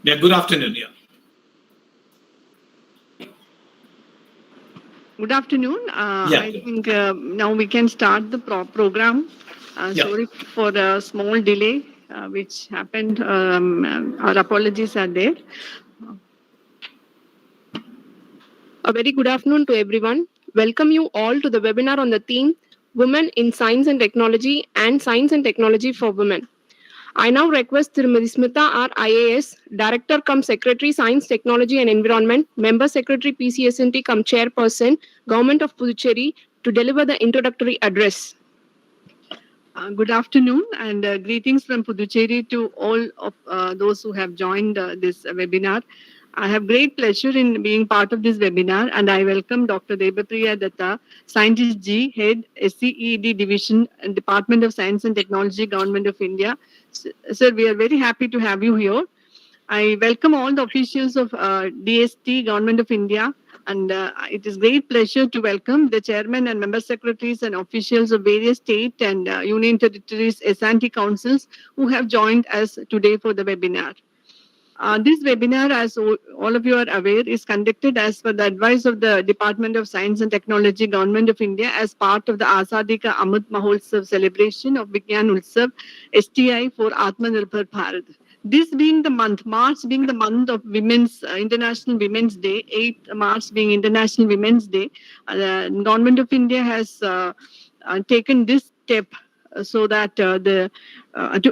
Yeah, good afternoon. Yeah. Good afternoon. I think now we can start the program. Sorry for a small delay which happened. Our apologies are there. A very good afternoon to everyone. Welcome you all to the webinar on the theme Women in Science and Technology and Science and Technology for Women. I now request Srimati Smita R. IAS, Director cum Secretary Science, Technology and Environment, Member Secretary PCS&T cum Chairperson, Government of Puducherry, to deliver the introductory address. Good afternoon and greetings from Puducherry to all of those who have joined this webinar. I have great pleasure in being part of this webinar and I welcome Dr. Debapriya Datta, Scientist G, Head SCED Division and Department of Science and Technology, Government of India. Sir, we are very happy to have you here. I welcome all the officials of DST, Government of India, and it is great pleasure to welcome the chairman and member secretaries and officials of various state and union territories S&T councils who have joined us today for the webinar. This webinar, as all of you are aware, is conducted as per the advice of the Department of Science and Technology, Government of India, as part of the Azadi Ka Amrit Mahotsav celebration of Vigyan Utsav, STI for Atmanirbhar Bharat. This being the month, March being the month of Women's International Women's Day, 8th March being International Women's Day, the Government of India has taken this step so that to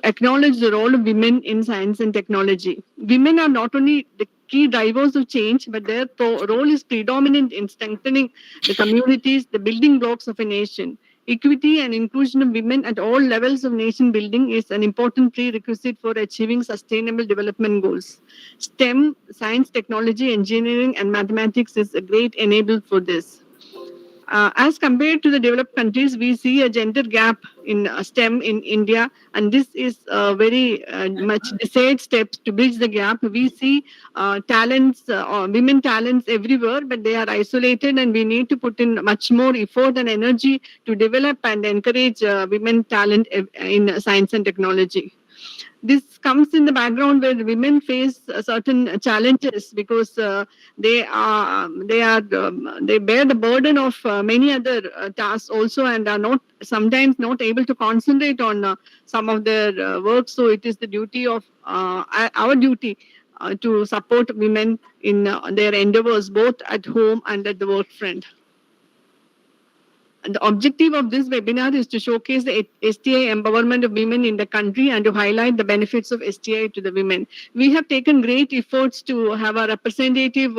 acknowledge the role of women in science and technology. Women are not only the key drivers of change, but their role is predominant in strengthening the communities, the building blocks of a nation. Equity and inclusion of women at all levels of nation building is an important prerequisite for achieving sustainable development goals. STEM, science, technology, engineering, and mathematics is a great enabler for this. As compared to the developed countries, we see a gender gap in STEM in India, and this is very much desired steps to bridge the gap. We see talents, women talents everywhere, but they are isolated, and we need to put in much more effort and energy to develop and encourage women talent in science and technology. This comes in the background where women face certain challenges because they bear the burden of many other tasks also and are sometimes not able to concentrate on some of their work. So it is the duty of our duty to support women in their endeavors both at home and at the work front. And the objective of this webinar is to showcase the STI empowerment of women in the country and to highlight the benefits of STI to the women. We have taken great efforts to have a representative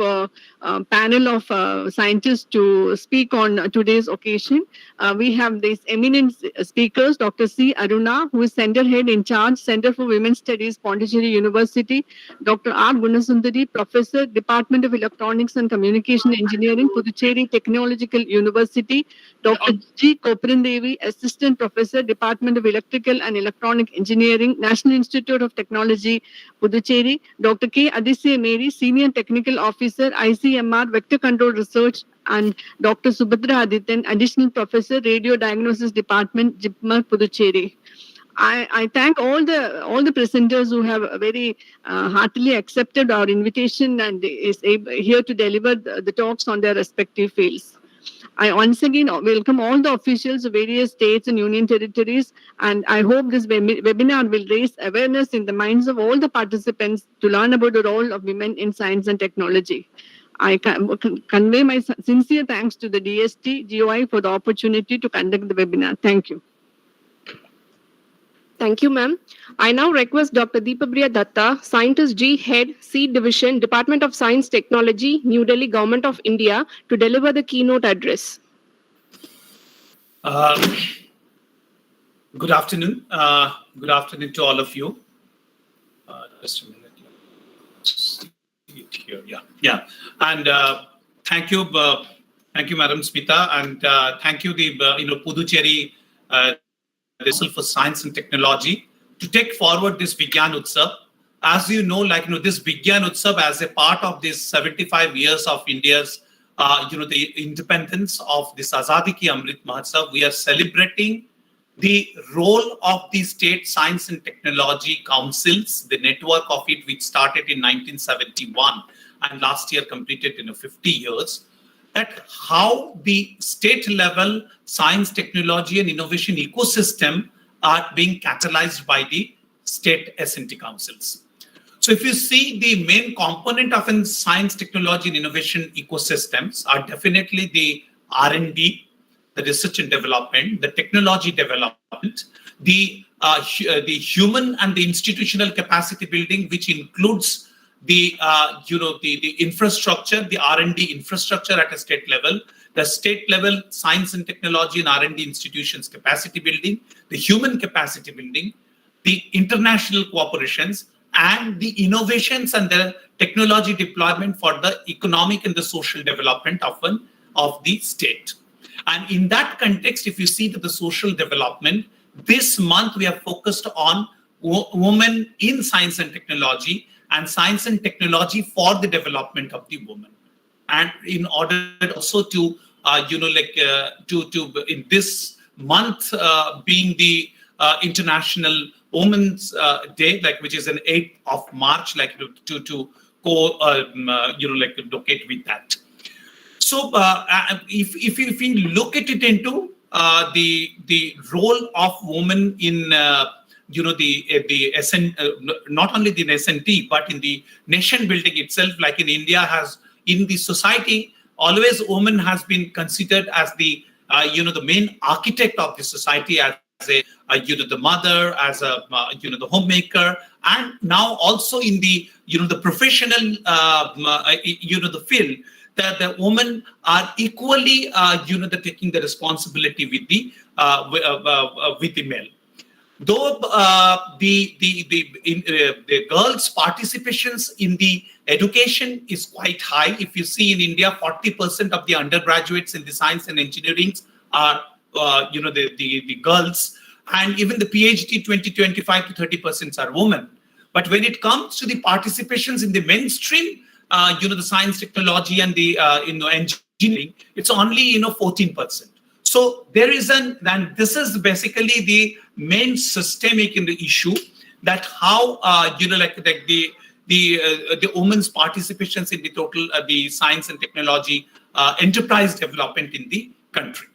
panel of scientists to speak on today's occasion. We have these eminent speakers, Dr. C. Aruna, who is Center Head in charge, Center for Women's Studies, Puducherry University, Dr. R. Gunasundari, Professor, Department of Electronics and Communication Engineering, Puducherry Technological University, Dr. G. Koprandevi, Assistant Professor, Department of Electrical and Electronic Engineering, National Institute of Technology, Puducherry, Dr. K. Adisya Mary, Senior Technical Officer, ICMR, Vector Control Research, and Dr. Subhadra Adityan, Additional Professor, Radio Diagnosis Department, JIPMER, Puducherry. I thank all the presenters who have very heartily accepted our invitation and is here to deliver the talks on their respective fields. I once again welcome all the officials of various states and union territories, and I hope this webinar will raise awareness in the minds of all the participants to learn about the role of women in science and technology. I convey my sincere thanks to the DST GOI for the opportunity to conduct the webinar. Thank you. Thank you, ma'am. I now request Dr. Debapriya Datta, Scientist G, Head, C Division, Department of Science Technology, New Delhi, Government of India, to deliver the keynote address. Good afternoon. Good afternoon to all of you. Just a minute. See it here. Yeah. And thank you, Madam Smita, and thank you, the Puducherry for Science and Technology to take forward this Vigyan Utsav. As you know, this Vigyan Utsav as a part of this 75 years of India's, the independence of this Azadi Ki Amrit Mahotsav, we are celebrating the role of the state science and technology councils, the network of it, which started in 1971 and last year completed in 50 years, that how the state level science, technology and innovation ecosystem are being catalyzed by the state S&T councils. So if you see, the main component of a science, technology and innovation ecosystems are definitely the R&D, the research and development, the technology development, the human and the institutional capacity building, which includes the infrastructure, the R&D infrastructure at a state level, the state level science and technology and R&D institutions capacity building, the human capacity building, the international cooperations, and the innovations and the technology deployment for the economic and the social development of the state. And in that context, if you see that the social development, this month we are focused on women in science and technology science and technology for the development of the woman. And in order also to, in this month being the International Women's Day, which is an 8th of March, to go, locate with that. So if we look at it into the role of women in the not only the S&T but in the nation building itself, like in India has in the society, always woman has been considered as the the main architect of the society, as a the mother, as a the homemaker, and now also in the the professional the field, that the women are equally taking the responsibility with the male. Though the girls' participations in the education is quite high. If you see in India, 40% of the undergraduates in the science and engineering are the girls, and even the PhD 25 to 30% are women. But when it comes to the participations in the mainstream, the science, technology, and the engineering, it's only 14%. So there is and this is basically the main systemic in the issue, that how the women's participations in the total the science and technology enterprise development in the country.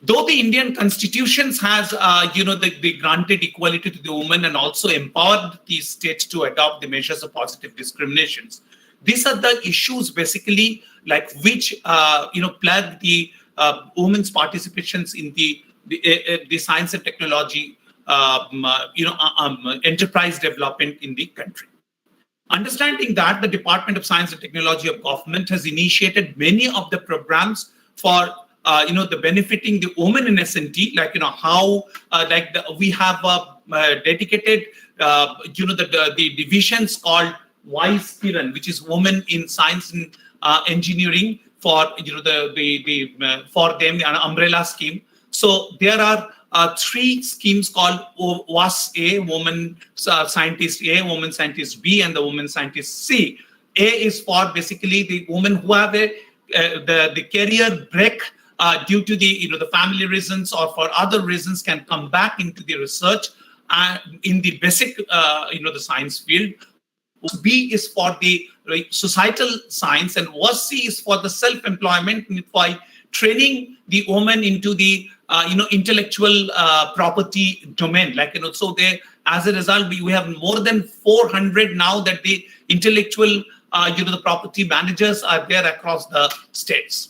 Though the Indian constitutions has they granted equality to the women and also empowered the states to adopt the measures of positive discriminations, these are the issues basically which plague the women's participations in the science and technology enterprise development in the country. Understanding that, the Department of Science and Technology of Government has initiated many of the programs for the benefiting the women in S&T, how we have dedicated the divisions called Wise Kiran, which is Women in Science and Engineering, for for them an umbrella scheme. So there are 3 schemes called WAS A, Woman Scientist A, Woman Scientist B, and the Woman Scientist C. A is for basically the women who have the career break due to the family reasons or for other reasons, can come back into the research in the basic the science field. B is for the societal science, and WAS C is for the self-employment, by training the woman into the intellectual property domain. So they, as a result, we have more than 400 now that the intellectual the property managers are there across the states.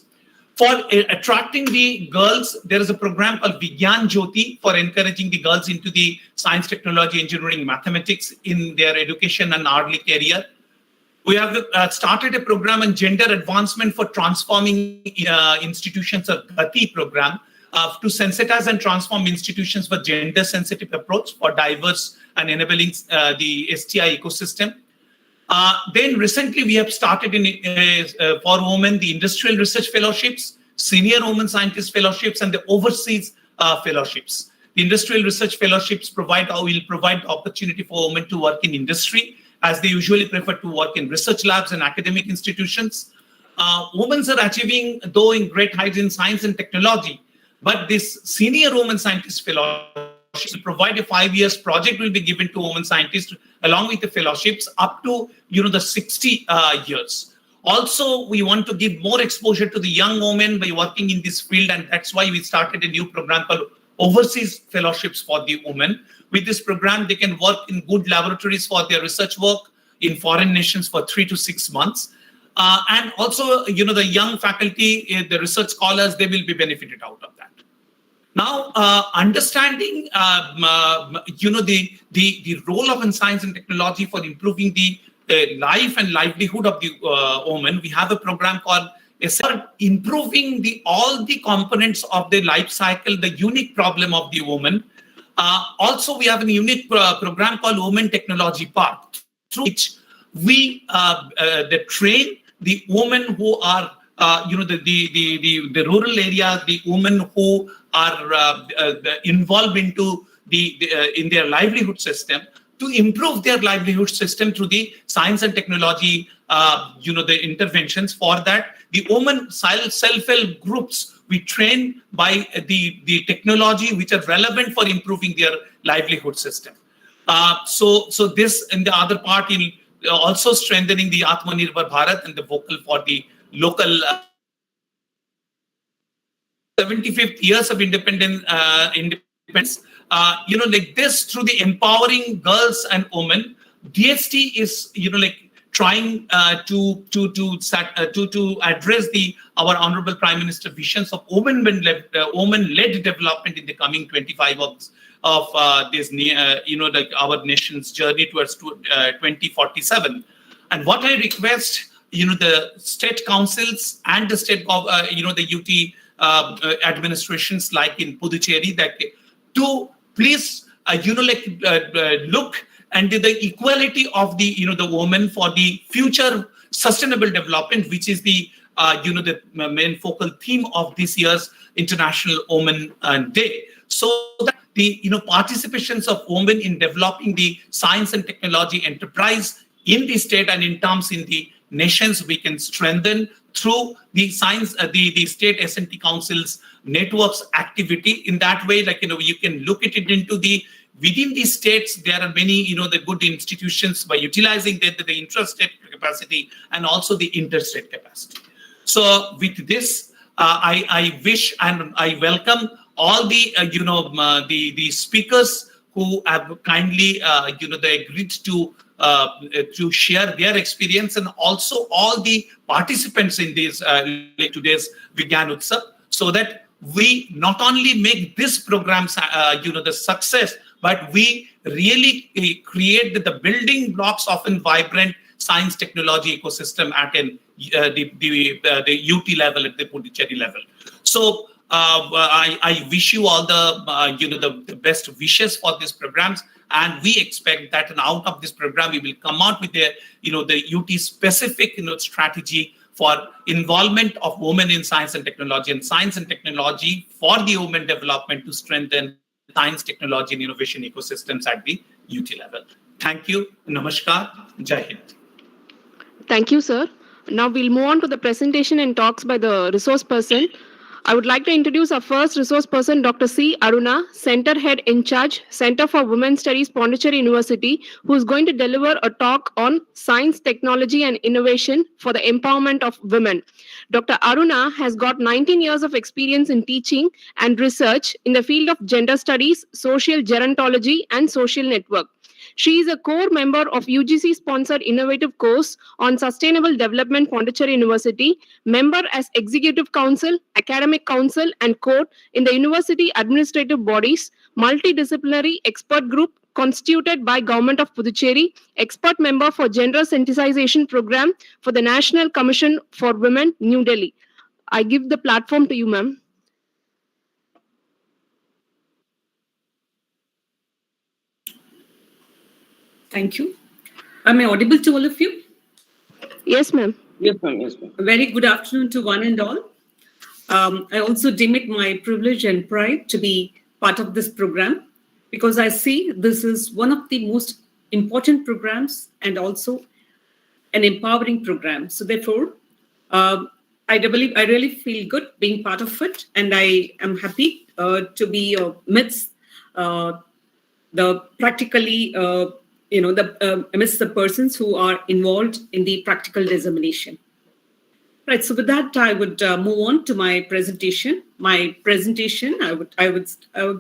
For attracting the girls, there is a program called Vigyan Jyoti for encouraging the girls into the science, technology, engineering, mathematics in their education and early career. We have started a program on gender advancement for transforming institutions, a Govt program to sensitize and transform institutions for gender-sensitive approach for diverse and enabling the STI ecosystem. Then recently we have started for women the industrial research fellowships, senior women scientist fellowships, and the overseas fellowships. The industrial research fellowships will provide opportunity for women to work in industry, as they usually prefer to work in research labs and academic institutions. Women are achieving, though, in great heights in science and technology. But this senior women scientist fellowship will provide a 5 years project will be given to women scientists along with the fellowships up to the 60 years. Also, we want to give more exposure to the young women by working in this field, and that's why we started a new program called Overseas Fellowships for the Women. With this program, they can work in good laboratories for their research work in foreign nations for 3 to 6 months. And also, the young faculty, the research scholars, they will be benefited out of that. Now, understanding, the role of science and technology for improving the life and livelihood of the woman, we have a program called improving all the components of the life cycle, the unique problem of the woman. Also, we have a unique program called Women Technology Park, through which we train the women who are, the rural areas, the women who are involved into in their livelihood system, to improve their livelihood system through the science and technology, the interventions. For that, the women self-help groups we train by the technology which are relevant for improving their livelihood system. So this, in the other part, in also strengthening the Atmanirbhar Bharat and the vocal for the local 75th years of independence. Like this, through the empowering girls and women, DST is trying to address our Honorable Prime Minister visions of women-led development in the coming 25 of this our nation's journey towards 2047. And what I request, the state councils and the state the UT administrations like in Puducherry, that to please look and the equality of the women for the future sustainable development, which is the main focal theme of this year's International Women Day. So that the participations of women in developing the science and technology enterprise in the state and in terms in the nations, we can strengthen through the science, the state S&T councils networks activity. In that way, you can look at it into within the states, there are many, the good institutions by utilizing the intrastate capacity and also the interstate capacity. So with this, I wish and I welcome all the speakers who have kindly, they agreed to share their experience, and also all the participants in this today's Vigyan Utsav, so that we not only make this program, the success, but we really create the building blocks of a vibrant science technology ecosystem at the UT level, at the Puducherry level. So I wish you all the best wishes for these programs, and we expect that out of this program we will come out with the UT specific strategy for involvement of women in science and technology for the women development to strengthen science, technology, and innovation ecosystems at the UT level. Thank you. Namaskar. Jai Hind. Thank you, sir. Now we'll move on to the presentation and talks by the resource person. I would like to introduce our first resource person, Dr. C. Aruna, Center Head in Charge, Center for Women's Studies, Puducherry University, who is going to deliver a talk on science, technology, and innovation for the empowerment of women. Dr. Aruna has got 19 years of experience in teaching and research in the field of gender studies, social gerontology, and social network. She is a core member of UGC-sponsored innovative course on sustainable development, Puducherry University, member as Executive Council, Academic Council, and Court in the university administrative bodies, multidisciplinary expert group constituted by Government of Puducherry, expert member for Gender Sensitization Program for the National Commission for Women, New Delhi. I give the platform to you, ma'am. Thank you. Am I audible to all of you? Yes, ma'am. Yes, ma'am. Yes, ma'am. A very good afternoon to one and all. I also deem it my privilege and pride to be part of this program, because I see this is one of the most important programs and also an empowering program. So therefore, I really feel good being part of it, and I am happy to be amidst the practically, amidst the persons who are involved in the practical dissemination. Right. So with that, I would move on to my presentation. I would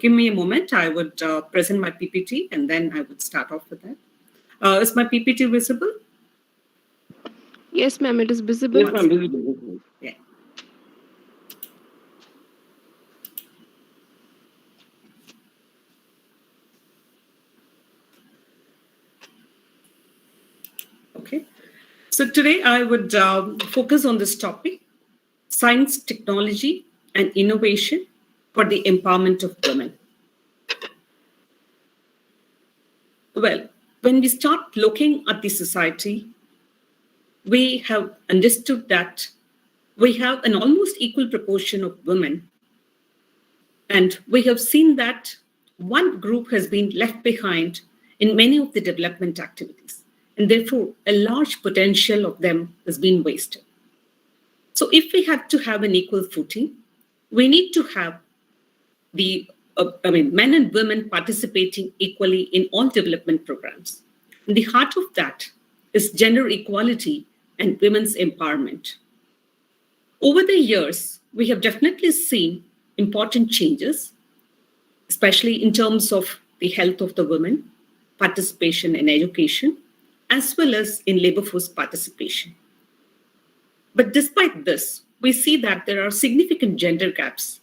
give me a moment. I would present my PPT, and then I would start off with that. Is my PPT visible? Yes, ma'am, it is visible. Yes, ma'am, visible. Yeah. Okay. So today I would focus on this topic, science, technology, and innovation for the empowerment of women. Well, when we start looking at the society, we have understood that we have an almost equal proportion of women. And we have seen that one group has been left behind in many of the development activities. And therefore, a large potential of them has been wasted. So if we have to have an equal footing, we need to have men and women participating equally in all development programs. And the heart of that is gender equality and women's empowerment. Over the years, we have definitely seen important changes, especially in terms of the health of the women, participation in education, as well as in labor force participation. But despite this, we see that there are significant gender gaps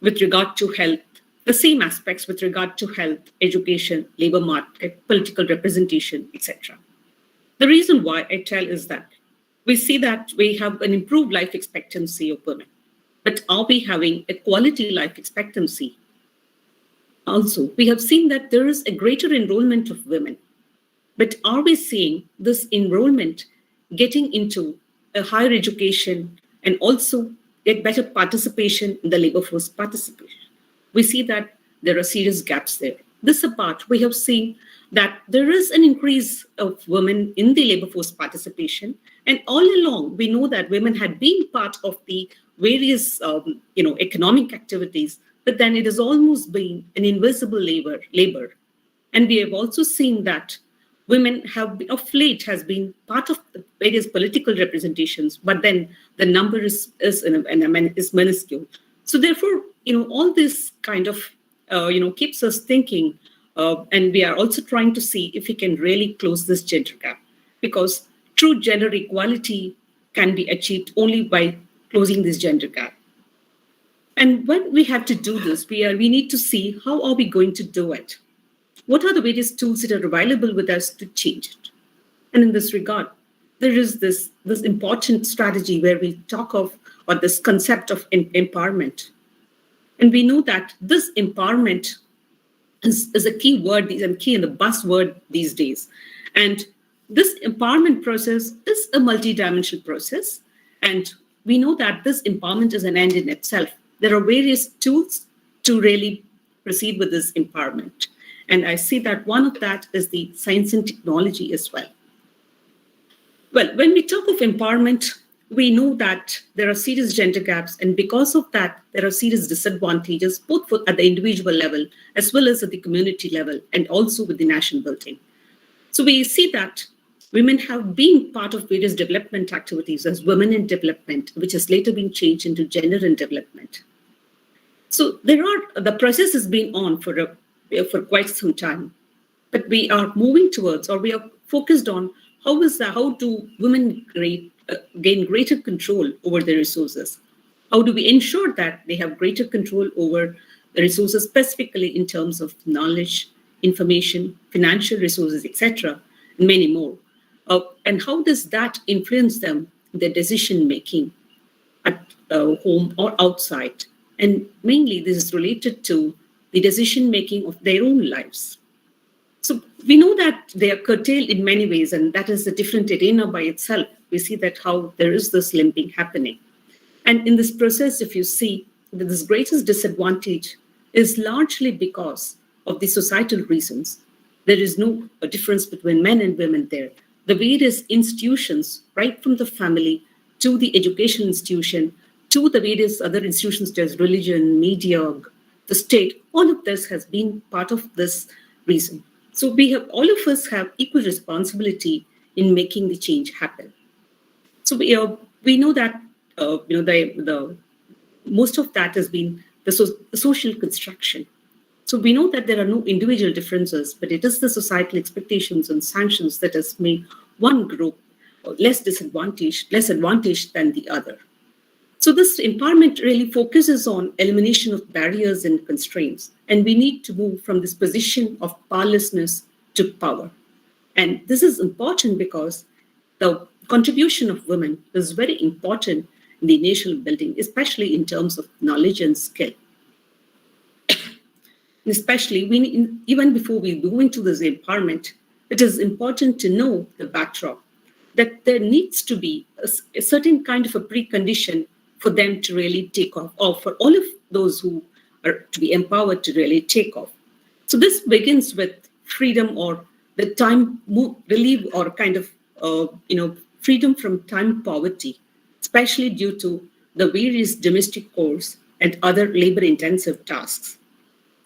with regard to health, the same aspects with regard to health, education, labor market, political representation, etc. The reason why I tell is that we see that we have an improved life expectancy of women, but are we having a quality life expectancy? Also, we have seen that there is a greater enrollment of women, but are we seeing this enrollment getting into a higher education and also get better participation in the labor force participation? We see that there are serious gaps there. This apart, we have seen that there is an increase of women in the labor force participation. And all along, we know that women had been part of the various economic activities, but then it has almost been an invisible labor. And we have also seen that women have been, of late has been part of the various political representations, but then the number is minuscule. So therefore, all this kind of keeps us thinking, and we are also trying to see if we can really close this gender gap, because true gender equality can be achieved only by closing this gender gap. And when we have to do this, we need to see how are we going to do it. What are the various tools that are available with us to change it? And in this regard, there is this important strategy where we talk of, or this concept of empowerment. And we know that this empowerment is a key word and key in the buzzword these days. And this empowerment process is a multidimensional process. And we know that this empowerment is an end in itself. There are various tools to really proceed with this empowerment. And I see that one of that is the science and technology as well. Well, when we talk of empowerment, we know that there are serious gender gaps. And because of that, there are serious disadvantages, both at the individual level, as well as at the community level, and also with the nation building. So we see that women have been part of various development activities as women in development, which has later been changed into gender in development. So the process has been on for quite some time, but we are moving towards, or we are focused on how do women gain greater control over their resources? How do we ensure that they have greater control over the resources, specifically in terms of knowledge, information, financial resources, etc., and many more? And how does that influence them in their decision making at home or outside? And mainly, this is related to the decision making of their own lives. So we know that they are curtailed in many ways, and that is a different arena by itself. We see that how there is this limping happening. And in this process, if you see that this greatest disadvantage is largely because of the societal reasons. There is no difference between men and women there. The various institutions, right from the family to the education institution, to the various other institutions such as religion, media, the state, all of this has been part of this reason. So all of us have equal responsibility in making the change happen. So we know that the most of that has been the social construction. So we know that there are no individual differences, but it is the societal expectations and sanctions that has made one group less advantaged than the other. So this empowerment really focuses on elimination of barriers and constraints, and we need to move from this position of powerlessness to power. And this is important because the contribution of women is very important in the nation building, especially in terms of knowledge and skill. Especially even before we go into this empowerment, it is important to know the backdrop, that there needs to be a certain kind of a precondition for them to really take off, or for all of those who are to be empowered to really take off. So this begins with freedom, or the time relief, or kind of freedom from time poverty, especially due to the various domestic chores and other labor-intensive tasks.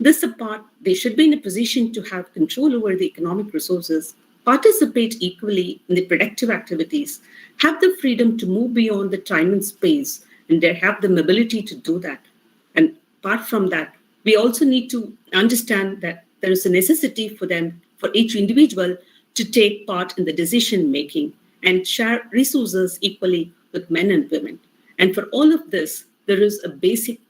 This apart, they should be in a position to have control over the economic resources, participate equally in the productive activities, have the freedom to move beyond the time and space, and they have the mobility to do that. And apart from that, we also need to understand that there is a necessity for them, for each individual, to take part in the decision making and share resources equally with men and women. And for all of this, there is a basic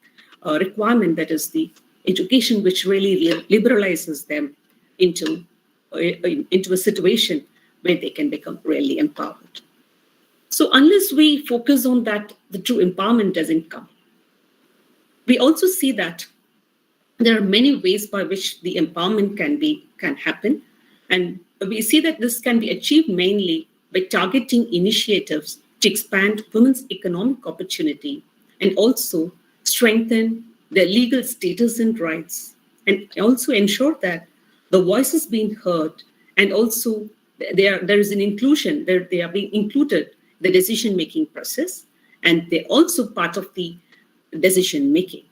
requirement, that is the education, which really liberalizes them into a situation where they can become really empowered. So unless we focus on that, the true empowerment doesn't come. We also see that there are many ways by which the empowerment can happen. And we see that this can be achieved mainly by targeting initiatives to expand women's economic opportunity and also strengthen their legal status and rights, and also ensure that the voice is being heard, and also there is an inclusion, they are being included in the decision-making process, and they're also part of the decision-making.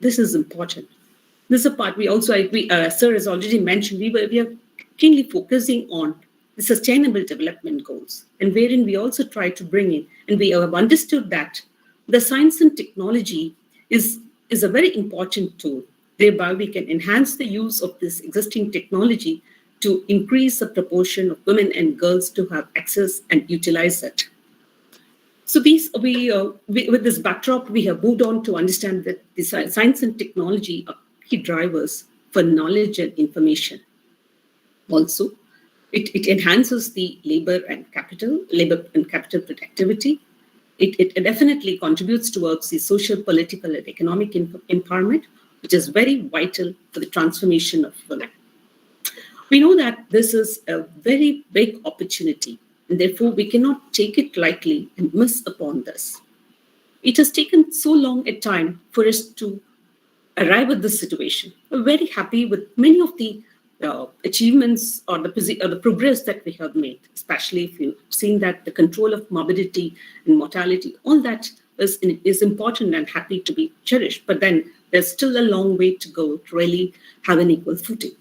This is important. This is a part we also, Sir has already mentioned, we are keenly focusing on the Sustainable Development Goals, and wherein we also try to bring in, and we have understood that the science and technology is a very important tool. Thereby, we can enhance the use of this existing technology to increase the proportion of women and girls to have access and utilize it. So with this backdrop, we have moved on to understand that the science and technology are key drivers for knowledge and information. Also, it enhances the labor and capital productivity. It definitely contributes towards the social, political, and economic empowerment, which is very vital for the transformation of women. We know that this is a very big opportunity, and therefore we cannot take it lightly and miss upon this. It has taken so long a time for us to arrive at this situation. We're very happy with many of the achievements or the progress that we have made, especially if you've seen that the control of morbidity and mortality, all that is important and happy to be cherished. But then there's still a long way to go to really have an equal footing.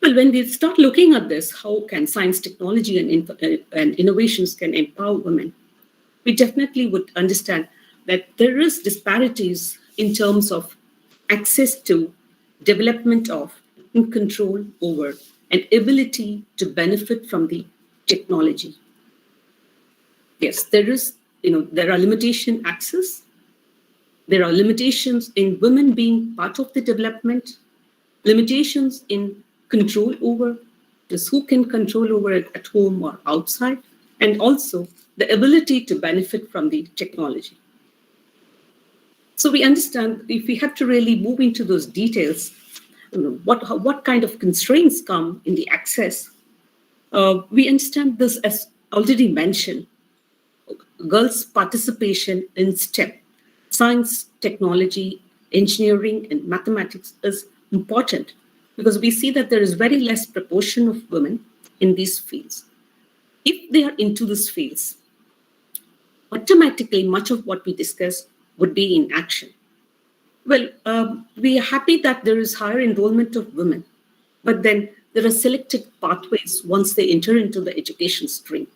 Well, when we start looking at this, how can science, technology, and innovations can empower women? We definitely would understand that there is disparities in terms of access to, development of, and control over, and ability to benefit from the technology. Yes, there are limitations access. There are limitations in women being part of the development, limitations in control over, just who can control over it at home or outside, and also the ability to benefit from the technology. So we understand if we have to really move into those details, what kind of constraints come in the access. We understand this, as already mentioned, girls' participation in STEM, science, technology, engineering, and mathematics is important because we see that there is very less proportion of women in these fields. If they are into these fields, automatically much of what we discuss would be in action. Well, we are happy that there is higher enrollment of women, but then there are selected pathways once they enter into the education stream.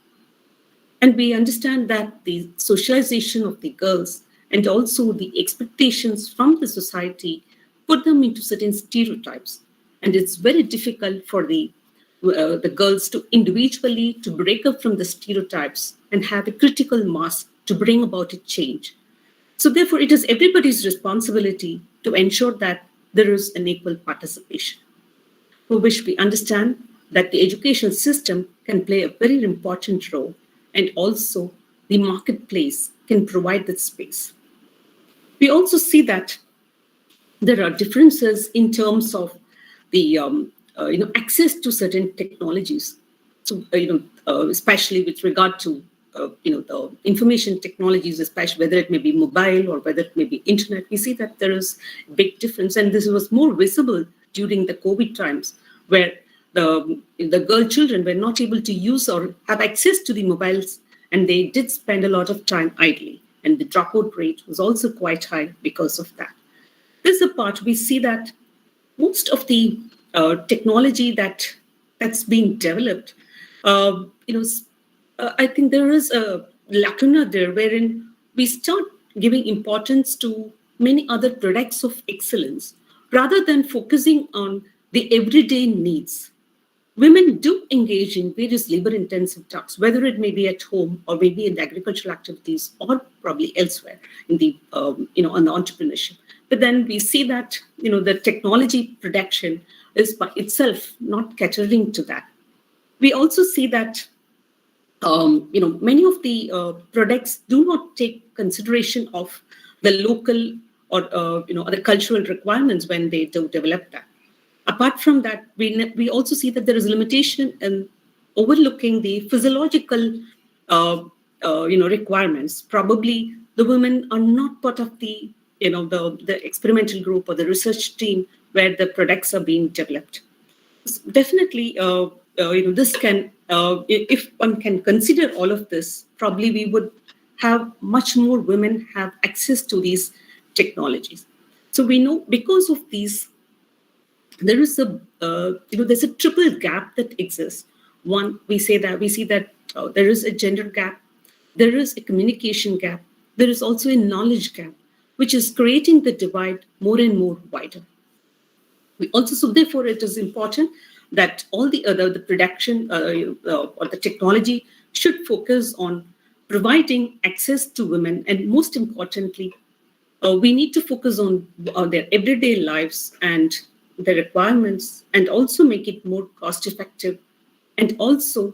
And we understand that the socialization of the girls and also the expectations from the society put them into certain stereotypes. And it's very difficult for the girls to individually to break up from the stereotypes and have a critical mass to bring about a change. So therefore, it is everybody's responsibility to ensure that there is an equal participation, for which we understand that the education system can play a very important role, and also the marketplace can provide that space. We also see that there are differences in terms of the access to certain technologies. So especially with regard to the information technologies, especially whether it may be mobile or whether it may be internet, we see that there is a big difference, and this was more visible during the COVID times, where the girl children were not able to use or have access to the mobiles, and they did spend a lot of time idly, and the dropout rate was also quite high because of that. This is a part we see that most of the technology that's being developed, I think there is a lacuna there wherein we start giving importance to many other products of excellence rather than focusing on the everyday needs. Women do engage in various labor-intensive tasks, whether it may be at home or maybe in the agricultural activities or probably elsewhere in the on the entrepreneurship. But then we see that the technology production is by itself not catering to that. We also see that many of the products do not take consideration of the local or the cultural requirements when they do develop that. Apart from that, we also see that there is a limitation in overlooking the physiological requirements. Probably the women are not part of the the experimental group or the research team where the products are being developed. Definitely, this can, if one can consider all of this, probably we would have much more women have access to these technologies. So we know because of these, there is there's a triple gap that exists. One, we see that there is a gender gap, there is a communication gap, there is also a knowledge gap, which is creating the divide more and more wider. We also, so therefore, it is important that all the production or the technology should focus on providing access to women, and most importantly, we need to focus on their everyday lives and their requirements, and also make it more cost effective, and also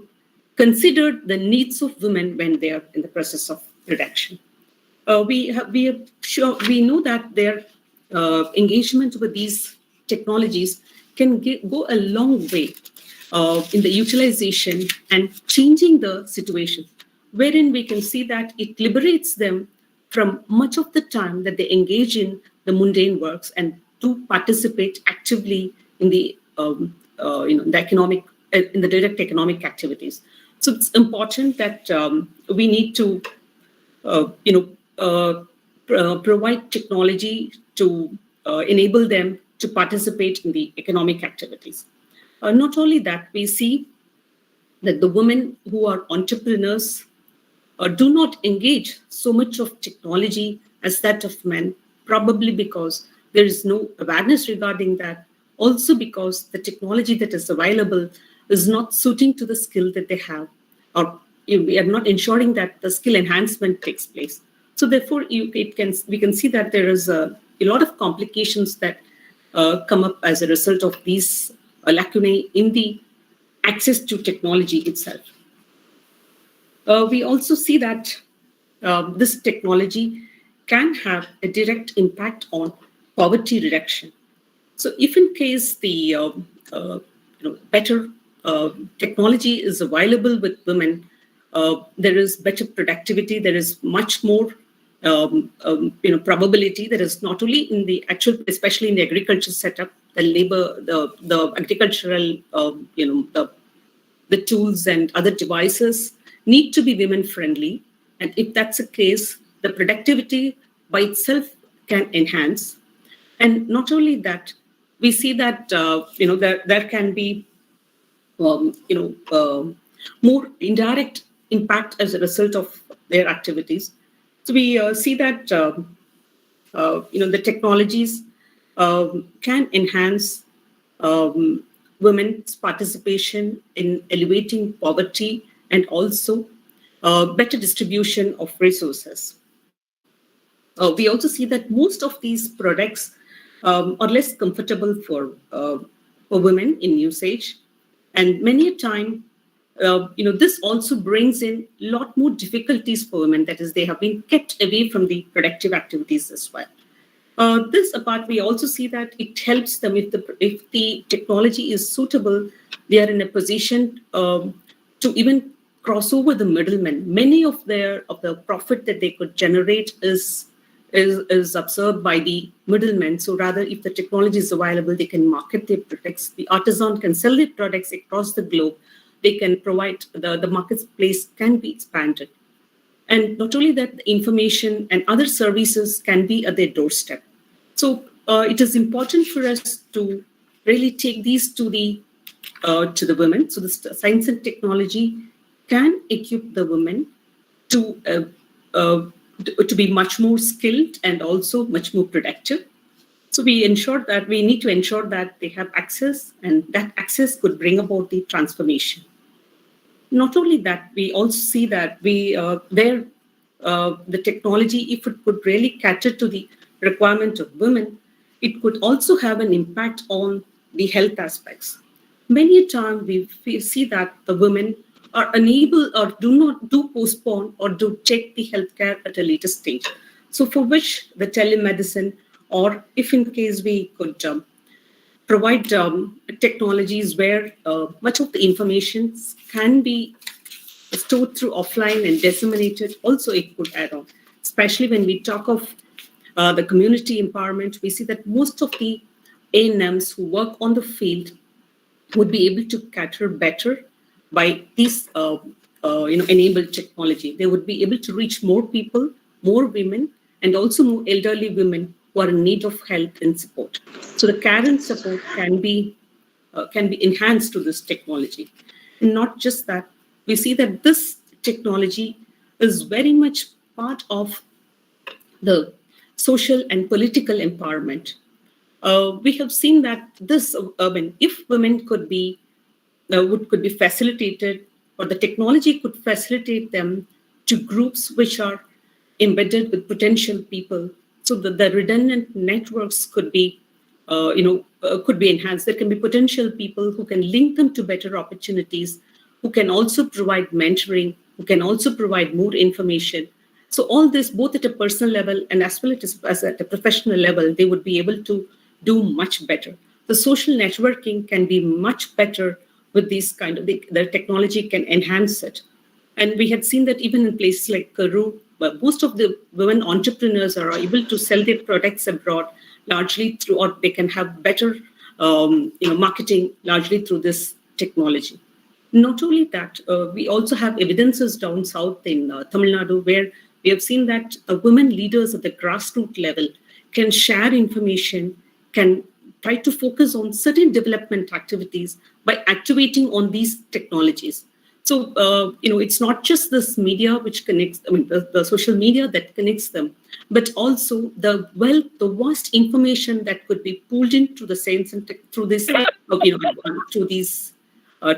consider the needs of women when they are in the process of production. We know that their engagement with these technologies can go a long way in the utilization and changing the situation, wherein we can see that it liberates them from much of the time that they engage in the mundane works and to participate actively in the the economic in the direct economic activities. So it's important that we need to provide technology to enable them to participate in the economic activities. Not only that, we see that the women who are entrepreneurs do not engage so much of technology as that of men, probably because there is no awareness regarding that. Also because the technology that is available is not suiting to the skill that they have, or we are not ensuring that the skill enhancement takes place. So therefore, we can see that there is a lot of complications that come up as a result of these lacunae in the access to technology itself. We also see that this technology can have a direct impact on poverty reduction. So if in case the better technology is available with women, there is better productivity, there is much more probability. There is not only in the actual, especially in the agriculture setup, the labor, the agricultural, the tools and other devices need to be women friendly, And if that's the case, the productivity by itself can enhance. And not only that, we see that there can be more indirect impact as a result of their activities. So we see that the technologies can enhance women's participation in alleviating poverty and also better distribution of resources. We also see that most of these products are less comfortable for women in usage, and many a time, this also brings in a lot more difficulties for women. That is, they have been kept away from the productive activities as well. This apart, we also see that it helps them if the technology is suitable. They are in a position to even cross over the middlemen. Many of the profit that they could generate is absorbed by the middlemen. So rather, if the technology is available, they can market their products. The artisan can sell their products across the globe. They can provide the marketplace can be expanded. And not only that, the information and other services can be at their doorstep. So it is important for us to really take these to the women. So the science and technology can equip the women to be much more skilled and also much more productive. So we need to ensure that they have access, and that access could bring about the transformation. Not only that, we also see that the technology, if it could really cater to the requirement of women, it could also have an impact on the health aspects. Many a time we see that the women are unable or do postpone or do check the healthcare at a later stage. So for which the telemedicine, or if in case we could provide technologies where much of the information can be stored through offline and disseminated, also it could add on. Especially when we talk of the community empowerment, we see that most of the ANMs who work on the field would be able to cater better by this enabled technology. They would be able to reach more people, more women, and also more elderly women who are in need of help and support. So the care and support can be enhanced to this technology. And not just that, we see that this technology is very much part of the social and political empowerment. We have seen that this, if women could be facilitated, or the technology could facilitate them to groups which are embedded with potential people, so that the redundant networks could be enhanced. There can be potential people who can link them to better opportunities, who can also provide mentoring, who can also provide more information. So all this, both at a personal level and as well as at a professional level, they would be able to do much better. The social networking can be much better with these kind of, the technology can enhance it. And we had seen that even in places like Peru, most of the women entrepreneurs are able to sell their products abroad largely through, or they can have better marketing largely through this technology. Not only that, we also have evidences down south in Tamil Nadu, where we have seen that women leaders at the grassroots level can share information, can try to focus on certain development activities by activating on these technologies. So, it's not just this media which connects, the social media that connects them, but also the vast information that could be pulled into the sense and through this, through these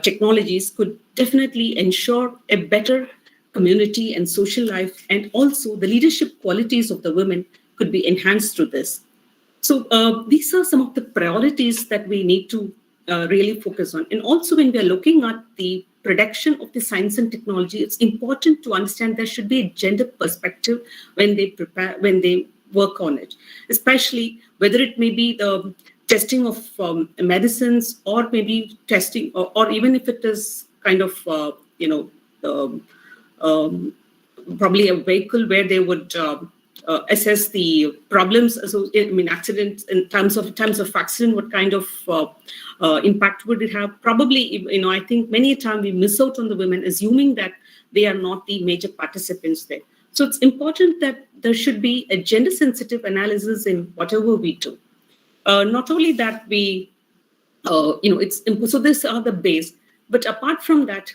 technologies could definitely ensure a better community and social life, and also the leadership qualities of the women could be enhanced through this. So these are some of the priorities that we need to really focus on. And also when we are looking at the production of the science and technology, it's important to understand there should be a gender perspective when they work on it, especially whether it may be the testing of medicines, or maybe testing, or even if it is kind of, probably a vehicle where they would assess the problems. So, accidents in terms of accident, what kind of impact would it have? Probably, I think many a time we miss out on the women, assuming that they are not the major participants there. So it's important that there should be a gender-sensitive analysis in whatever we do. Not only that, we, so these are the base. But apart from that,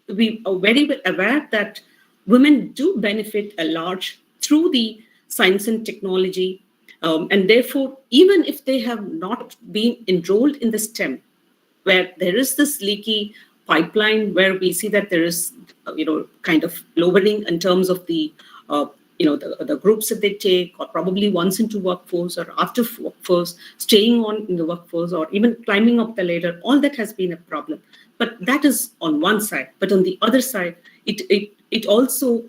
we are very well aware that women do benefit a lot through the science and technology. And therefore, even if they have not been enrolled in the STEM, where there is this leaky pipeline where we see that there is, kind of lowering in terms of the, the groups that they take, or probably once into workforce or after workforce, staying on in the workforce, or even climbing up the ladder, all that has been a problem. But that is on one side. But on the other side, we also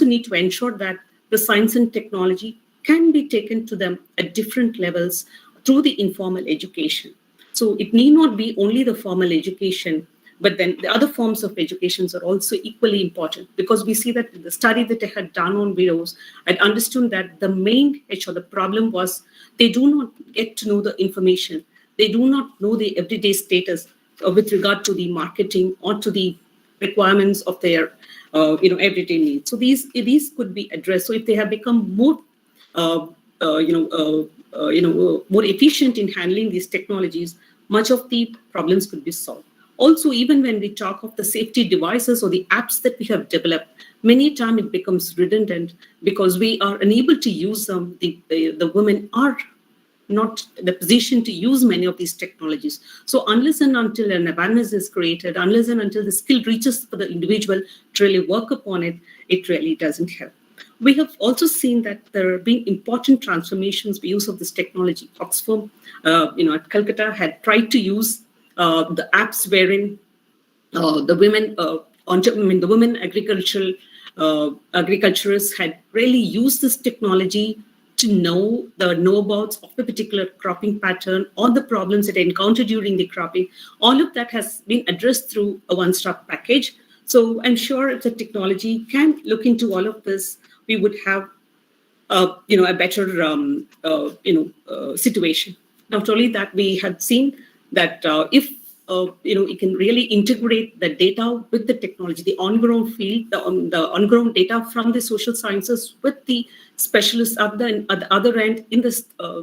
need to ensure that the science and technology can be taken to them at different levels through the informal education. So it need not be only the formal education, but then the other forms of educations are also equally important, because we see that in the study that I had done on widows, I understood that the main issue, the problem was they do not get to know the information. They do not know the everyday status with regard to the marketing or to the requirements of their everyday needs. So these could be addressed. So if they have become more more efficient in handling these technologies, much of the problems could be solved. Also, even when we talk of the safety devices or the apps that we have developed, many times it becomes redundant because we are unable to use them. The women are not in the position to use many of these technologies. So unless and until an awareness is created, unless and until the skill reaches for the individual to really work upon it, it really doesn't help. We have also seen that there have been important transformations for use of this technology. Oxfam, at Calcutta, had tried to use the apps wherein the women agriculturists had really used this technology to know the know-abouts of a particular cropping pattern or the problems that are encountered during the cropping. All of that has been addressed through a one-stop package. So I'm sure if the technology can look into all of this, we would have, a better, situation. Not only that, we have seen that if you can really integrate the data with the technology, the on-ground field, the on-ground data from the social sciences with the specialists at the other end in the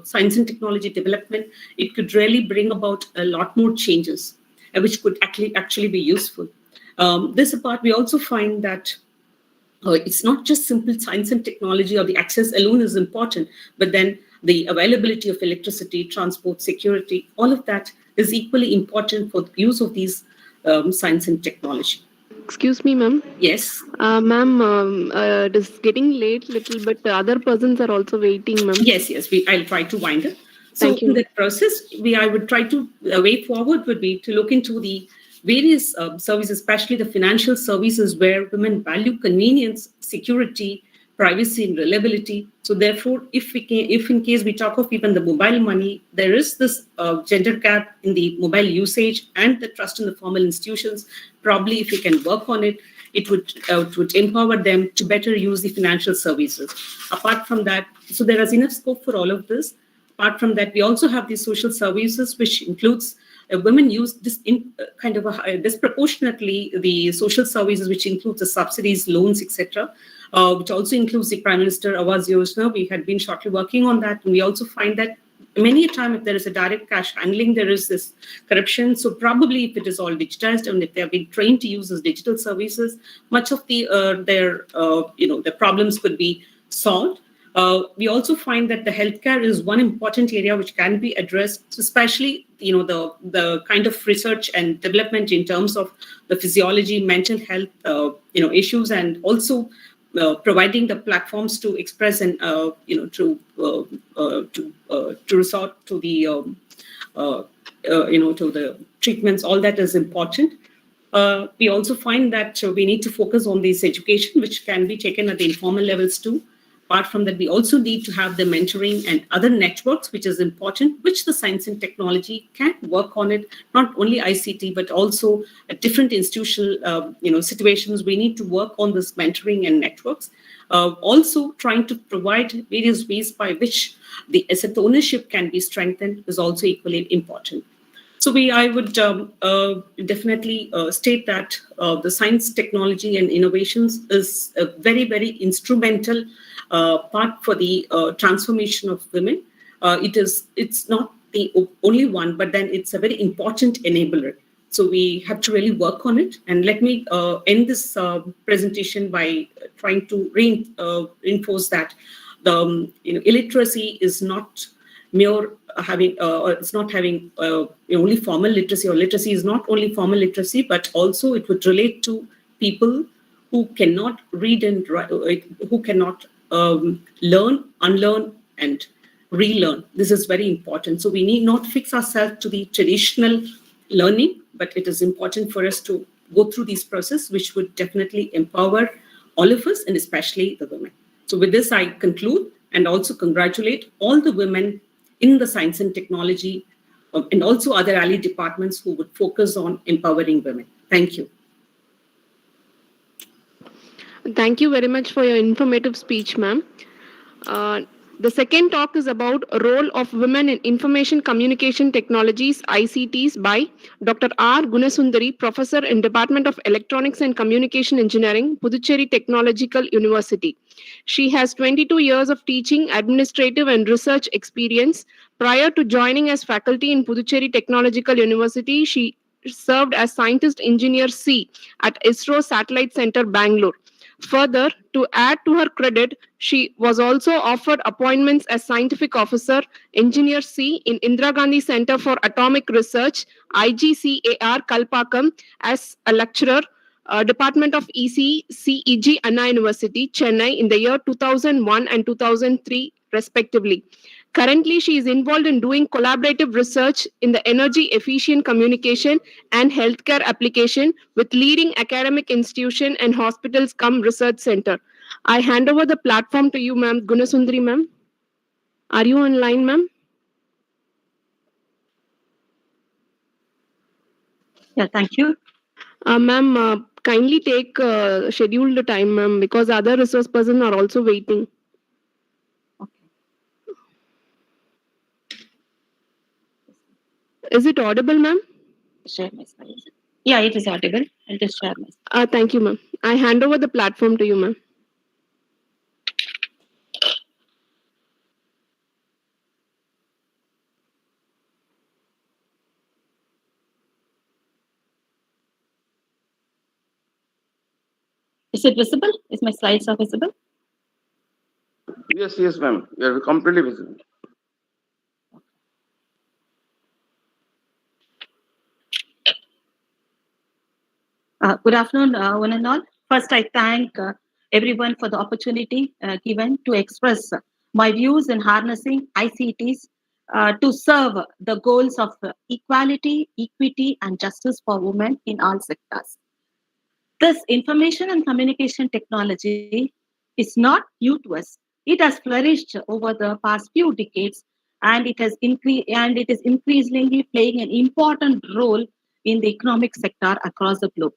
science and technology development, it could really bring about a lot more changes, which could actually be useful. This apart, we also find that it's not just simple science and technology or the access alone is important, but then the availability of electricity, transport, security, all of that is equally important for the use of these science and technology. Excuse me, ma'am. Yes. Ma'am, it is getting late little, but the other persons are also waiting, ma'am. Yes. I'll try to wind up. So Thank you. in that process, I would try to, the way forward would be to look into the various services, especially the financial services where women value convenience, security, privacy, and reliability. So therefore, if in case we talk of even the mobile money, there is this gender gap in the mobile usage and the trust in the formal institutions. Probably if we can work on it, it would empower them to better use the financial services. Apart from that, so there is enough scope for all of this. Apart from that, we also have the social services, which includes women use this in disproportionately the social services, which includes the subsidies, loans, etc., which also includes the Prime Minister Awas Yojana. We had been shortly working on that, and we also find that many a time if there is a direct cash handling, there is this corruption. So probably if it is all digitized and if they have been trained to use these digital services, much of their problems could be solved. We also find that the healthcare is one important area which can be addressed, especially the kind of research and development in terms of the physiology, mental health issues, and also providing the platforms to express and to resort to the to the treatments. All that is important. We also find that we need to focus on this education, which can be taken at the informal levels too. apart from that, we also need to have the mentoring and other networks, which is important, which the science and technology can work on it, not only ICT, but also at different institutional situations. We need to work on this mentoring and networks. Also trying to provide various ways by which the asset ownership can be strengthened is also equally important. So I would definitely state that the science, technology, and innovations is a very, very instrumental part for the transformation of women. It's not the only one, but then it's a very important enabler. So we have to really work on it. And let me end this presentation by trying to reinforce that the illiteracy is not mere having, or it's not having only formal literacy, or literacy is not only formal literacy, but also it would relate to people who cannot read and write, who cannot learn, unlearn, and relearn. This is very important. So we need not fix ourselves to the traditional learning, but it is important for us to go through these processes, which would definitely empower all of us, and especially the women. So with this, I conclude and also congratulate all the women in the science and technology and also other ally departments who would focus on empowering women. Thank you. Thank you very much for your informative speech, ma'am. The second talk is about role of women in information communication technologies, ICTs, by Dr. R. Gunasundari, Professor in Department of Electronics and Communication Engineering, Puducherry Technological University. She has 22 years of teaching, administrative, and research experience. Prior to joining as faculty in Puducherry Technological University, she served as Scientist Engineer C at ISRO Satellite Center, Bangalore. Further, to add to her credit, she was also offered appointments as Scientific Officer, Engineer C in Indira Gandhi Center for Atomic Research, IGCAR, Kalpakkam, as a lecturer, Department of EC, CEG, Anna University, Chennai, in the year 2001 and 2003, respectively. Currently, she is involved in doing collaborative research in the energy efficient communication and healthcare application with leading academic institution and hospitals cum research center. I hand over the platform to you, ma'am. Gunasundari, ma'am. Are you online, ma'am? Yeah, thank you. Ma'am, kindly take scheduled time, ma'am, because other resource persons are also waiting. Is it audible, ma'am? Share my slides. Yeah, it is audible. I'll just share my slides. Thank you, ma'am. I hand over the platform to you, ma'am. Is it visible? Is my slides are visible? Yes, ma'am. We are completely visible. Good afternoon, one and all. First, I thank everyone for the opportunity given to express my views in harnessing ICTs to serve the goals of equality, equity, and justice for women in all sectors. This information and communication technology is not new to us. It has flourished over the past few decades, and it is increasingly playing an important role in the economic sector across the globe.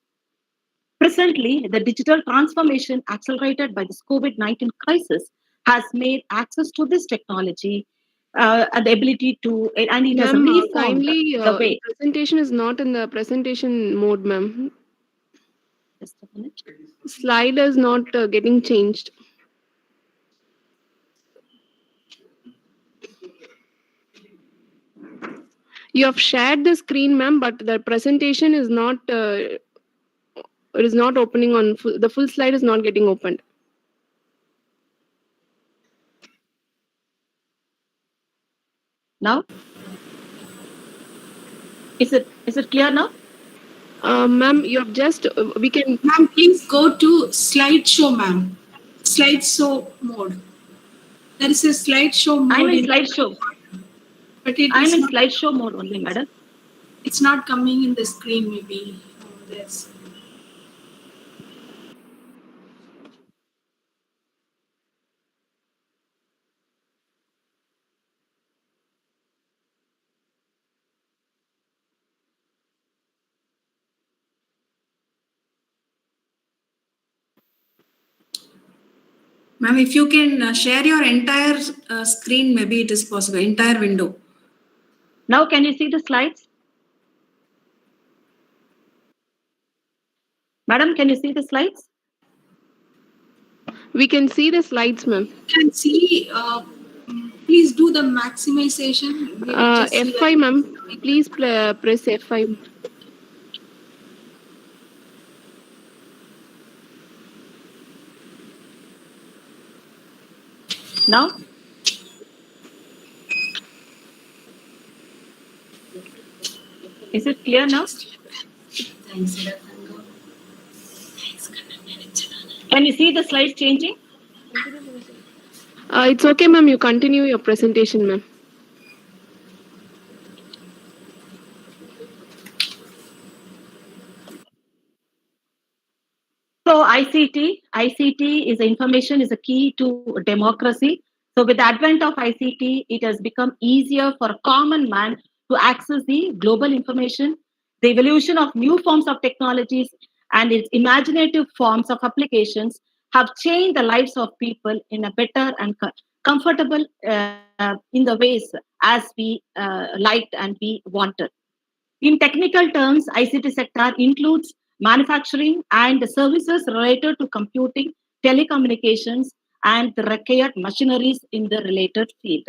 Presently, the digital transformation accelerated by this COVID-19 crisis has made access to this technology and the ability to, and it has reformed kindly, the way. Presentation is not in the presentation mode, ma'am. Just a minute. Slide is not getting changed. You have shared the screen, ma'am, but the presentation is not. It is not opening on the full slide is not getting opened. Now, is it clear now? Ma'am, you have just we can. Ma'am, please go to slideshow, ma'am. Slideshow mode. There is a slideshow mode. I'm in slideshow. But I'm in slideshow mode only, madam. It's not coming in the screen, maybe. Yes. Ma'am, if you can share your entire screen, maybe it is possible, entire window. Now, can you see the slides? Madam, can you see the slides? We can see the slides, ma'am. Can see, please do the maximization. We will just see F5, ma'am. Please press F5. Now? Is it clear now? Can you see the slides changing? It's okay, ma'am. You continue your presentation, ma'am. So ICT is information is a key to democracy. So with the advent of ICT, it has become easier for a common man to access the global information. The evolution of new forms of technologies and its imaginative forms of applications have changed the lives of people in a better and comfortable in the ways as we liked and we wanted. In technical terms, ICT sector includes manufacturing and services related to computing, telecommunications, and the required machineries in the related field.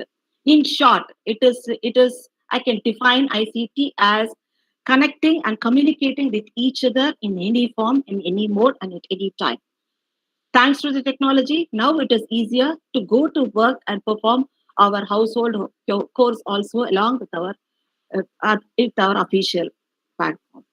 In short, it is I can define ICT as connecting and communicating with each other in any form, in any mode, and at any time. Thanks to the technology, now it is easier to go to work and perform our household chores also along with our official platform.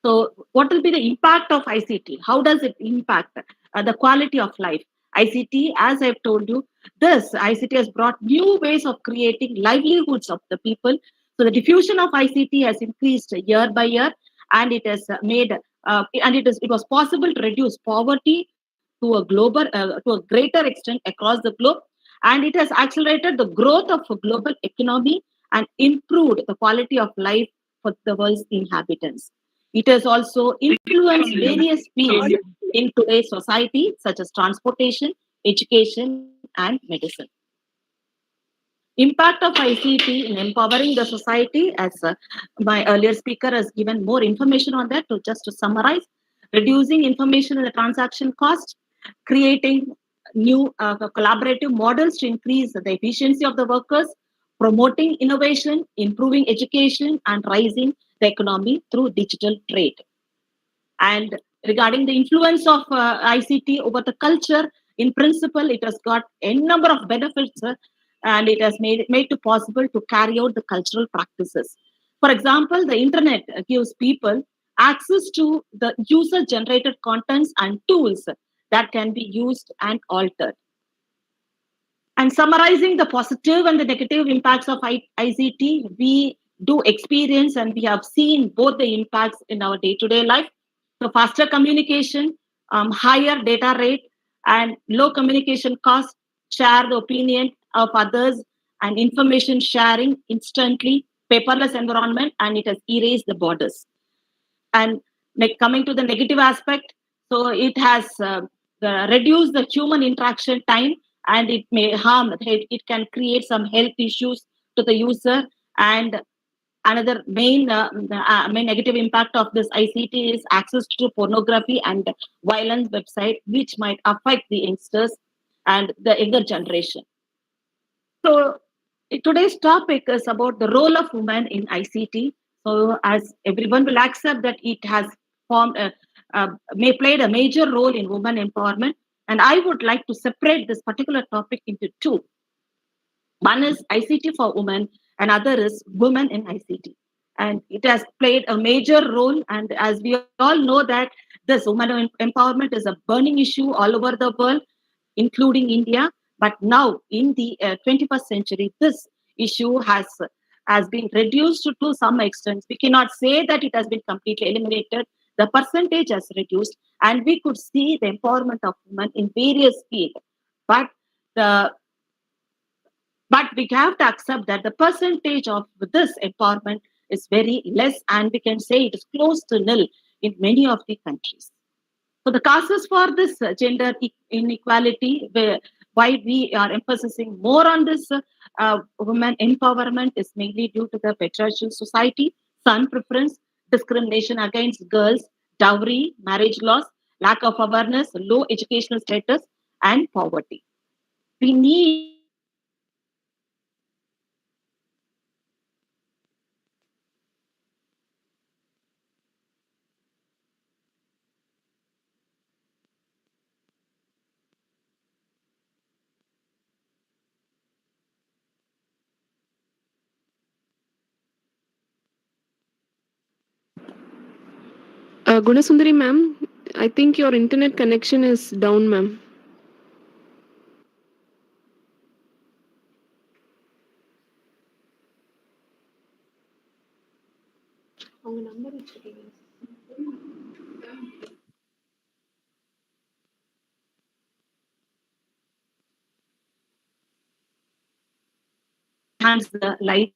So, what will be the impact of ICT? How does it impact the quality of life? ICT, as I've told you, this ICT has brought new ways of creating livelihoods of the people. So, the diffusion of ICT has increased year by year, and it has made it was possible to reduce poverty to a greater extent across the globe, and it has accelerated the growth of a global economy and improved the quality of life for the world's inhabitants. It has also influenced various fields in today's society, such as transportation, education, and medicine. Impact of ICT in empowering the society, as my earlier speaker has given more information on that. So just to summarize, reducing information and the transaction cost, creating new collaborative models to increase the efficiency of the workers, promoting innovation, improving education, and rising the economy through digital trade. And regarding the influence of ICT over the culture, in principle, it has got a number of benefits, and it has made it possible to carry out the cultural practices. For example, the internet gives people access to the user-generated contents and tools that can be used and altered. And summarizing the positive and the negative impacts of ICT, we do experience and we have seen both the impacts in our day-to-day life. So faster communication, higher data rate, and low communication cost, share the opinion of others, and information sharing instantly, paperless environment, and it has erased the borders. And coming to the negative aspect, so it has reduced the human interaction time, and it may harm, it can create some health issues to the user. And another main negative impact of this ICT is access to pornography and violence website, which might affect the youngsters and the younger generation. So today's topic is about the role of women in ICT. So as everyone will accept that it has played a major role in women empowerment, and I would like to separate this particular topic into two. One is ICT for women, and other is women in ICT. And it has played a major role. And as we all know that this women empowerment is a burning issue all over the world, including India. But now in the 21st century, this issue has been reduced to some extent. We cannot say that it has been completely eliminated. The percentage has reduced, and we could see the empowerment of women in various fields. But we have to accept that the percentage of this empowerment is very less, and we can say it is close to nil in many of the countries. So the causes for this gender inequality, why we are emphasizing more on this women empowerment, is mainly due to the patriarchal society, son preference, discrimination against girls, dowry, marriage laws, lack of awareness, low educational status, and poverty. We need Gunasundari ma'am, I think your internet connection is down, ma'am. enhance the life.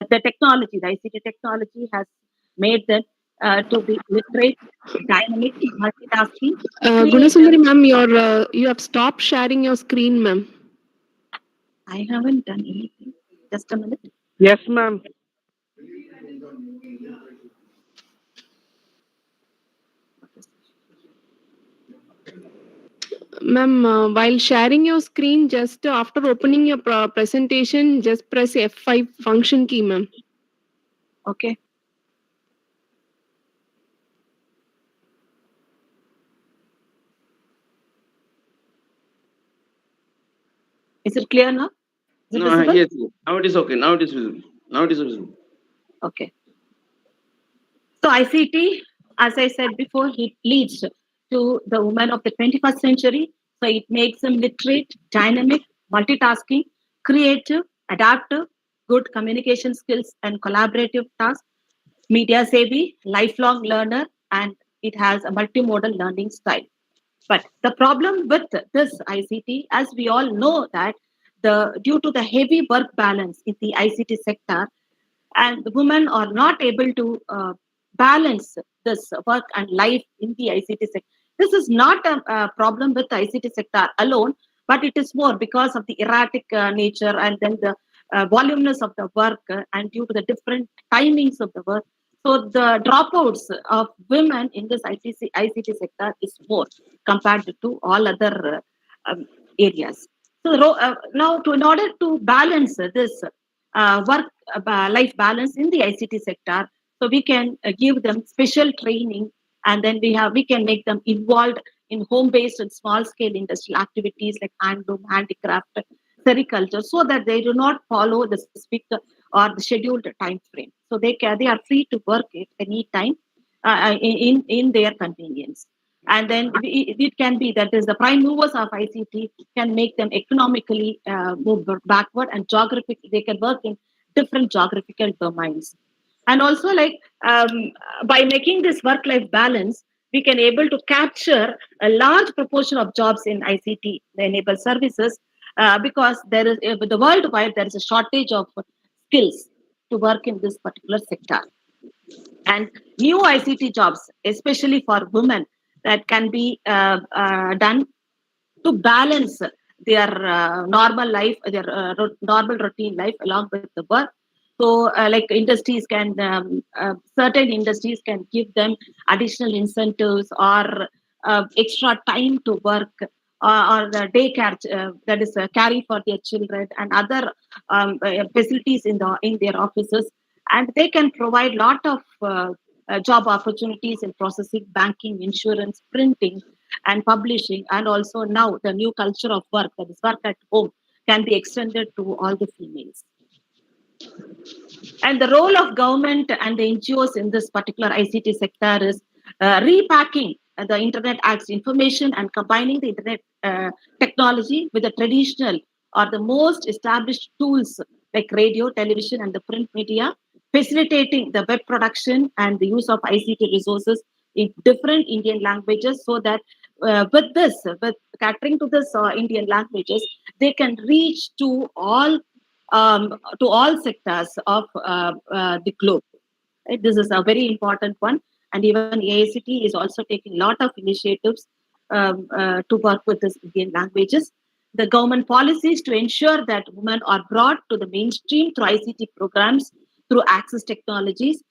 The technology, the ICT technology has made them to be literate, dynamic, multitasking. Gunasundari ma'am, you have stopped sharing your screen, ma'am. I haven't done anything. Just a minute. Yes, ma'am. Ma'am, while sharing your screen, just after opening your presentation, just press F5 function key, ma'am. Okay. Is it clear now? Is it No, visible? yes. Now it is okay. Now it is visible. Now it is visible. Okay. So ICT, as I said before, it leads to the women of the 21st century. So it makes them literate, dynamic, multitasking, creative, adaptive, good communication skills and collaborative tasks, media savvy, lifelong learner, and it has a multimodal learning style. But the problem with this ICT, as we all know that due to the heavy work balance in the ICT sector, and the women are not able to balance this work and life in the ICT sector. This is not a problem with the ICT sector alone, but it is more because of the erratic nature and then the voluminous of the work and due to the different timings of the work. So the dropouts of women in this ICT sector is more compared to all other areas. So now, in order to balance this work life balance in the ICT sector, so we can give them special training, and then we can make them involved in home-based and small-scale industrial activities like handloom, handicraft, sericulture, so that they do not follow the specific or the scheduled time frame. So they are free to work at any time in their convenience. And then it can be that is the prime movers of ICT can make them economically move backward, and geographically they can work in different geographical domains. And also, like by making this work-life balance, we can able to capture a large proportion of jobs in ICT, the enabled services, because there is the worldwide there is a shortage of skills to work in this particular sector. And new ICT jobs, especially for women, that can be done to balance their normal life, their normal routine life along with the work. So, like industries can, certain industries can give them additional incentives or extra time to work, or the daycare that is carry for their children and other facilities in their offices, and they can provide lot of job opportunities in processing, banking, insurance, printing, and publishing. And also now the new culture of work, that is work at home, can be extended to all the females. And the role of government and the NGOs in this particular ICT sector is repacking the Internet Act's information and combining the Internet technology with the traditional or the most established tools like radio, television, and the print media, facilitating the web production and the use of ICT resources in different Indian languages, so that with catering to this Indian languages, they can reach to all sectors of the globe. Right? This is a very important one, and even AICT is also taking a lot of initiatives to work with these Indian languages. The government policies to ensure that women are brought to the mainstream through ICT programs, through access technologies,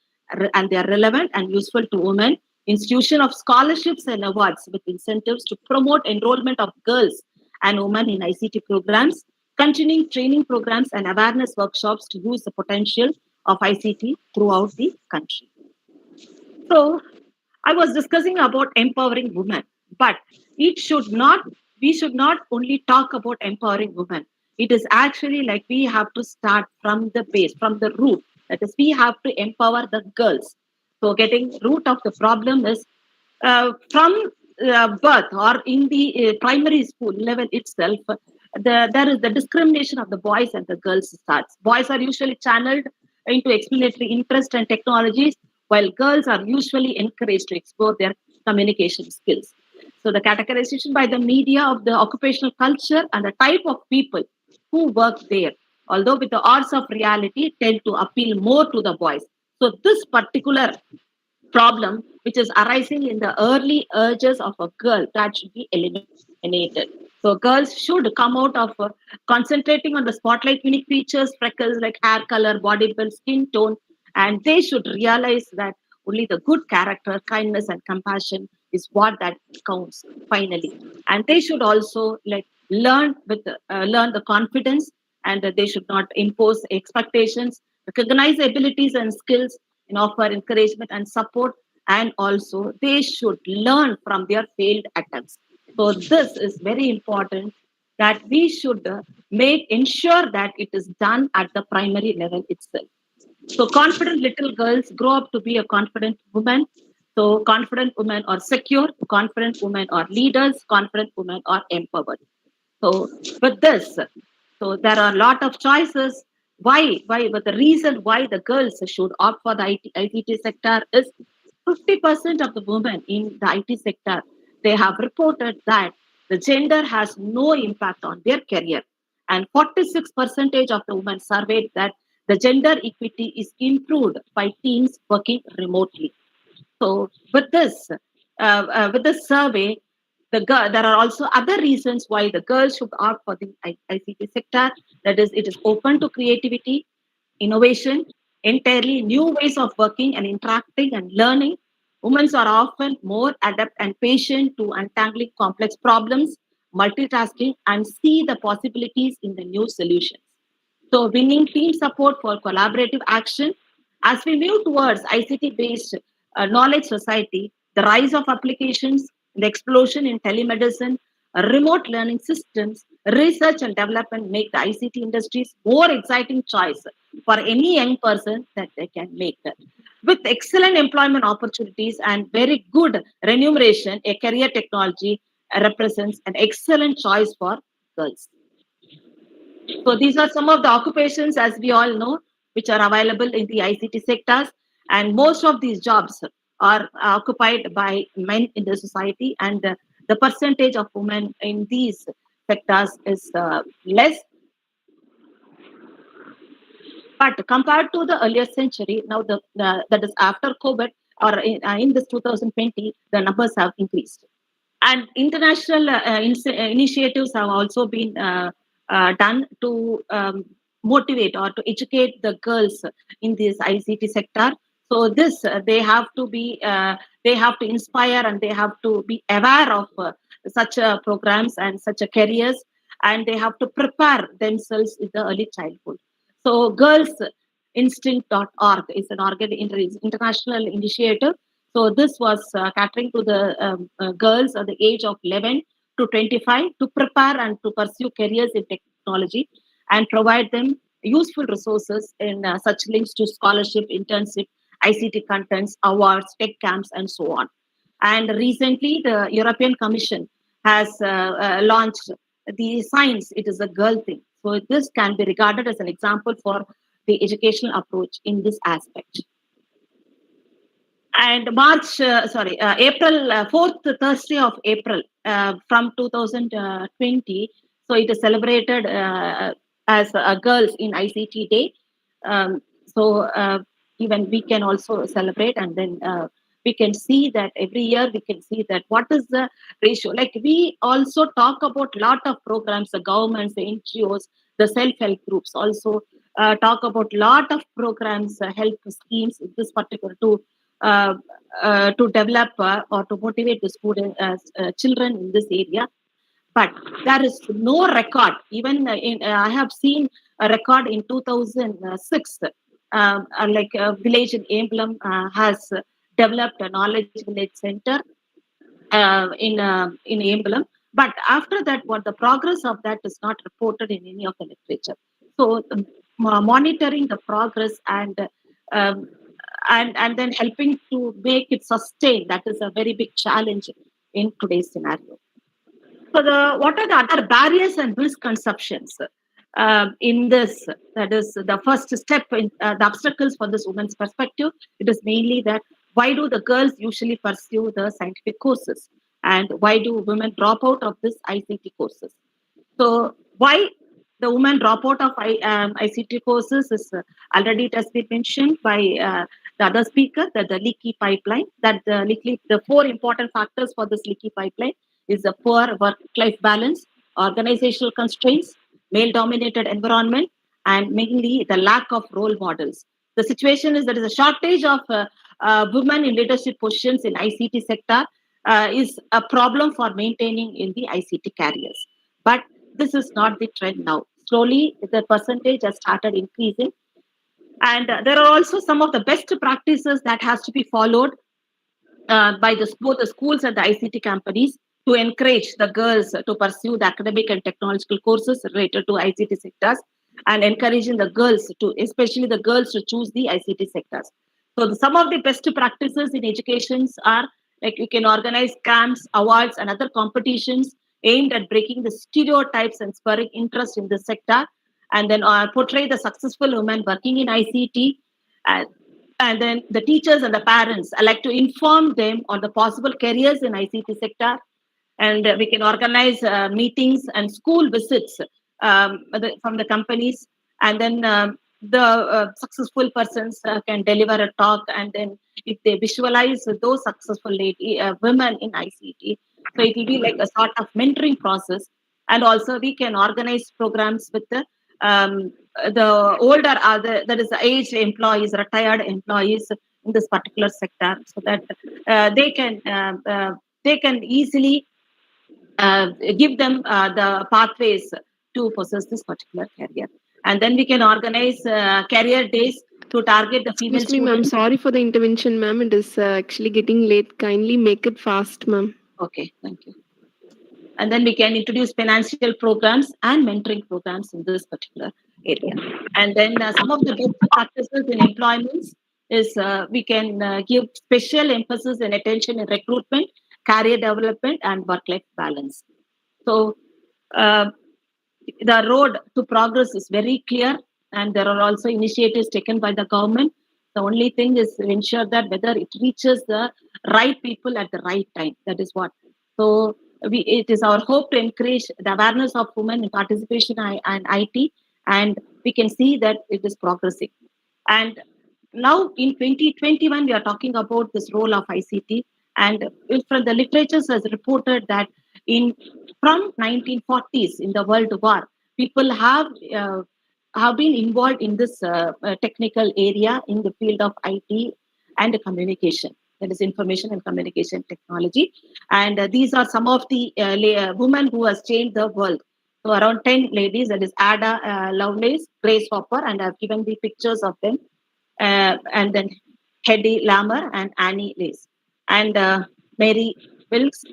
and they are relevant and useful to women. Institution of scholarships and awards with incentives to promote enrollment of girls and women in ICT programs, continuing training programs and awareness workshops to use the potential of ICT throughout the country. So I was discussing about empowering women, but it should not, we should not only talk about empowering women. It is actually like we have to start from the base, from the root. That is, we have to empower the girls. So getting root of the problem is from birth or in the primary school level itself, there is the discrimination of the boys and the girls starts. Boys are usually channeled into explanatory interest and technologies, while girls are usually encouraged to explore their communication skills. So the categorization by the media of the occupational culture and the type of people who work there, although with the odds of reality, tend to appeal more to the boys. So this particular problem, which is arising in the early urges of a girl, that should be eliminated. So girls should come out of concentrating on the spotlight unique features, freckles like hair color, body build, skin tone, and they should realize that only the good character, kindness, and compassion is what that counts finally. And they should also learn the confidence, and they should not impose expectations, recognize abilities and skills, and offer encouragement and support, and also they should learn from their failed attempts. So this is very important, that we should ensure that it is done at the primary level itself. So confident little girls grow up to be a confident woman. So confident women are secure, confident women are leaders, confident women are empowered. So with this, so there are a lot of choices. Why? But the reason why the girls should opt for the ICT sector is 50% of the women in the IT sector, they have reported that the gender has no impact on their career. And 46% of the women surveyed that the gender equity is improved by teams working remotely. So with this survey, there are also other reasons why the girls should opt for the ICT sector. That is, it is open to creativity, innovation, entirely new ways of working and interacting and learning. Women are often more adept and patient to untangling complex problems, multitasking, and see the possibilities in the new solutions. So, winning team support for collaborative action. As we move towards ICT based knowledge society, the rise of applications, the explosion in telemedicine, remote learning systems, research and development make the ICT industries more exciting choice for any young person that they can make. With excellent employment opportunities and very good remuneration, a career technology represents an excellent choice for girls. So these are some of the occupations, as we all know, which are available in the ICT sectors, and most of these jobs are occupied by men in the society, and the percentage of women in these sectors is less. But compared to the earlier century, now that is after COVID or in this 2020, the numbers have increased. And international initiatives have also been done to motivate or to educate the girls in this ICT sector. So this they have to inspire, and they have to be aware of such programs and such careers, and they have to prepare themselves in the early childhood. So girlsinstinct.org is an international initiative. So this was catering to the girls at the age of 11 to 25 to prepare and to pursue careers in technology, and provide them useful resources in such links to scholarship, internship, ICT contents, awards, tech camps, and so on. And recently, the European Commission has launched the science. It is a girl thing. So this can be regarded as an example for the educational approach in this aspect. and April 4th Thursday of April from 2020. So it is celebrated as Girls in ICT Day. Even we can also celebrate, and then we can see that every year we can see that what is the ratio. Like we also talk about a lot of programs, the governments, the NGOs, the self-help groups also talk about lot of programs, help schemes in this particular to develop or to motivate the student children in this area. But there is no record. Even I have seen a record in 2006, like a village in Emblem has developed a knowledge village center in Emblem. But after that, what the progress of that is not reported in any of the literature. So monitoring the progress and then helping to make it sustain, that is a very big challenge in today's scenario. So what are the other barriers and misconceptions in this? That is the first step in the obstacles for this woman's perspective. It is mainly that why do the girls usually pursue the scientific courses, and why do women drop out of this ICT courses? So why the women drop out of ICT courses is already it has been mentioned by the other speaker, that the leaky pipeline, that the four important factors for this leaky pipeline is the poor work-life balance, organizational constraints, male-dominated environment, and mainly the lack of role models. The situation is there is a shortage of women in leadership positions in ICT sector is a problem for maintaining in the ICT careers. But this is not the trend now. Slowly, the percentage has started increasing. And there are also some of the best practices that has to be followed by both the schools and the ICT companies to encourage the girls to pursue the academic and technological courses related to ICT sectors, and encouraging the girls to, especially the girls, to choose the ICT sectors. So some of the best practices in education are like you can organize camps, awards, and other competitions aimed at breaking the stereotypes and spurring interest in the sector, and then portray the successful women working in ICT. And then the teachers and the parents, I like to inform them on the possible careers in ICT sector. And we can organize meetings and school visits from the companies. And then the successful persons can deliver a talk. And then if they visualize those successful women in ICT, so it will be like a sort of mentoring process. And also we can organize programs with the older, that is the aged employees, retired employees in this particular sector, so that they can easily give them the pathways to possess this particular career. And then we can organize career days to target the female Excuse me, ma'am. students. Sorry for the intervention, ma'am. It is actually getting late. Kindly make it fast, ma'am. Okay, thank you. And then we can introduce financial programs and mentoring programs in this particular area. And then some of the best practices in employments is we can give special emphasis and attention in recruitment, career development, and work-life balance. So the road to progress is very clear, and there are also initiatives taken by the government. The only thing is to ensure that whether it reaches the right people at the right time. That is what. So it is our hope to encourage the awareness of women in participation and IT, and we can see that it is progressing. And now in 2021, we are talking about this role of ICT, and from the literature has reported that from 1940s in the World War, people have been involved in this technical area in the field of IT and communication. That is information and communication technology. And these are some of the women who has changed the world. So around 10 ladies, that is Ada Lovelace, Grace Hopper, and I've given the pictures of them. And then Hedy Lamarr and Annie Lace. And Mary Wilkes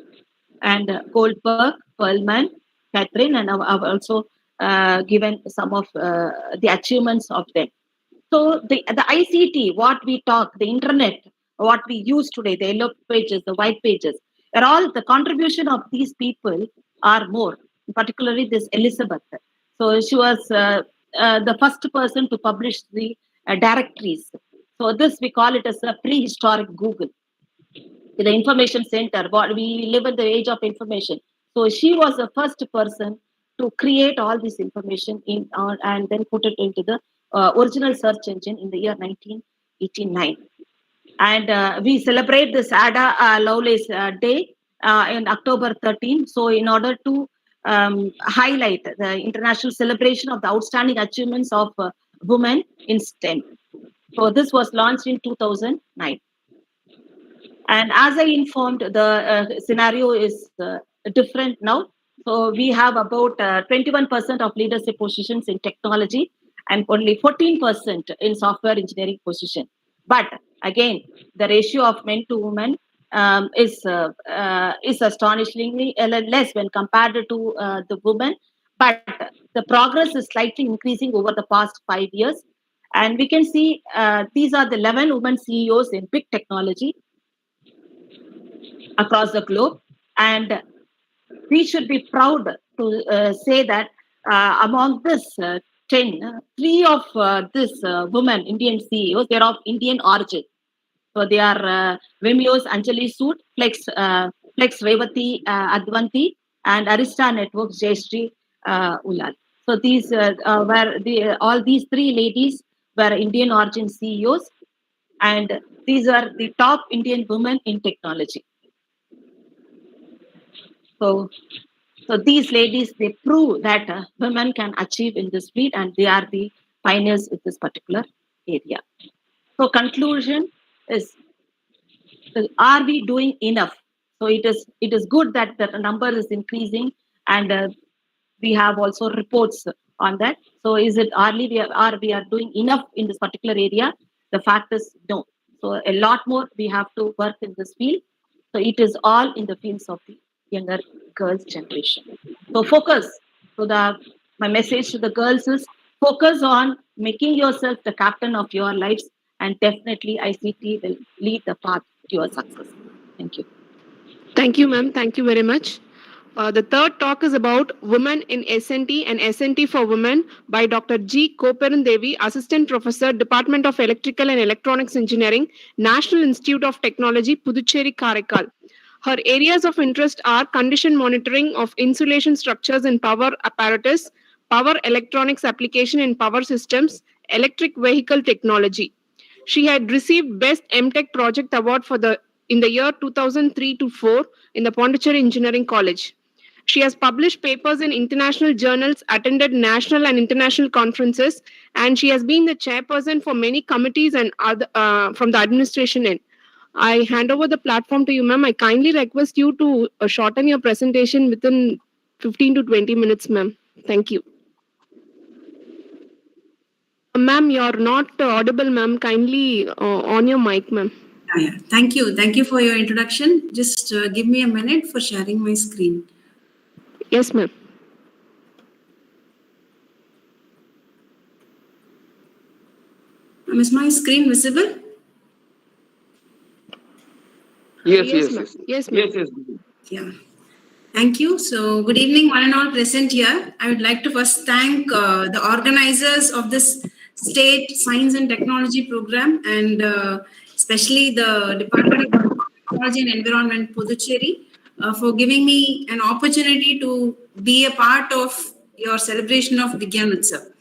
and Goldberg, Perlman, Catherine, and I've also given some of the achievements of them. So the ICT, what we talk, the internet, what we use today, the yellow pages, the white pages, are all the contribution of these people are more, particularly this Elizabeth. So she was the first person to publish the directories. So this we call it as a prehistoric Google. the information center. We live in the age of information. So she was the first person to create all this information and then put it into the original search engine in the year 1989. And we celebrate this Ada Lovelace Day in October 13. So in order to highlight the international celebration of the outstanding achievements of women in STEM. So this was launched in 2009. And as I informed, the scenario is different now. So we have about 21% of leadership positions in technology and only 14% in software engineering position. But again, the ratio of men to women is astonishingly less when compared to the women. But the progress is slightly increasing over the past 5 years. And we can see these are the 11 women CEOs in big technology across the globe. And we should be proud to say that among this 10, 3 of these women, Indian CEOs, they're of Indian origin. So they are Vimyos Anjali Sood, Flex Revati Advanti, and Arista Networks Jayashree Ulal. So these all these 3 ladies were Indian origin CEOs, and these are the top Indian women in technology. So these ladies, they prove that women can achieve in this field, and they are the pioneers in this particular area. So conclusion is, are we doing enough? So it is good that the number is increasing, and we have also reports on that. So we are doing enough in this particular area? The fact is no. So a lot more we have to work in this field. So it is all in the fields of the younger girls generation. So focus. So my message to the girls is, focus on making yourself the captain of your lives, and definitely ICT will lead the path to your success. Thank you. Thank you, ma'am. Thank you very much. The third talk is about Women in S&T and S&T for Women by Dr. G. Koparan Devi, Assistant Professor, Department of Electrical and Electronics Engineering, National Institute of Technology, Puducherry, Karaikal. Her areas of interest are condition monitoring of insulation structures in power apparatus, power electronics application in power systems, electric vehicle technology. She had received Best MTech Project Award in the year 2003 to 4 in the Puducherry Engineering College. She has published papers in international journals, attended national and international conferences, and she has been the chairperson for many committees and other from the administration end. I hand over the platform to you, ma'am. I kindly request you to shorten your presentation within 15 to 20 minutes, ma'am. Thank you. Ma'am, you're not audible, ma'am. Kindly on your mic, ma'am. Yeah. Thank you. Thank you for your introduction. Just give me a minute for sharing my screen. Yes, ma'am. Is my screen visible? Yes, ma'am. yes. Yes, ma'am. Yes. Yeah. Thank you. So, good evening, one and all present here. I would like to first thank the organizers of this State Science and Technology program, and especially the Department of Technology and Environment, Puducherry, for giving me an opportunity to be a part of your celebration of Vigyan Utsav.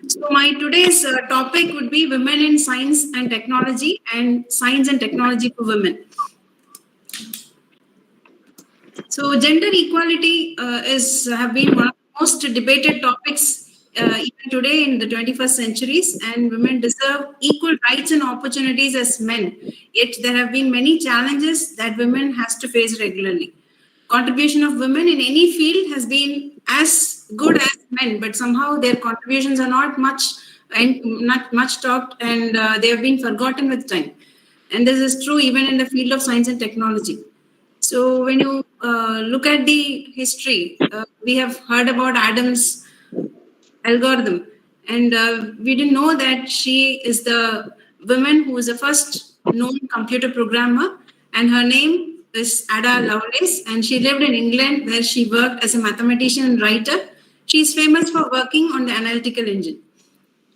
So, my today's topic would be Women in Science and Technology and Science and Technology for Women. So, gender equality have been one of the most debated topics even today in the 21st centuries, and women deserve equal rights and opportunities as men. Yet, there have been many challenges that women has to face regularly. Contribution of women in any field has been as good as men, but somehow their contributions are not much talked, and they have been forgotten with time. And this is true even in the field of science and technology. So when you look at the history, we have heard about Adam's algorithm, and we didn't know that she is the woman who is the first known computer programmer, and her name is Ada Lovelace, and she lived in England, where she worked as a mathematician and writer. She is famous for working on the analytical engine.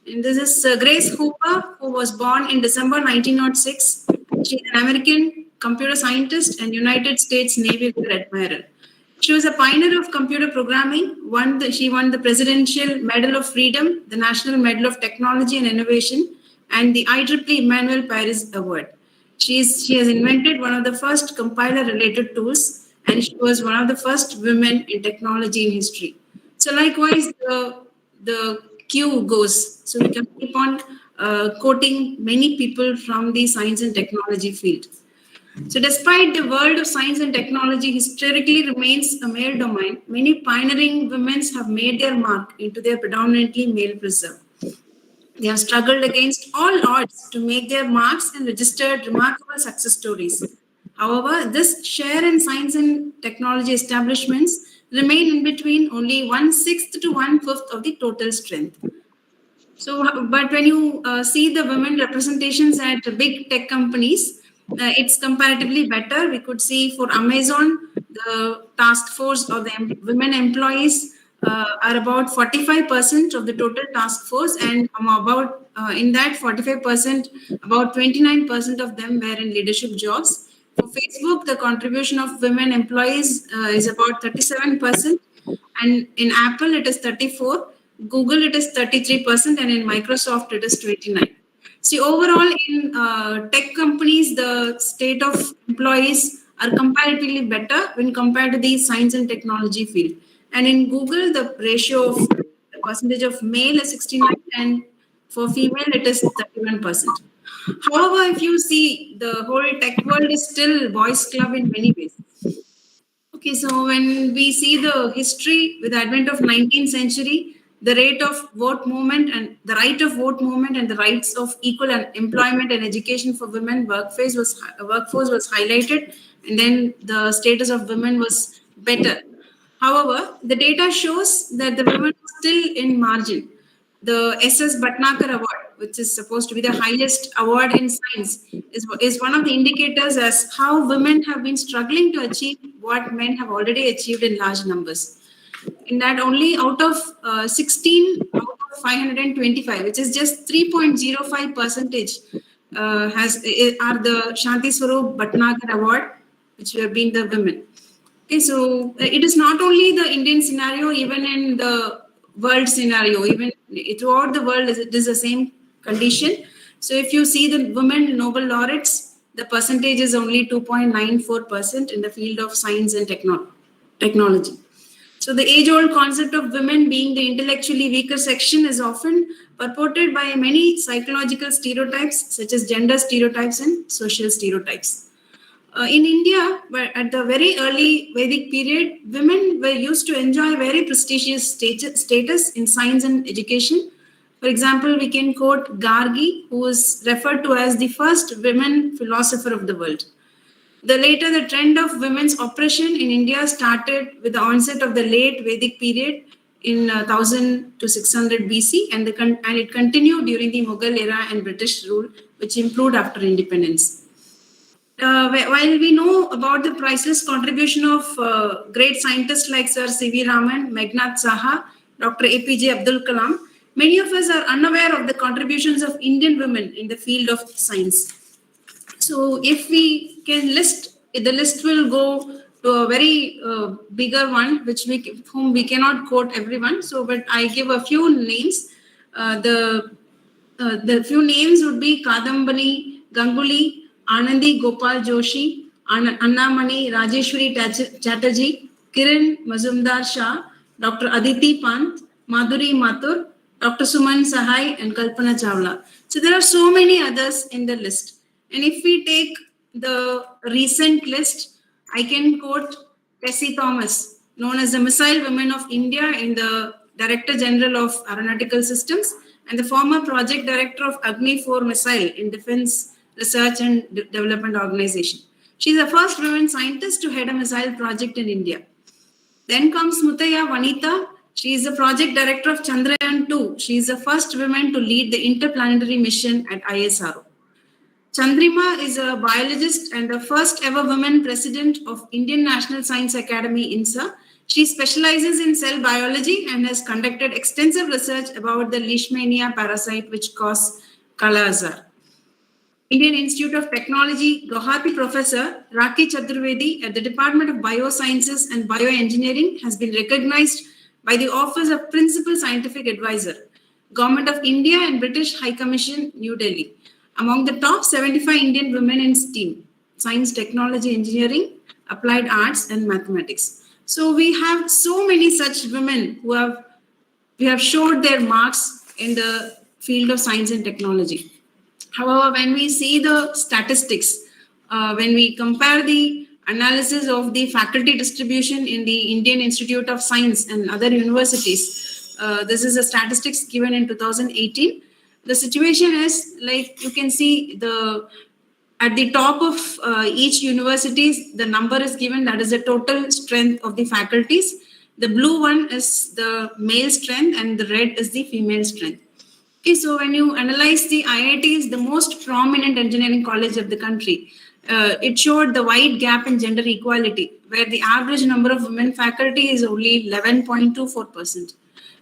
And this is Grace Hooper, who was born in December 1906. She is an American computer scientist and United States Navy Rear Admiral. She was a pioneer of computer programming. She won the Presidential Medal of Freedom, the National Medal of Technology and Innovation, and the IEEE Emmanuel Paris Award. She has invented one of the first compiler-related tools, and she was one of the first women in technology in history. So likewise, the queue goes. So we can keep on quoting many people from the science and technology field. So despite the world of science and technology historically remains a male domain, many pioneering women have made their mark into their predominantly male preserve. They have struggled against all odds to make their marks and registered remarkable success stories. However, this share in science and technology establishments remain in between only 1/6 to 1/5 of the total strength. So, but when you see the women representations at big tech companies, it's comparatively better. We could see for Amazon, the task force or the women employees are about 45% of the total task force, and about in that 45%, about 29% of them were in leadership jobs. For Facebook, the contribution of women employees is about 37%, and in Apple it is 34%, Google it is 33%, and in Microsoft it is 29%. See, overall in tech companies, the state of employees are comparatively better when compared to the science and technology field. And in Google, the ratio of the percentage of male is 69%, and for female, it is 31%. However, if you see, the whole tech world is still boys' club in many ways. Okay, so when we see the history with the advent of 19th century, the rate of vote movement and the right of vote movement and the rights of equal employment and education for women workforce was highlighted, and then the status of women was better. However, the data shows that the women are still in margin. The SS Bhatnagar Award, which is supposed to be the highest award in science, is one of the indicators as how women have been struggling to achieve what men have already achieved in large numbers. In that, only out of 16 out of 525, which is just 3.05%, are the Shanti Swarup Bhatnagar Award, which have been the women. Okay, so it is not only the Indian scenario, even in the world scenario, even throughout the world, it is the same condition. So if you see the women Nobel laureates, the percentage is only 2.94% in the field of science and technology. So the age-old concept of women being the intellectually weaker section is often purported by many psychological stereotypes, such as gender stereotypes and social stereotypes. In India, at the very early Vedic period, women were used to enjoy very prestigious status in science and education. For example, we can quote Gargi, who is referred to as the first women philosopher of the world. The trend of women's oppression in India started with the onset of the late Vedic period in 1000 to 600 BC, and it continued during the Mughal era and British rule, which improved after independence. While we know about the priceless contribution of great scientists like Sir C.V. Raman, Meghnad Saha, Dr. APJ Abdul Kalam, many of us are unaware of the contributions of Indian women in the field of science. So if we can the list will go to a very bigger one, whom we cannot quote everyone. So, but I give a few names. The few names would be Kadambani Ganguly, Anandi Gopal Joshi, Annamani Rajeshwari Chatterjee, Kiran Mazumdar Shah, Dr. Aditi Pant, Madhuri Mathur, Dr. Suman Sahai, and Kalpana Chawla. So there are so many others in the list. And if we take the recent list, I can quote Tessie Thomas, known as the Missile Women of India and the Director General of Aeronautical Systems, and the former Project Director of Agni 4 Missile in Defense Research and Development Organization. She is the first women scientist to head a missile project in India. Then comes Mutaya Vanita. She is the project director of Chandrayaan-2. She is the first woman to lead the interplanetary mission at ISRO. Chandrima is a biologist and the first ever woman president of Indian National Science Academy, INSA. She specializes in cell biology and has conducted extensive research about the Leishmania parasite which causes Kala Azar. Indian Institute of Technology Guwahati professor Raki Chaturvedi at the Department of Biosciences and Bioengineering has been recognized by the Office of Principal Scientific Advisor, Government of India and British High Commission, New Delhi, among the top 75 Indian women in STEAM, science, technology, engineering, applied arts, and mathematics. So we have so many such women who have showed their marks in the field of science and technology. However, when we see the statistics, when we compare the analysis of the faculty distribution in the Indian Institute of Science and other universities, this is a statistics given in 2018. The situation is like you can see at the top of each universities, the number is given, that is the total strength of the faculties. The blue one is the male strength and the red is the female strength. Okay, so when you analyze the IITs, the most prominent engineering college of the country, it showed the wide gap in gender equality, where the average number of women faculty is only 11.24%.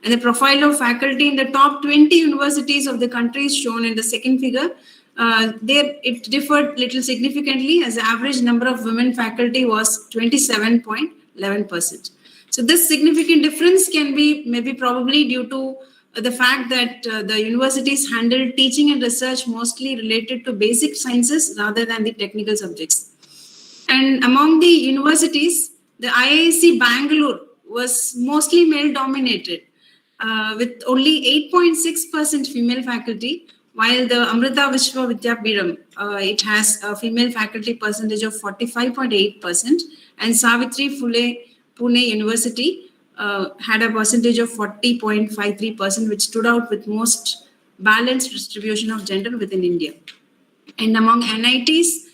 And the profile of faculty in the top 20 universities of the country is shown in the second figure. There it differed little significantly, as the average number of women faculty was 27.11%. So this significant difference can be maybe probably due to the fact that the universities handle teaching and research mostly related to basic sciences rather than the technical subjects. And among the universities, the IISc Bangalore was mostly male dominated with only 8.6% female faculty, while the Amrita Vishwa Vidyapeetham, it has a female faculty percentage of 45.8%, and Savitri Phule Pune University had a percentage of 40.53%, which stood out with most balanced distribution of gender within India. And among NITs,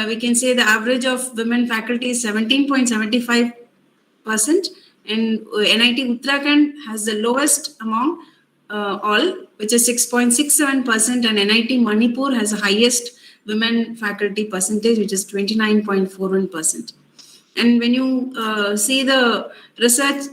we can say the average of women faculty is 17.75%, and NIT Uttarakhand has the lowest among all, which is 6.67%, and NIT Manipur has the highest women faculty percentage, which is 29.41%. And when you see the research,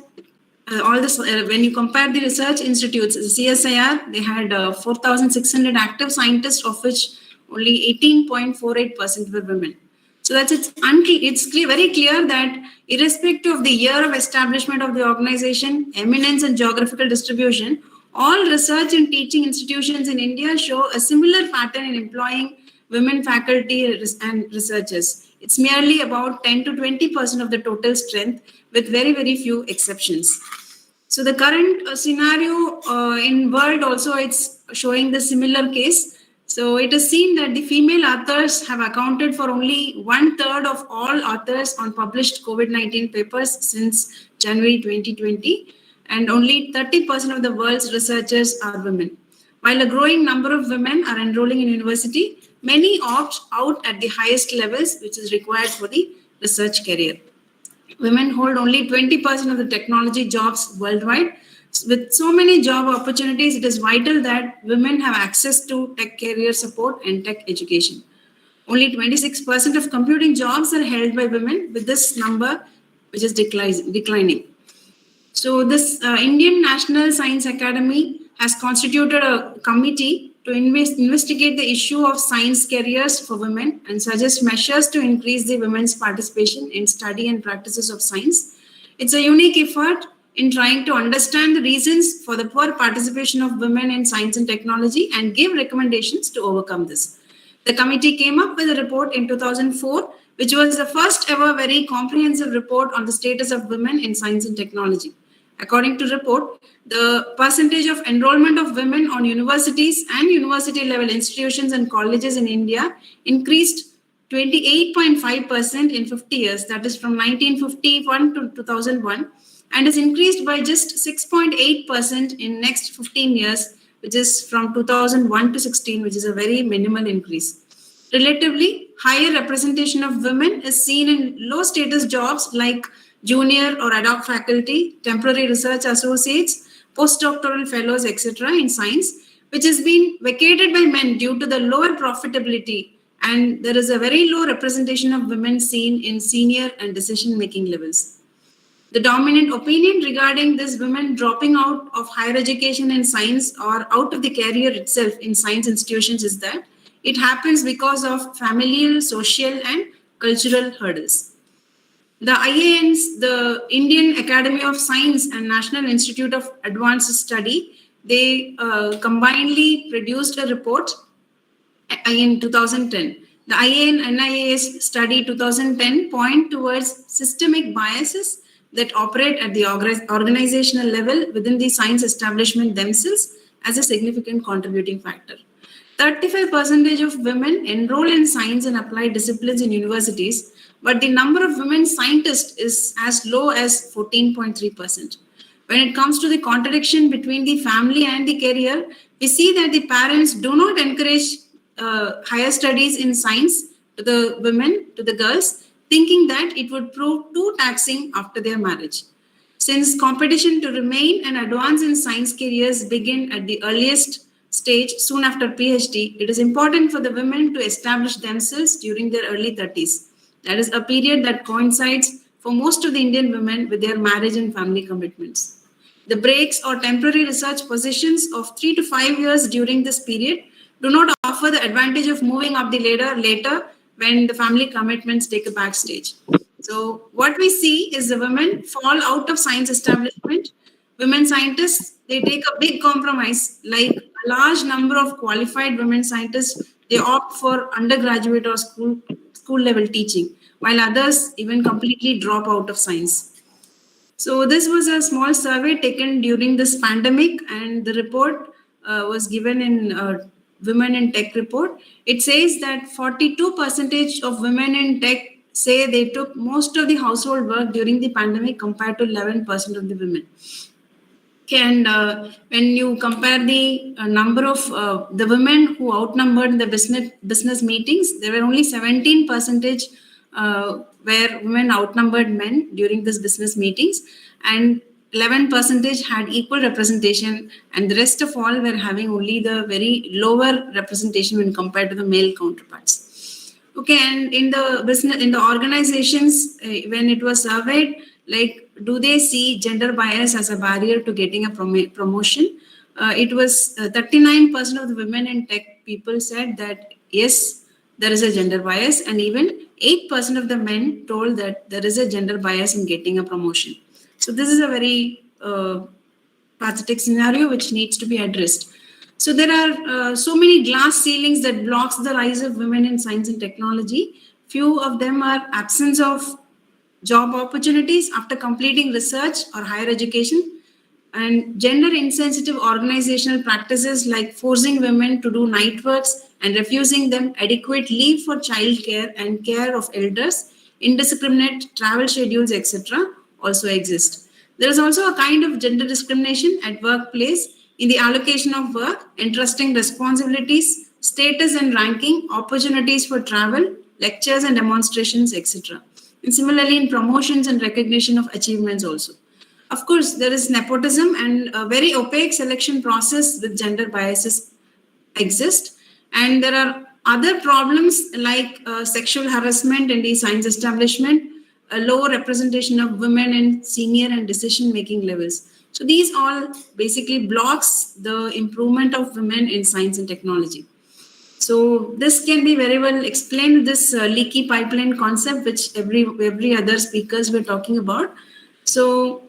when you compare the research institutes, the CSIR, they had 4,600 active scientists, of which only 18.48% were women. So it's very clear that irrespective of the year of establishment of the organization, eminence and geographical distribution, all research and teaching institutions in India show a similar pattern in employing women faculty and researchers. It's merely about 10 to 20% of the total strength, with very, very few exceptions. So the current scenario in world also, it's showing the similar case. So it is seen that the female authors have accounted for only 1/3 of all authors on published COVID-19 papers since January 2020, and only 30% of the world's researchers are women. While a growing number of women are enrolling in university, many opt out at the highest levels, which is required for the research career. Women hold only 20% of the technology jobs worldwide. With so many job opportunities, it is vital that women have access to tech career support and tech education. Only 26% of computing jobs are held by women, with this number which is declining. So this Indian National Science Academy has constituted a committee to investigate the issue of science careers for women and suggest measures to increase the women's participation in study and practices of science. It's a unique effort in trying to understand the reasons for the poor participation of women in science and technology and give recommendations to overcome this. The committee came up with a report in 2004, which was the first ever very comprehensive report on the status of women in science and technology. According to the report, the percentage of enrollment of women on universities and university level institutions and colleges in India increased 28.5% in 50 years, that is from 1951 to 2001, and is increased by just 6.8% in next 15 years, which is from 2001 to 16, which is a very minimal increase. Relatively, higher representation of women is seen in low status jobs like junior or ad hoc faculty, temporary research associates, postdoctoral fellows, etc. in science, which has been vacated by men due to the lower profitability, and there is a very low representation of women seen in senior and decision-making levels. The dominant opinion regarding this women dropping out of higher education in science or out of the career itself in science institutions is that it happens because of familial, social, and cultural hurdles. The IANs, the Indian Academy of Science and National Institute of Advanced Study, they combinedly produced a report in 2010. The IAN-NIAS study 2010 point towards systemic biases that operate at the organizational level within the science establishment themselves as a significant contributing factor. 35% of women enroll in science and applied disciplines in universities, but the number of women scientists is as low as 14.3%. When it comes to the contradiction between the family and the career, we see that the parents do not encourage higher studies in science to the women, to the girls, thinking that it would prove too taxing after their marriage. Since competition to remain and advance in science careers begin at the earliest stage soon after PhD, it is important for the women to establish themselves during their early 30s. That is a period that coincides for most of the Indian women with their marriage and family commitments. The breaks or temporary research positions of 3 to 5 years during this period do not offer the advantage of moving up the ladder later when the family commitments take a backstage. So what we see is the women fall out of science establishment. Women scientists, they take a big compromise, like a large number of qualified women scientists, they opt for undergraduate or school level teaching, while others even completely drop out of science. So this was a small survey taken during this pandemic, and the report was given in Women in Tech report. It says that 42% of women in tech say they took most of the household work during the pandemic compared to 11% of the women. And when you compare the number of the women who outnumbered the business meetings, there were only 17% where women outnumbered men during this business meetings, and 11% had equal representation, and the rest of all were having only the very lower representation when compared to the male counterparts. Okay, and in the organizations, when it was surveyed, like, do they see gender bias as a barrier to getting a promotion? It was 39% of the women in tech people said that yes, there is a gender bias, and even 8% of the men told that there is a gender bias in getting a promotion. So this is a very pathetic scenario which needs to be addressed. So there are so many glass ceilings that blocks the rise of women in science and technology. Few of them are absence of job opportunities after completing research or higher education, and gender insensitive organizational practices like forcing women to do night works and refusing them adequate leave for childcare and care of elders, indiscriminate travel schedules, etc. also exist. There is also a kind of gender discrimination at workplace in the allocation of work, entrusting responsibilities, status and ranking, opportunities for travel, lectures and demonstrations, etc. And similarly in promotions and recognition of achievements also. Of course, there is nepotism and a very opaque selection process with gender biases exist. And there are other problems like sexual harassment in the science establishment, a low representation of women in senior and decision-making levels. So these all basically blocks the improvement of women in science and technology. So this can be very well explained with this leaky pipeline concept, which every other speakers were talking about. So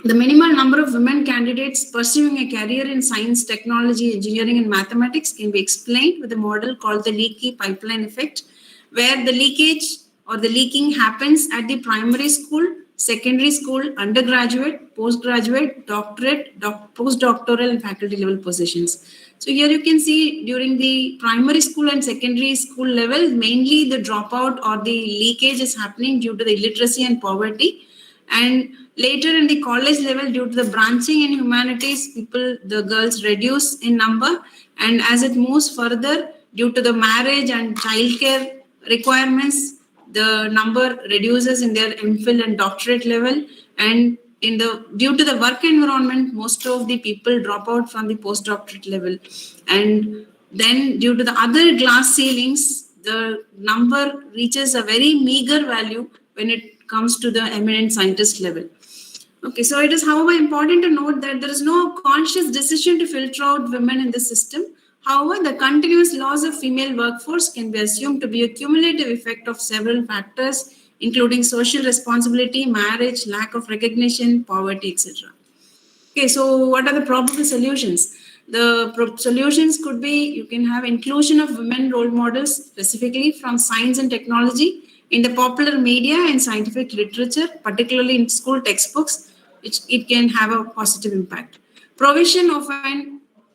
the minimal number of women candidates pursuing a career in science, technology, engineering, and mathematics can be explained with a model called the leaky pipeline effect, where the leakage or the leaking happens at the primary school, secondary school, undergraduate, postgraduate, doctorate, postdoctoral, and faculty level positions. So here you can see during the primary school and secondary school level, mainly the dropout or the leakage is happening due to the illiteracy and poverty. And later in the college level, due to the branching in humanities, the girls reduce in number. And as it moves further, due to the marriage and childcare requirements, the number reduces in their MPhil and doctorate level. And due to the work environment, most of the people drop out from the postdoctorate level. And then due to the other glass ceilings, the number reaches a very meager value when it comes to the eminent scientist level. Okay, so it is, however, important to note that there is no conscious decision to filter out women in the system. However, the continuous loss of female workforce can be assumed to be a cumulative effect of several factors, including social responsibility, marriage, lack of recognition, poverty, etc. Okay, so what are the probable solutions? The solutions could be you can have inclusion of women role models, specifically from science and technology, in the popular media and scientific literature, particularly in school textbooks, which it can have a positive impact. Provision of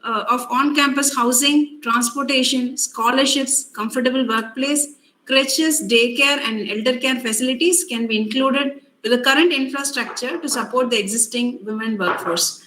on-campus housing, transportation, scholarships, comfortable workplace, creches, daycare, and elder care facilities can be included with the current infrastructure to support the existing women workforce.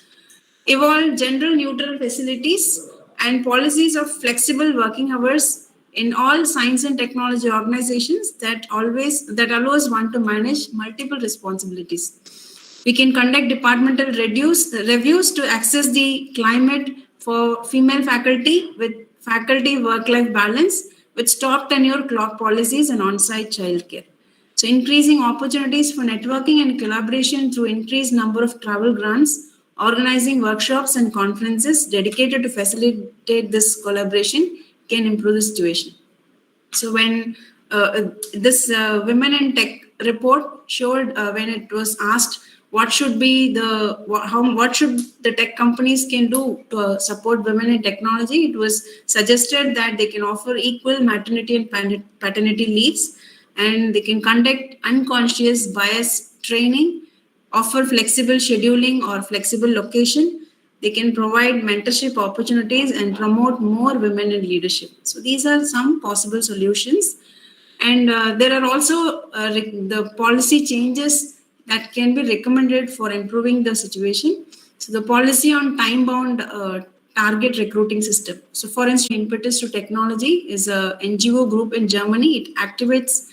Evolve gender-neutral facilities and policies of flexible working hours in all science and technology organizations that allows one to manage multiple responsibilities. We can conduct departmental reviews to assess the climate for female faculty with faculty work-life balance, with stop tenure clock policies and on-site childcare. So increasing opportunities for networking and collaboration through increased number of travel grants, organizing workshops and conferences dedicated to facilitate this collaboration can improve the situation. So when this Women in Tech report showed, when it was asked what should the tech companies can do to support women in technology, it was suggested that they can offer equal maternity and paternity leaves, and they can conduct unconscious bias training, offer flexible scheduling or flexible location. They can provide mentorship opportunities and promote more women in leadership. So these are some possible solutions. And there are also the policy changes that can be recommended for improving the situation. So the policy on time-bound target recruiting system. So for instance, Impetus to Technology is a NGO group in Germany. It activates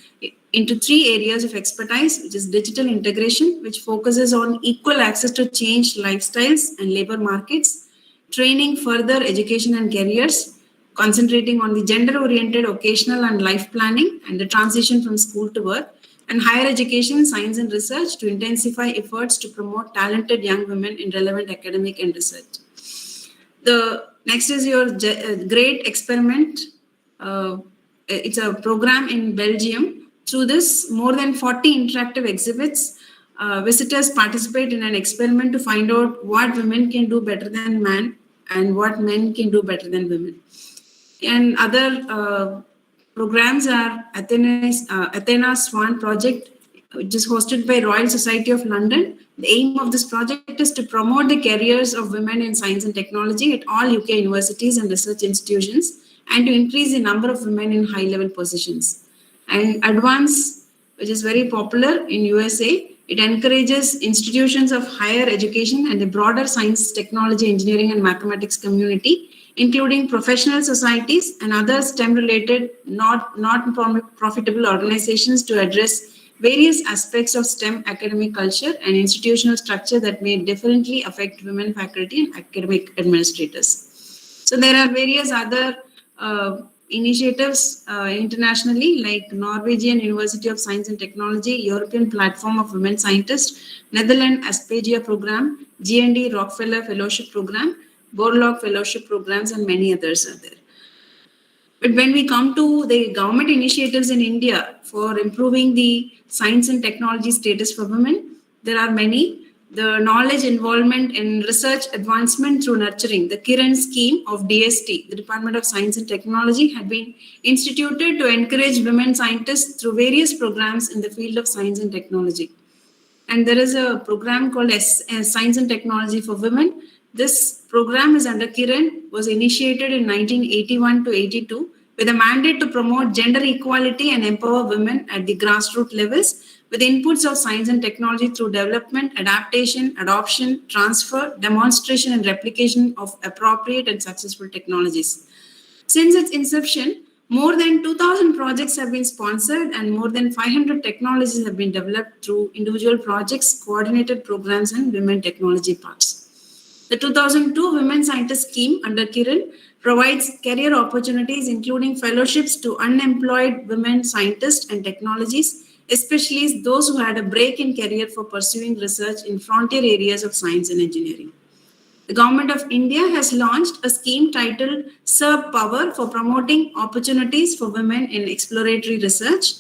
into 3 areas of expertise, which is digital integration, which focuses on equal access to changed lifestyles and labor markets, training, further education and careers, concentrating on the gender-oriented occasional and life planning and the transition from school to work, and higher education, science and research to intensify efforts to promote talented young women in relevant academic and research. The next is your great experiment. It's a program in Belgium. Through this, more than 40 interactive exhibits, visitors participate in an experiment to find out what women can do better than men and what men can do better than women. And other programs are Athena Swan Project, which is hosted by Royal Society of London. The aim of this project is to promote the careers of women in science and technology at all UK universities and research institutions, and to increase the number of women in high-level positions. And Advance, which is very popular in USA, it encourages institutions of higher education and the broader science, technology, engineering, and mathematics community, including professional societies and other STEM-related, not profitable organizations, to address various aspects of STEM academic culture and institutional structure that may differently affect women faculty and academic administrators. So there are various other initiatives internationally, like Norwegian University of Science and Technology, European Platform of Women Scientists, Netherlands Aspasia Program, G&D Rockefeller Fellowship Program, Borlaug Fellowship Programs, and many others are there. But when we come to the government initiatives in India for improving the science and technology status for women, there are many. The knowledge involvement in research advancement through nurturing, the Kiran scheme of DST, the Department of Science and Technology, had been instituted to encourage women scientists through various programs in the field of science and technology. And there is a program called Science and Technology for Women. This program is under Kiran, was initiated in 1981 to 82 with a mandate to promote gender equality and empower women at the grassroots levels, with inputs of science and technology through development, adaptation, adoption, transfer, demonstration, and replication of appropriate and successful technologies. Since its inception, more than 2,000 projects have been sponsored and more than 500 technologies have been developed through individual projects, coordinated programs, and women technology parts. The 2002 Women Scientist Scheme under Kiran provides career opportunities, including fellowships to unemployed women scientists and technologies, especially those who had a break in career for pursuing research in frontier areas of science and engineering. The Government of India has launched a scheme titled Serve Power for promoting opportunities for women in exploratory research.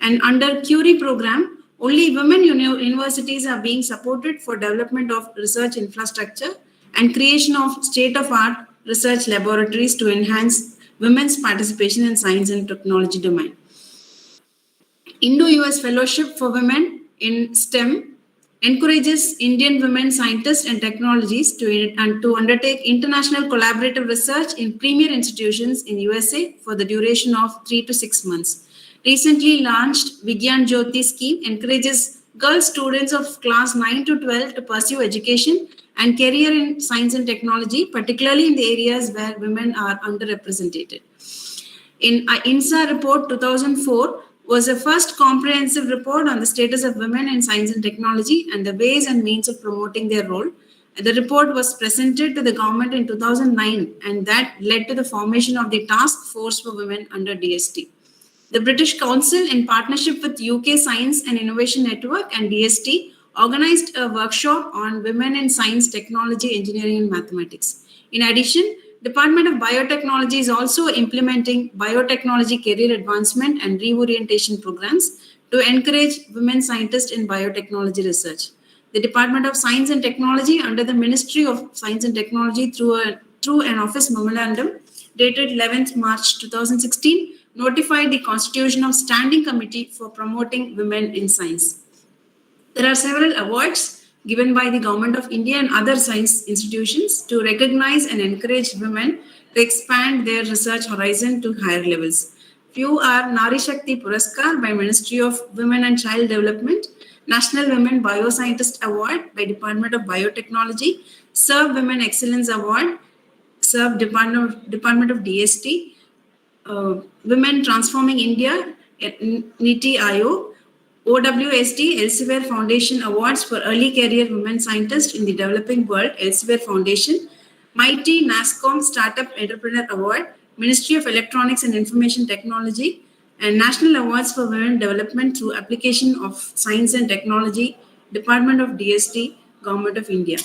And under Curie program, only women universities are being supported for development of research infrastructure and creation of state-of-art research laboratories to enhance women's participation in science and technology domain. Indo-US Fellowship for Women in STEM encourages Indian women scientists and technologies to undertake international collaborative research in premier institutions in USA for the duration of 3 to 6 months. Recently launched Vigyan Jyoti scheme encourages girl students of class 9 to 12 to pursue education and career in science and technology, particularly in the areas where women are underrepresented. In INSA report 2004 was the first comprehensive report on the status of women in science and technology and the ways and means of promoting their role. The report was presented to the government in 2009 and that led to the formation of the Task Force for Women under DST. The British Council, in partnership with UK Science and Innovation Network and DST, organized a workshop on women in science, technology, engineering, and mathematics. In addition, Department of Biotechnology is also implementing biotechnology career advancement and reorientation programs to encourage women scientists in biotechnology research. The Department of Science and Technology under the Ministry of Science and Technology through an office memorandum dated 11th March 2016 notified the constitution of Standing Committee for Promoting Women in Science. There are several awards given by the Government of India and other science institutions to recognize and encourage women to expand their research horizon to higher levels. Few are Nari Shakti Puraskar by Ministry of Women and Child Development, National Women Bioscientist Award by Department of Biotechnology, Serve Women Excellence Award, Serve Department of DST, Women Transforming India, NITI Aayog, OWSD Elsevier Foundation Awards for Early Career Women Scientists in the Developing World, Elsevier Foundation, Mighty NASCOM Startup Entrepreneur Award, Ministry of Electronics and Information Technology, and National Awards for Women Development through Application of Science and Technology, Department of DST, Government of India.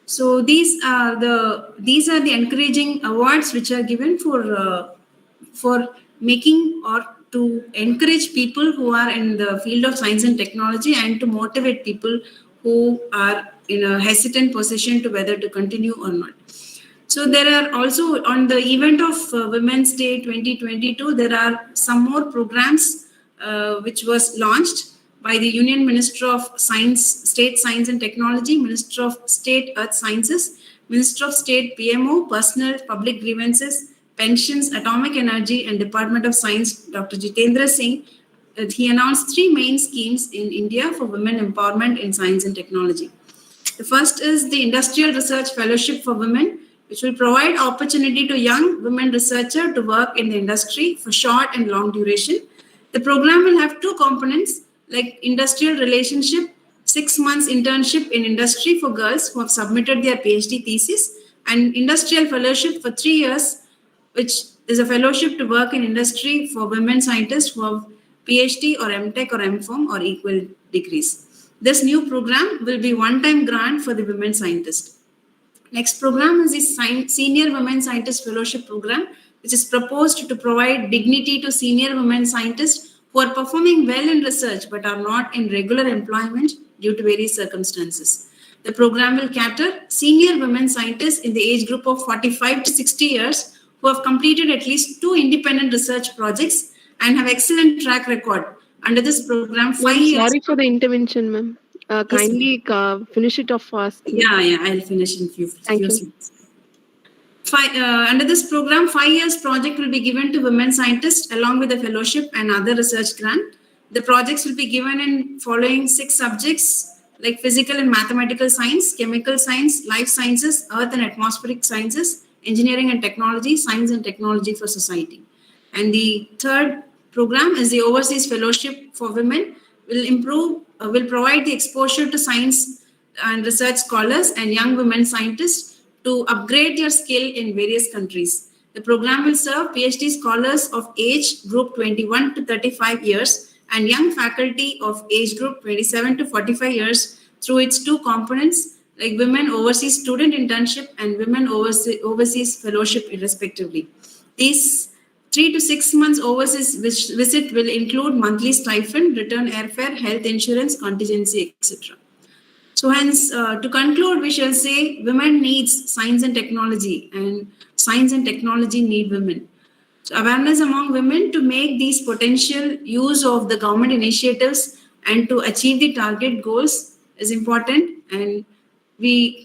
So these are the encouraging awards which are given for making or to encourage people who are in the field of science and technology and to motivate people who are in a hesitant position to whether to continue or not. So there are also on the event of Women's Day 2022, there are some more programs which was launched by the Union Minister of Science, State Science and Technology, Minister of State Earth Sciences, Minister of State PMO, Personal Public Grievances, Pensions, Atomic Energy and Department of Science, Dr. Jitendra Singh. He announced 3 main schemes in India for women empowerment in science and technology. The first is the Industrial Research Fellowship for Women, which will provide opportunity to young women researchers to work in the industry for short and long duration. The program will have 2 components like industrial relationship, 6 months internship in industry for girls who have submitted their PhD thesis, and industrial fellowship for 3 years, which is a fellowship to work in industry for women scientists who have PhD or MTech or MPharm or equal degrees. This new program will be one-time grant for the women scientists. Next program is the Senior Women Scientist Fellowship Program, which is proposed to provide dignity to senior women scientists who are performing well in research but are not in regular employment due to various circumstances. The program will cater senior women scientists in the age group of 45 to 60 years who have completed at least 2 independent research projects and have excellent track record. Under this program, 5 years... Sorry for the intervention, ma'am. Kindly finish it off fast. Yeah, I'll finish in few Thank you. slides. Under this program, 5 years project will be given to women scientists along with a fellowship and other research grant. The projects will be given in following 6 subjects like physical and mathematical science, chemical science, life sciences, earth and atmospheric sciences, engineering and technology, science and technology for society. And the third program is the Overseas Fellowship for Women, will provide the exposure to science and research scholars and young women scientists to upgrade their skill in various countries. The program will serve PhD scholars of age group 21 to 35 years and young faculty of age group 27 to 45 years through its 2 components like women overseas student internship and women overseas fellowship respectively. These 3 to 6 months overseas visit will include monthly stipend, return airfare, health insurance, contingency, etc. So hence, to conclude, we shall say women needs science and technology, and science and technology need women. So awareness among women to make these potential use of the government initiatives and to achieve the target goals is important. And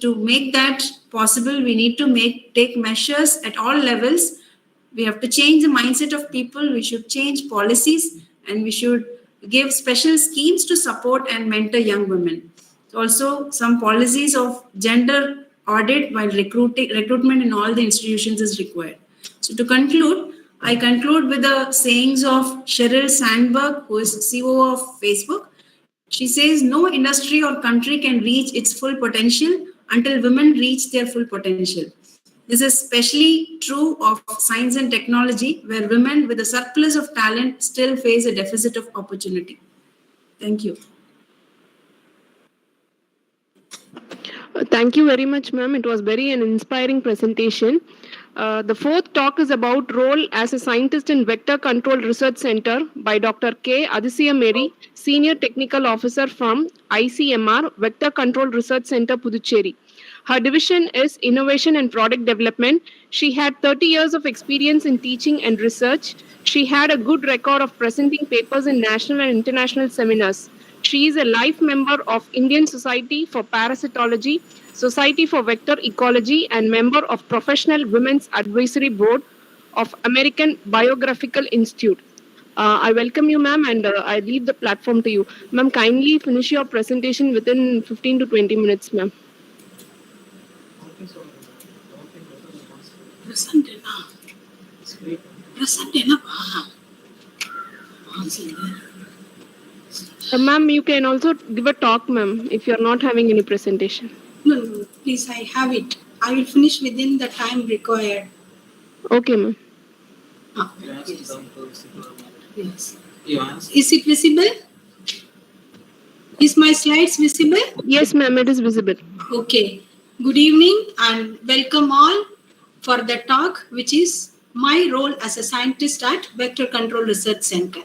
to make that possible, we need to take measures at all levels. We have to change the mindset of people. We should change policies, and we should give special schemes to support and mentor young women. Also, some policies of gender audit while recruitment in all the institutions is required. So to conclude, I conclude with the sayings of Sheryl Sandberg, who is CEO of Facebook. She says, no industry or country can reach its full potential until women reach their full potential. This is especially true of science and technology, where women with a surplus of talent still face a deficit of opportunity. Thank you. Thank you very much, ma'am. It was very an inspiring presentation. The fourth talk is about role as a scientist in Vector Control Research Center by Dr. K. Adisya Mary, Senior Technical Officer from ICMR, Vector Control Research Center, Puducherry. Her division is Innovation and Product Development. She had 30 years of experience in teaching and research. She had a good record of presenting papers in national and international seminars. She is a life member of Indian Society for Parasitology, Society for Vector Ecology, and member of Professional Women's Advisory Board of American Biographical Institute. I welcome you, ma'am, and I leave the platform to you. Ma'am, kindly finish your presentation within 15 to 20 minutes, ma'am. Ma'am, you can also give a talk, ma'am, if you're not having any presentation. No, please, I have it. I will finish within the time required. Okay, ma'am. Yes. Is it visible? Is my slides visible? Yes, ma'am, it is visible. Okay. Good evening and welcome all for the talk, which is my role as a scientist at Vector Control Research Center.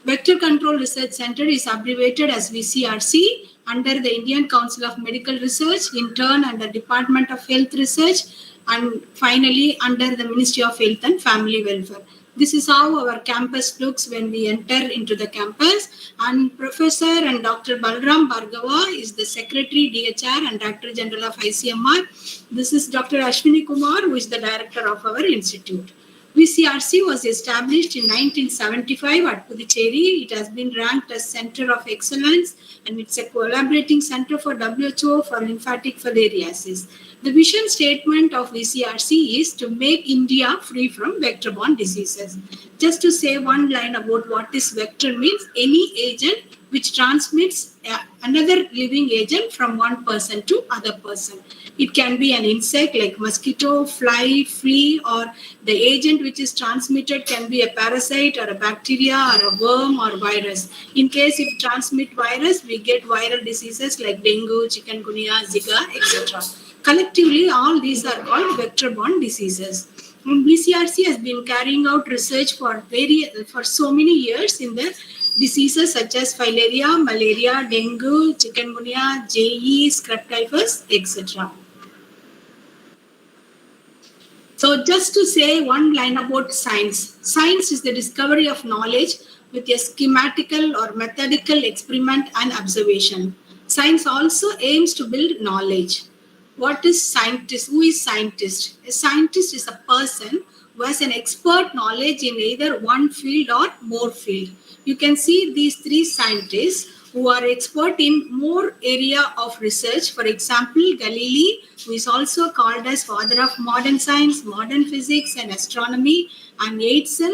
Vector Control Research Center is abbreviated as VCRC under the Indian Council of Medical Research, in turn under Department of Health Research, and finally under the Ministry of Health and Family Welfare. This is how our campus looks when we enter into the campus. And Professor and Dr. Balram Bhargava is the Secretary, DHR and Director General of ICMR. This is Dr. Ashwini Kumar, who is the Director of our institute. VCRC was established in 1975 at Puducherry. It has been ranked as Center of Excellence, and it's a collaborating center for WHO for lymphatic filariasis. The vision statement of VCRC is to make India free from vector-borne diseases. Just to say one line about what this vector means, any agent which transmits another living agent from one person to other person. It can be an insect like mosquito, fly, flea, or the agent which is transmitted can be a parasite or a bacteria or a worm or virus. In case if transmit virus, we get viral diseases like dengue, chikungunya, Zika, etc. Collectively, all these are called vector-borne diseases. And VCRC has been carrying out research for so many years in the diseases such as filaria, malaria, dengue, chikungunya, JE, scrub typhus, etc. So just to say one line about science. Science is the discovery of knowledge with a schematical or methodical experiment and observation. Science also aims to build knowledge. What is scientist? Who is scientist? A scientist is a person who has an expert knowledge in either one field or more field. You can see these three scientists who are expert in more area of research. For example, Galilei, who is also called as father of modern science, modern physics and astronomy, and Einstein,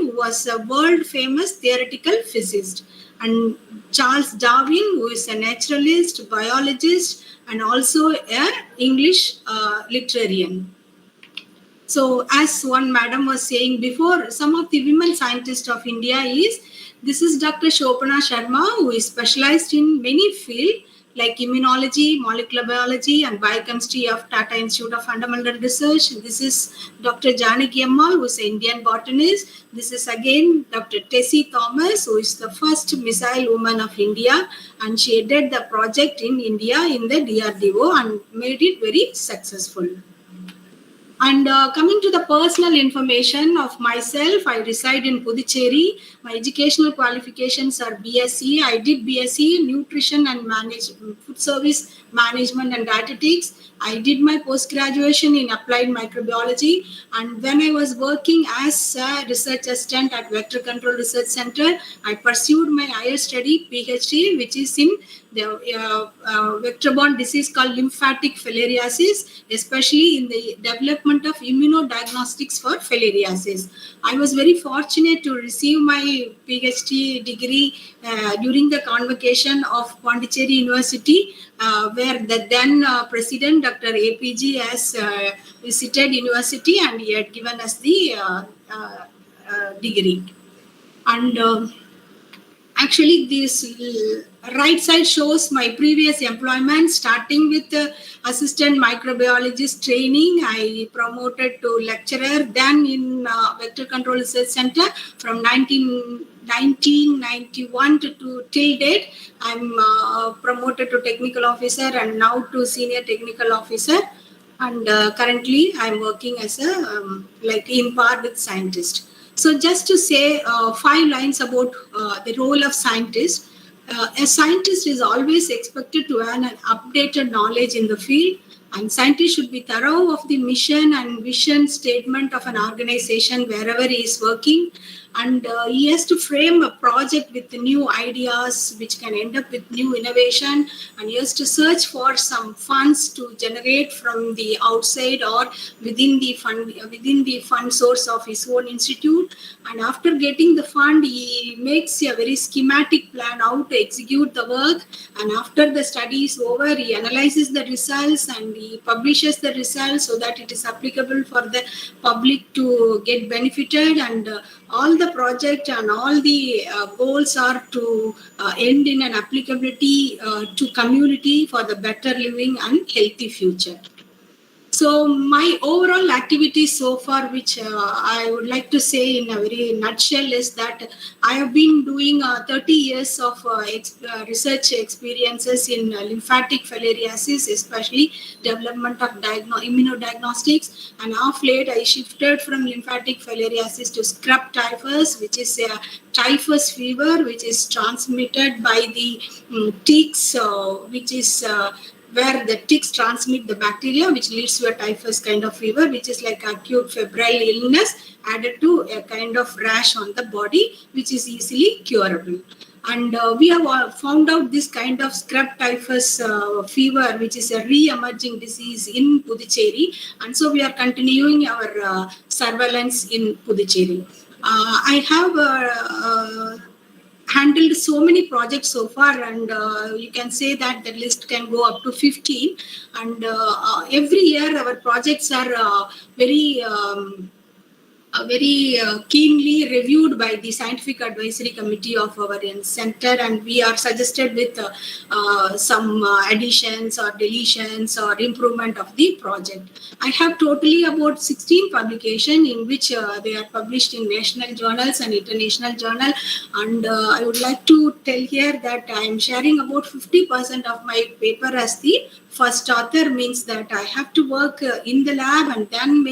who was a world famous theoretical physicist, and Charles Darwin, who is a naturalist, biologist, and also an English literarian. So as one madam was saying before, some of the women scientists of India this is Dr. Shobhana Sharma, who is specialized in many fields. like immunology, molecular biology, and biochemistry of Tata Institute of Fundamental Research. This is Dr. Janaki Ammal, who is an Indian botanist. This is again Dr. Tessie Thomas, who is the first missile woman of India, and she did the project in India in the DRDO and made it very successful. And coming to the personal information of myself, I reside in Puducherry. My educational qualifications are BSc. I did BSc Nutrition and Food Service Management and Dietetics. I did my post-graduation in Applied Microbiology. And when I was working as a research assistant at Vector Control Research Center, I pursued my higher study, PhD, which is in the vector-borne disease called lymphatic filariasis, especially in the development of immunodiagnostics for filariasis. I was very fortunate to receive my PhD degree during the convocation of Puducherry University, where the then president, Dr. APG, has visited university and he had given us the degree. And actually, this right side shows my previous employment, starting with assistant microbiologist training. I promoted to lecturer, then in Vector Control Research Center from 1991 to till date. I'm promoted to technical officer and now to senior technical officer. And currently, I'm working as a in par with scientist. So just to say 5 lines about the role of scientist. A scientist is always expected to have an updated knowledge in the field, and scientist should be thorough of the mission and vision statement of an organization wherever he is working. And he has to frame a project with new ideas which can end up with new innovation, and he has to search for some funds to generate from the outside or within the fund source of his own institute. And after getting the fund, he makes a very schematic plan how to execute the work, and after the study is over, he analyzes the results and he publishes the results so that it is applicable for the public to get benefited. And all the project and all the goals are to end in an applicability to community for the better living and healthy future. So my overall activities so far, which I would like to say in a very nutshell, is that I have been doing 30 years of research experiences in lymphatic filariasis, especially development of immunodiagnostics. And of late, I shifted from lymphatic filariasis to scrub typhus, which is a typhus fever, which is transmitted by the ticks, which is where the ticks transmit the bacteria, which leads to a typhus kind of fever, which is like acute febrile illness added to a kind of rash on the body, which is easily curable. And we have found out this kind of scrub typhus fever, which is a re-emerging disease in Puducherry. And so we are continuing our surveillance in Puducherry. I have handled so many projects so far, and you can say that the list can go up to 15. And every year our projects are very keenly reviewed by the scientific advisory committee of our center, and we are suggested with some additions or deletions or improvement of the project. I have totally about 16 publications in which they are published in national journals and international journal. And I would like to tell here that I am sharing about 50% of my paper as the first author, means that I have to work in the lab and then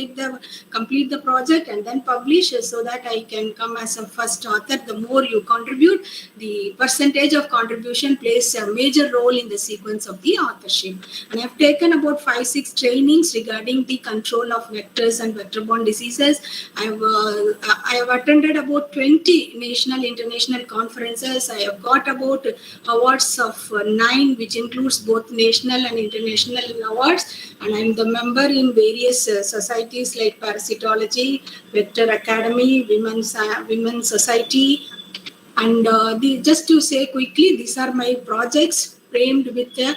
complete the project and then publish, so that I can come as a first author. The more you contribute, the percentage of contribution plays a major role in the sequence of the authorship. And I have taken about 5-6 trainings regarding the control of vectors and vector-borne diseases. I have attended about 20 national, international conferences. I have got about awards of 9, which includes both national and international awards. And I am the member in various societies like Parasitology, Vector Academy, Women's Society. And just to say quickly, these are my projects. framed with the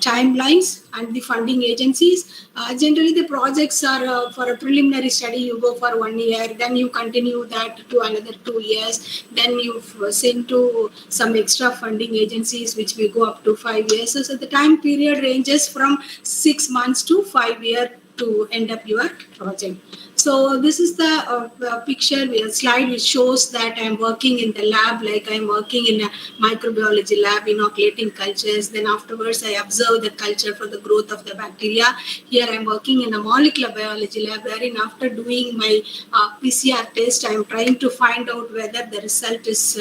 timelines and the funding agencies. Generally, the projects are for a preliminary study, you go for 1 year, then you continue that to another 2 years, then you send to some extra funding agencies, which will go up to 5 years. So the time period ranges from 6 months to 5 years to end up your project. So this is the picture, slide which shows that I'm working in the lab, like I'm working in a microbiology lab, inoculating cultures. Then afterwards, I observe the culture for the growth of the bacteria. Here I'm working in a molecular biology lab, wherein after doing my PCR test, I'm trying to find out whether the result is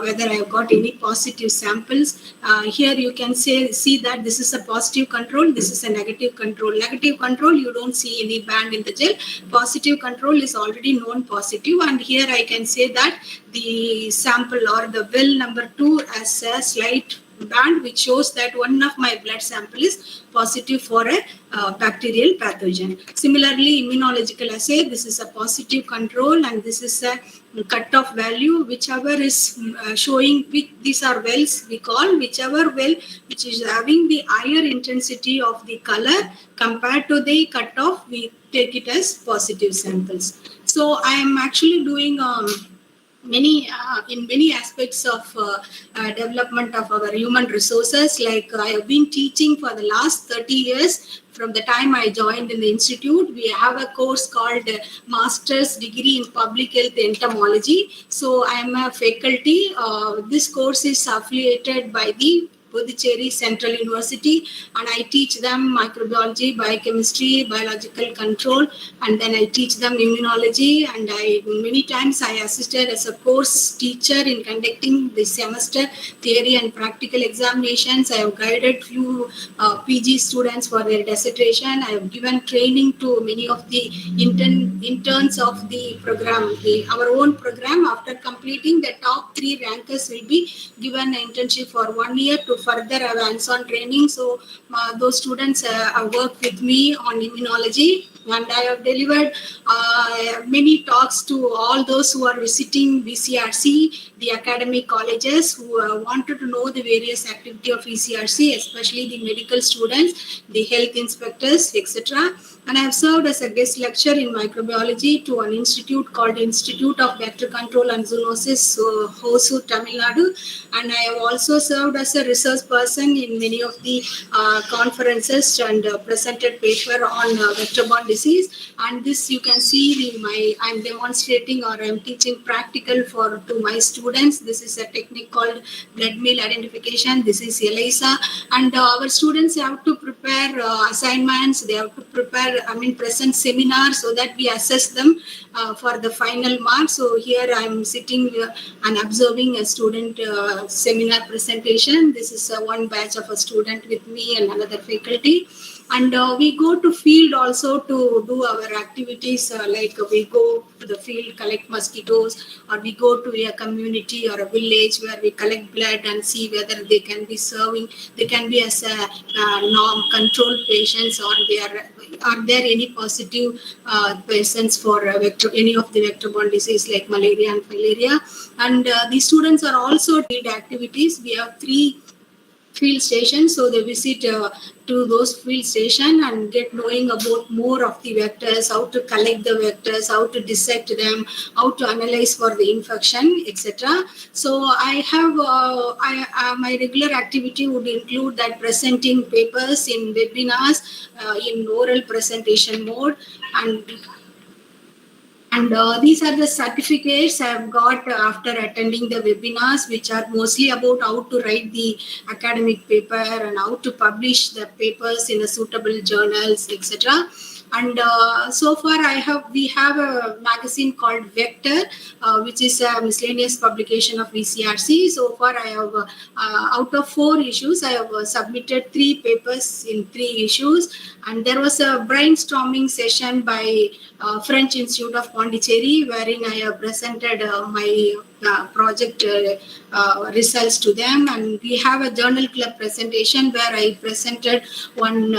whether I've got any positive samples. Here you can see that this is a positive control, this is a negative control. Negative control, you don't see any band in the gel. Positive control is already known positive, and here I can say that the sample or the well number 2 has a slight band which shows that one of my blood sample is positive for a bacterial pathogen. Similarly, immunological assay, this is a positive control and this is a cutoff value, whichever is showing, these are wells we call, whichever well which is having the higher intensity of the color compared to the cutoff, we take it as positive samples. So I am actually doing in many aspects of development of our human resources. Like I have been teaching for the last 30 years. From the time I joined in the institute, we have a course called Master's Degree in Public Health Entomology. So I am a faculty. This course is affiliated by the Puducherry Central University, and I teach them microbiology, biochemistry, biological control, and then I teach them immunology. And many times I assisted as a course teacher in conducting this semester theory and practical examinations. I have guided few PG students for their dissertation. I have given training to many of the interns of the program, our own program. After completing, the top 3 rankers will be given an internship for 1 year to further have hands-on training. So those students have worked with me on immunology, and I have delivered many talks to all those who are visiting VCRC, the academic colleges who wanted to know the various activity of VCRC, especially the medical students, the health inspectors, etc. And I have served as a guest lecturer in microbiology to an institute called Institute of Vector Control and Zoonosis, Hosur, Tamil Nadu. And I have also served as a research person in many of the conferences and presented paper on vector-borne disease. And this you can see I'm demonstrating or I'm teaching practical to my students. This is a technique called blood meal identification. This is ELISA. And our students have to prepare assignments. They have to prepare, present seminars so that we assess them for the final marks. So here I'm sitting and observing a student seminar presentation. This is one batch of a student with me and another faculty. And we go to field also to do our activities, like we go to the field, collect mosquitoes, or we go to a community or a village where we collect blood and see whether they can be serving, they can be as a controlled patients, or are there any positive patients for any of the vector-borne disease like malaria and filaria. And these students are also field activities. We have 3 field stations, so they visit to those field stations and get knowing about more of the vectors, how to collect the vectors, how to dissect them, how to analyze for the infection, etc. So I have my regular activity would include that presenting papers in webinars in oral presentation mode, and these are the certificates I have got after attending the webinars, which are mostly about how to write the academic paper and how to publish the papers in a suitable journals, etc. And so far we have a magazine called Vector, which is a miscellaneous publication of VCRC. So far I have, out of 4 issues, I have submitted 3 papers in 3 issues. And there was a brainstorming session by French Institute of Puducherry, wherein I have presented my project results to them. And we have a journal club presentation where I presented one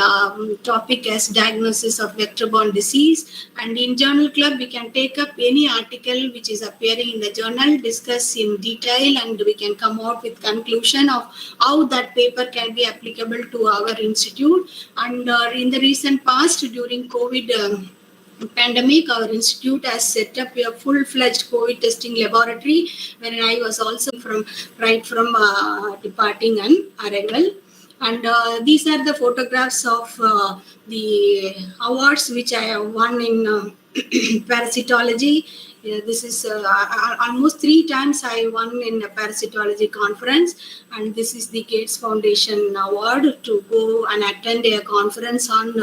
topic as diagnosis of vector-borne disease. And in journal club, we can take up any article which is appearing in the journal, discuss in detail, and we can come out with conclusion of how that paper can be applicable to our institute. And in the recent past, during COVID pandemic, our institute has set up a full-fledged COVID testing laboratory, where I was also from departing and arrival. And these are the photographs of the awards which I have won in parasitology. This is almost 3 times I won in a parasitology conference, and this is the Gates Foundation award to go and attend a conference on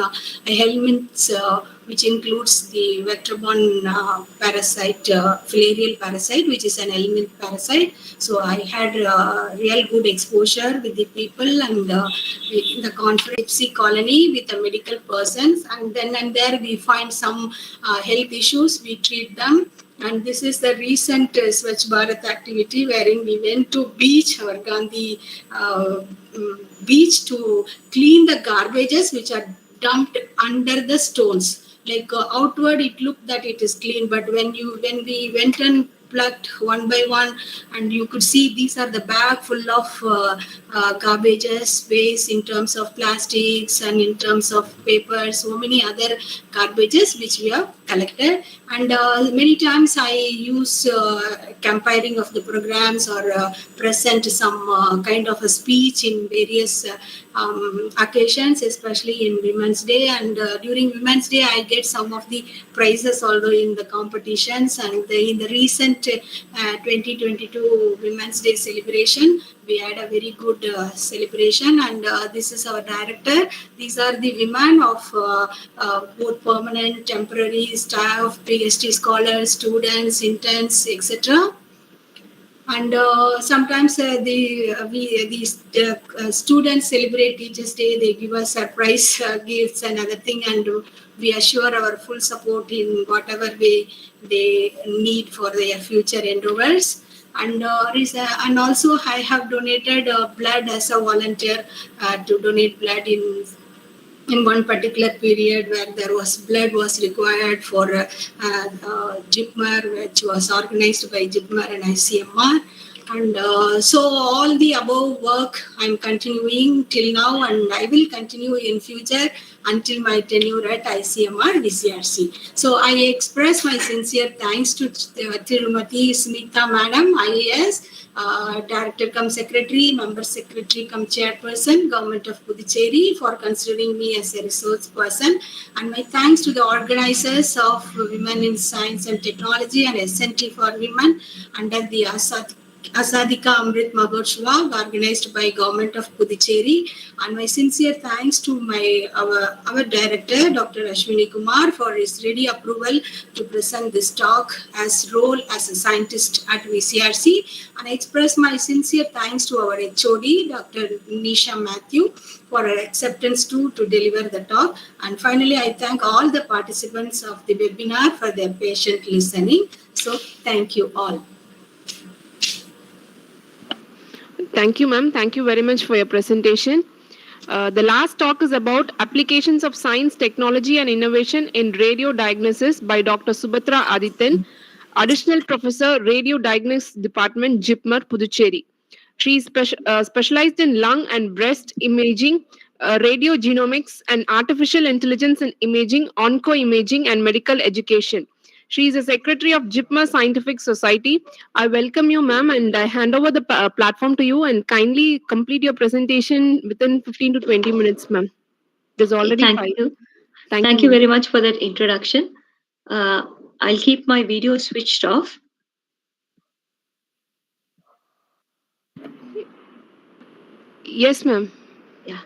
helminths, which includes the vector-borne parasite, filarial parasite, which is an helminth parasite. So I had real good exposure with the people and in the conference colony with the medical persons, and then and there we find some health issues, we treat them. And this is the recent Swachh Bharat activity wherein we went to beach, our Gandhi beach, to clean the garbages which are dumped under the stones. Like outward, it looked that it is clean, but when we went and plucked one by one, and you could see these are the bag full of garbages, waste in terms of plastics and in terms of paper, so many other garbages which we have collected. And many times I use comparing of the programs or present some kind of a speech in various occasions, especially in Women's Day. And during Women's Day, I get some of the prizes although in the competitions. And in the recent 2022 Women's Day celebration, we had a very good celebration. And this is our director. These are the women of both permanent, temporary staff, PhD scholars, students, interns, etc. And sometimes these students celebrate Teachers' Day. They give us surprise gifts and other thing, and we assure our full support in whatever way they need for their future endeavors. And and also I have donated blood as a volunteer to donate blood in one particular period where there was blood was required for JIPMER, which was organized by JIPMER and ICMR. And so all the above work I'm continuing till now, and I will continue in future until my tenure at ICMR DCRC. So I express my sincere thanks to Tirumati Smita Madam, IAS, Director cum Secretary, Member Secretary cum Chairperson, Government of Puducherry, for considering me as a resource person. And my thanks to the organizers of Women in Science and Technology and S&T for Women under the Asadika Amrit Mahotsav organized by Government of Puducherry. And my sincere thanks to our director, Dr. Ashwini Kumar, for his ready approval to present this talk as role as a scientist at VCRC. And I express my sincere thanks to our HOD, Dr. Nisha Matthew, for her acceptance to deliver the talk. And finally, I thank all the participants of the webinar for their patient listening. So thank you all. Thank you, ma'am. Thank you very much for your presentation. The last talk is about applications of science, technology, and innovation in radio diagnosis by Dr. Subhatra Adityan, Additional Professor, Radio Diagnostics Department, JIPMER, Puducherry. She is specialized in lung and breast imaging, radiogenomics, and artificial intelligence in imaging, onco-imaging, and medical education. She is a secretary of JIPMER Scientific Society. I welcome you, ma'am, and I hand over the platform to you, and kindly complete your presentation within 15 to 20 minutes, ma'am. There's already Thank 5. you. Thank you ma'am. very much for that introduction. I'll keep my video switched off. Yes, ma'am. Yeah.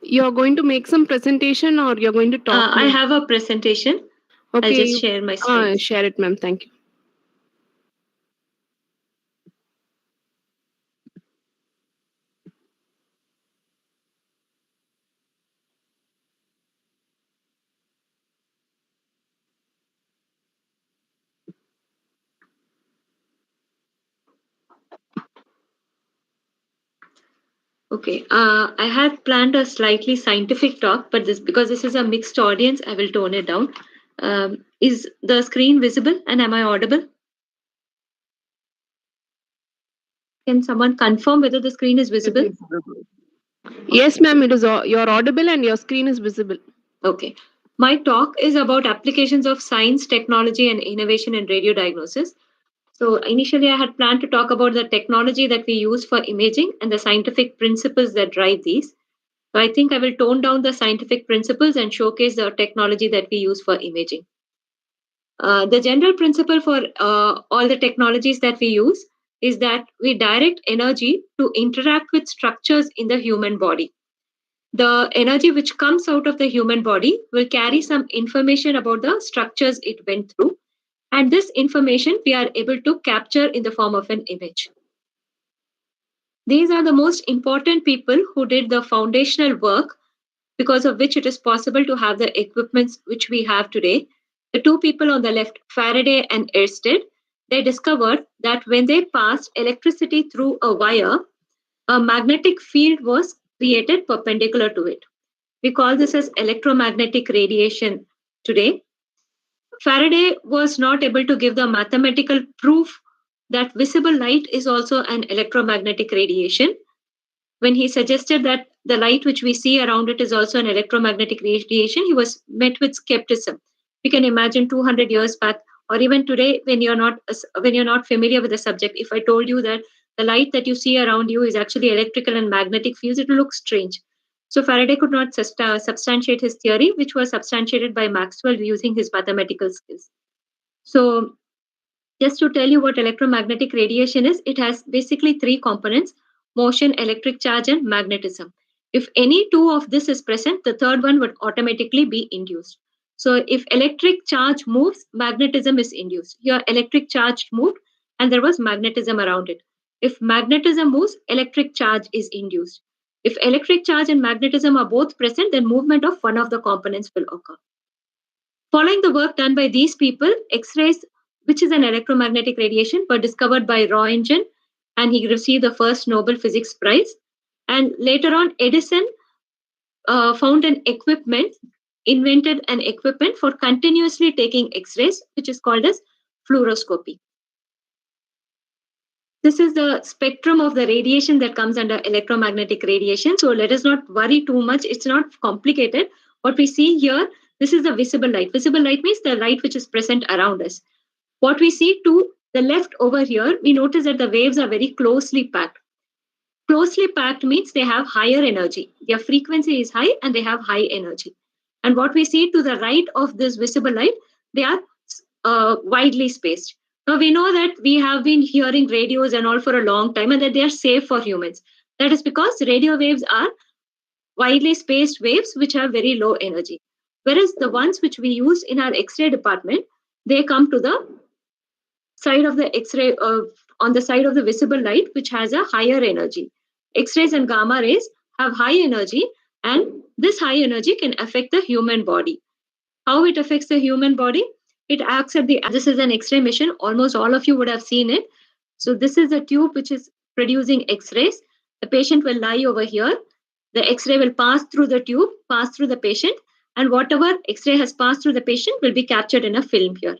You're going to make some presentation or you're going to talk? I have a presentation. Okay. I'll just share my slides. Share it, ma'am. Thank you. Okay. I had planned a slightly scientific talk, but because this is a mixed audience, I will tone it down. Is the screen visible and am I audible? Can someone confirm whether the screen is visible? Yes, ma'am, you're audible and your screen is visible. Okay. My talk is about applications of science, technology, and innovation in radio diagnosis. So initially, I had planned to talk about the technology that we use for imaging and the scientific principles that drive these. So I think I will tone down the scientific principles and showcase the technology that we use for imaging. The general principle for all the technologies that we use is that we direct energy to interact with structures in the human body. The energy which comes out of the human body will carry some information about the structures it went through. And this information we are able to capture in the form of an image. These are the most important people who did the foundational work because of which it is possible to have the equipments which we have today. The two people on the left, Faraday and Ørsted, they discovered that when they passed electricity through a wire, a magnetic field was created perpendicular to it. We call this as electromagnetic radiation today. Faraday was not able to give the mathematical proof that visible light is also an electromagnetic radiation. When he suggested that the light which we see around it is also an electromagnetic radiation, he was met with skepticism. We can imagine 200 years back, or even today, when you're not familiar with the subject, if I told you that the light that you see around you is actually electrical and magnetic fields, it will look strange. So Faraday could not substantiate his theory, which was substantiated by Maxwell using his mathematical skills. So just to tell you what electromagnetic radiation is, it has basically three components: motion, electric charge, and magnetism. If any two of this is present, the third one would automatically be induced. So if electric charge moves, magnetism is induced. Here, electric charge moved and there was magnetism around it. If magnetism moves, electric charge is induced. If electric charge and magnetism are both present, then movement of one of the components will occur. Following the work done by these people, X-rays, which is an electromagnetic radiation, were discovered by Roentgen, and he received the first Nobel Physics Prize. And later on, Edison invented an equipment for continuously taking X-rays, which is called as fluoroscopy. This is the spectrum of the radiation that comes under electromagnetic radiation. So let us not worry too much. It's not complicated. What we see here, this is the visible light. Visible light means the light which is present around us. What we see to the left over here, we notice that the waves are very closely packed. Closely packed means they have higher energy. Their frequency is high and they have high energy. And what we see to the right of this visible light, they are widely spaced. Now we know that we have been hearing radios and all for a long time and that they are safe for humans. That is because radio waves are widely spaced waves which have very low energy. Whereas the ones which we use in our X-ray department, they come to the side of the X-ray, on the side of the visible light, which has a higher energy. X-rays and gamma rays have high energy, and this high energy can affect the human body. How it affects the human body? It acts at this is an X-ray machine. Almost all of you would have seen it. So this is a tube which is producing X-rays. The patient will lie over here. The X-ray will pass through the tube, pass through the patient, and whatever X-ray has passed through the patient will be captured in a film here.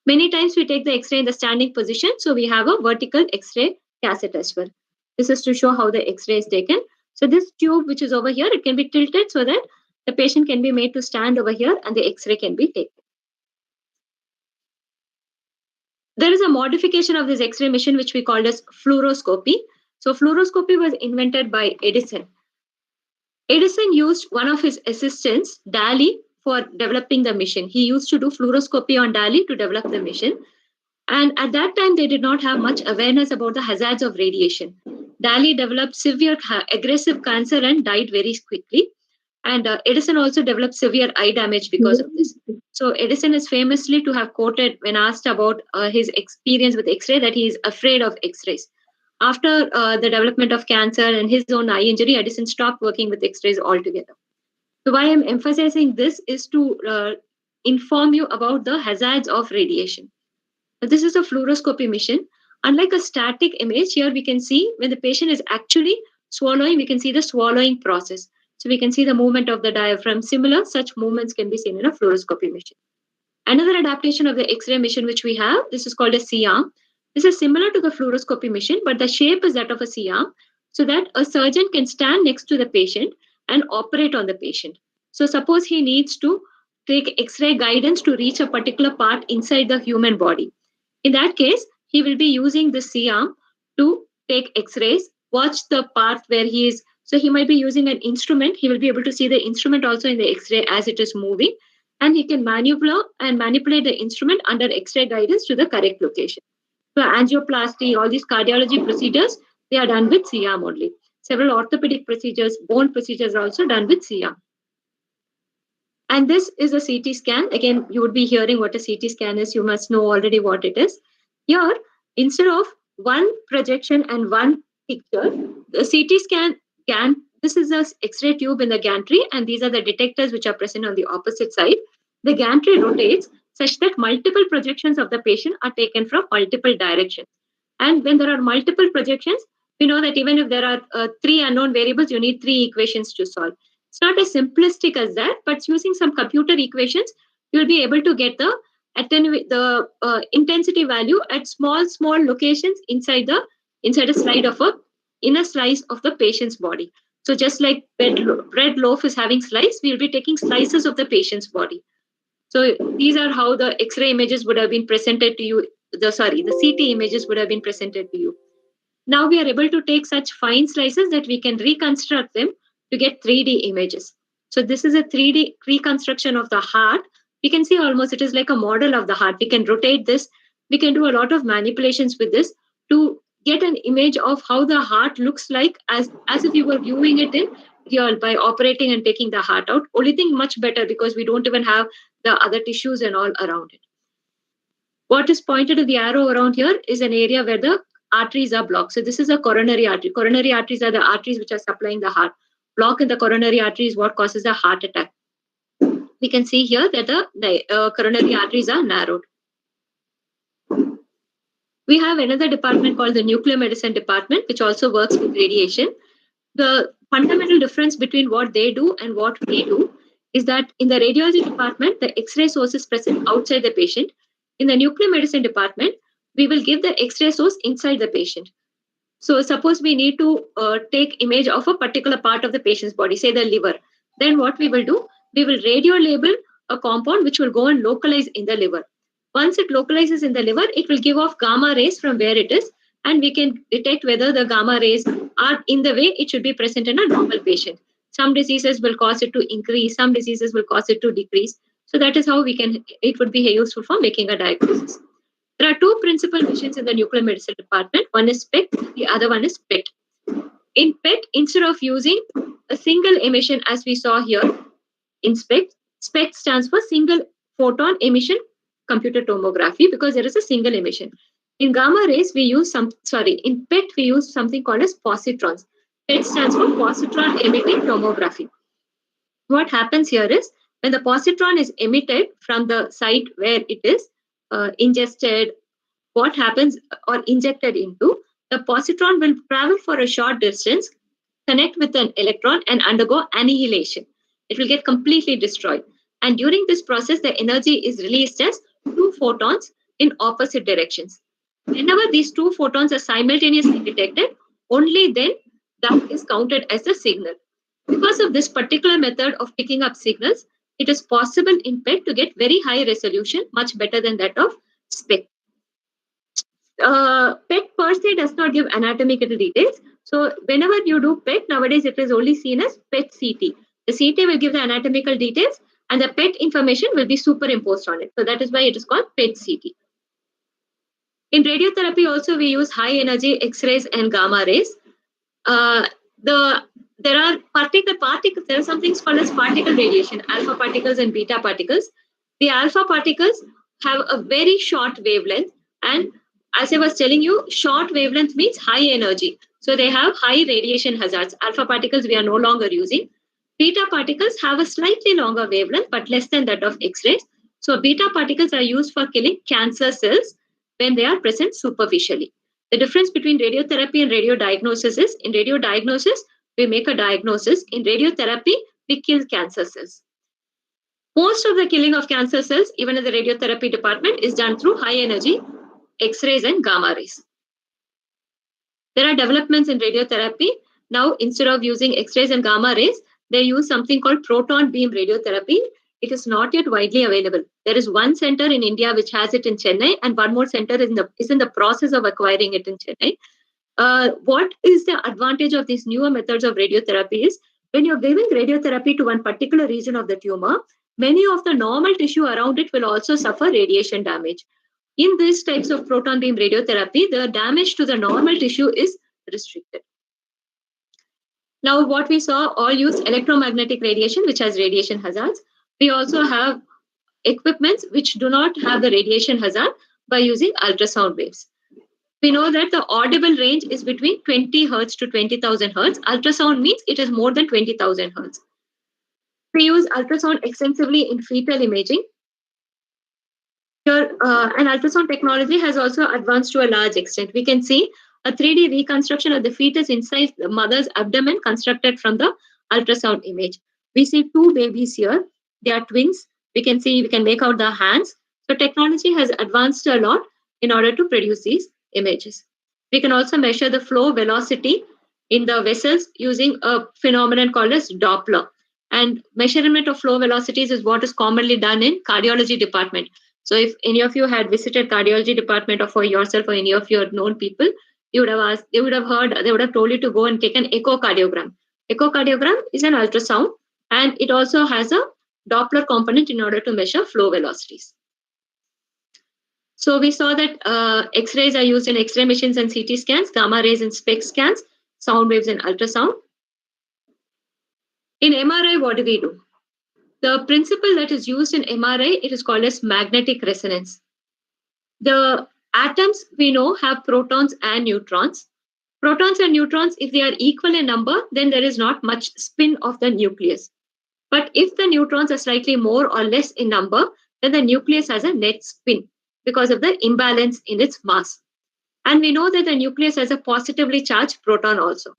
Many times we take the X-ray in the standing position, so we have a vertical X-ray cassette as well. This is to show how the X-ray is taken. So this tube which is over here, it can be tilted so that the patient can be made to stand over here and the X-ray can be taken. There is a modification of this X-ray machine which we called as fluoroscopy. So fluoroscopy was invented by Edison. Edison used one of his assistants, Daly, for developing the machine. He used to do fluoroscopy on Daly to develop the machine. And at that time, they did not have much awareness about the hazards of radiation. Daly developed severe aggressive cancer and died very quickly. And Edison also developed severe eye damage because of this. So Edison is famously to have quoted when asked about his experience with X-ray that he is afraid of X-rays. After the development of cancer and his own eye injury, Edison stopped working with X-rays altogether. So why I'm emphasizing this is to inform you about the hazards of radiation. This is a fluoroscopy machine. Unlike a static image, here we can see when the patient is actually swallowing, we can see the swallowing process. So we can see the movement of the diaphragm. Similar such movements can be seen in a fluoroscopy machine. Another adaptation of the X-ray machine which we have, this is called a C-arm. This is similar to the fluoroscopy machine, but the shape is that of a C-arm, so that a surgeon can stand next to the patient and operate on the patient. So suppose he needs to take X-ray guidance to reach a particular part inside the human body. In that case, he will be using the C-arm to take X-rays, watch the part where he is. So he might be using an instrument. He will be able to see the instrument also in the X-ray as it is moving, and he can manipulate the instrument under X-ray guidance to the correct location. So angioplasty, all these cardiology procedures, they are done with C-arm only. Several orthopedic procedures, bone procedures are also done with C-arm. And this is a CT scan. Again, you would be hearing what a CT scan is. You must know already what it is. Here, instead of one projection and one picture, the CT scan, this is an X-ray tube in the gantry, and these are the detectors which are present on the opposite side. The gantry rotates such that multiple projections of the patient are taken from multiple directions. And when there are multiple projections, we know that even if there are 3 unknown variables, you need 3 equations to solve. It's not as simplistic as that, but using some computer equations, you'll be able to get the intensity value at small locations inside a slide of a inner slice of the patient's body. So just like bread loaf is having slice, we'll be taking slices of the patient's body. So these are how the X-ray images would have been presented to you. The CT images would have been presented to you. Now we are able to take such fine slices that we can reconstruct them to get 3D images. So this is a 3D reconstruction of the heart. We can see almost it is like a model of the heart. We can rotate this. We can do a lot of manipulations with this to get an image of how the heart looks like as if you were viewing it in real by operating and taking the heart out. Only thing much better because we don't even have the other tissues and all around it. What is pointed to the arrow around here is an area where the arteries are blocked. So this is a coronary artery. Coronary arteries are the arteries which are supplying the heart. Block in the coronary artery is what causes a heart attack. We can see here that the coronary arteries are narrowed. We have another department called the nuclear medicine department, which also works with radiation. The fundamental difference between what they do and what we do is that in the radiology department, the X-ray source is present outside the patient. In the nuclear medicine department, we will give the X-ray source inside the patient. So suppose we need to take image of a particular part of the patient's body, say the liver. Then what we will do, we will radio label a compound which will go and localize in the liver. Once it localizes in the liver, it will give off gamma rays from where it is, and we can detect whether the gamma rays are in the way it should be present in a normal patient. Some diseases will cause it to increase, some diseases will cause it to decrease. So that is how it would be useful for making a diagnosis. There are 2 principal missions in the nuclear medicine department. One is SPECT, the other one is PET. In PET, instead of using a single emission as we saw here in SPECT, SPECT stands for single photon emission computer tomography because there is a single emission. In gamma rays, in PET, we use something called as positrons. PET stands for positron emitting tomography. What happens here is when the positron is emitted from the site where it is ingested, what happens or injected into, the positron will travel for a short distance, connect with an electron and undergo annihilation. It will get completely destroyed. And during this process, the energy is released as 2 photons in opposite directions. Whenever these 2 photons are simultaneously detected, only then that is counted as a signal. Because of this particular method of picking up signals, it is possible in PET to get very high resolution, much better than that of SPECT. PET per se does not give anatomical details. So whenever you do PET, nowadays it is only seen as PET CT. The CT will give the anatomical details and the PET information will be superimposed on it. So that is why it is called PET CT. In radiotherapy also we use high energy X-rays and gamma rays. There are particles, there are some things called as particle radiation, alpha particles and beta particles. The alpha particles have a very short wavelength, and as I was telling you, short wavelength means high energy. So they have high radiation hazards. Alpha particles we are no longer using. Beta particles have a slightly longer wavelength, but less than that of X-rays. So beta particles are used for killing cancer cells when they are present superficially. The difference between radiotherapy and radiodiagnosis is, in radiodiagnosis, we make a diagnosis. In radiotherapy, we kill cancer cells. Most of the killing of cancer cells, even in the radiotherapy department, is done through high energy X-rays and gamma rays. There are developments in radiotherapy. Now, instead of using X-rays and gamma rays, they use something called proton beam radiotherapy. It is not yet widely available. There is one center in India which has it in Chennai, and one more center is in the process of acquiring it in Chennai. What is the advantage of these newer methods of radiotherapy is, when you're giving radiotherapy to one particular region of the tumor, many of the normal tissue around it will also suffer radiation damage. In these types of proton beam radiotherapy, the damage to the normal tissue is restricted. Now, what we saw, all use electromagnetic radiation, which has radiation hazards. We also have equipments which do not have the radiation hazard by using ultrasound waves. We know that the audible range is between 20 hertz to 20,000 hertz. Ultrasound means it is more than 20,000 hertz. We use ultrasound extensively in fetal imaging. Here, and ultrasound technology has also advanced to a large extent. We can see a 3D reconstruction of the fetus inside the mother's abdomen constructed from the ultrasound image. We see two babies here. They are twins. We can make out the hands. So technology has advanced a lot in order to produce these images. We can also measure the flow velocity in the vessels using a phenomenon called as Doppler. And measurement of flow velocities is what is commonly done in cardiology department. So if any of you had visited cardiology department, or for yourself or any of your known people, you would have asked, they would have told you to go and take an echocardiogram. Echocardiogram is an ultrasound, and it also has a Doppler component in order to measure flow velocities. So we saw that X-rays are used in X-ray machines and CT scans, gamma rays in SPECT scans, sound waves in ultrasound. In MRI, what do we do? The principle that is used in MRI, it is called as magnetic resonance. The atoms we know have protons and neutrons. Protons and neutrons, if they are equal in number, then there is not much spin of the nucleus. But if the neutrons are slightly more or less in number, then the nucleus has a net spin because of the imbalance in its mass. And we know that the nucleus has a positively charged proton also.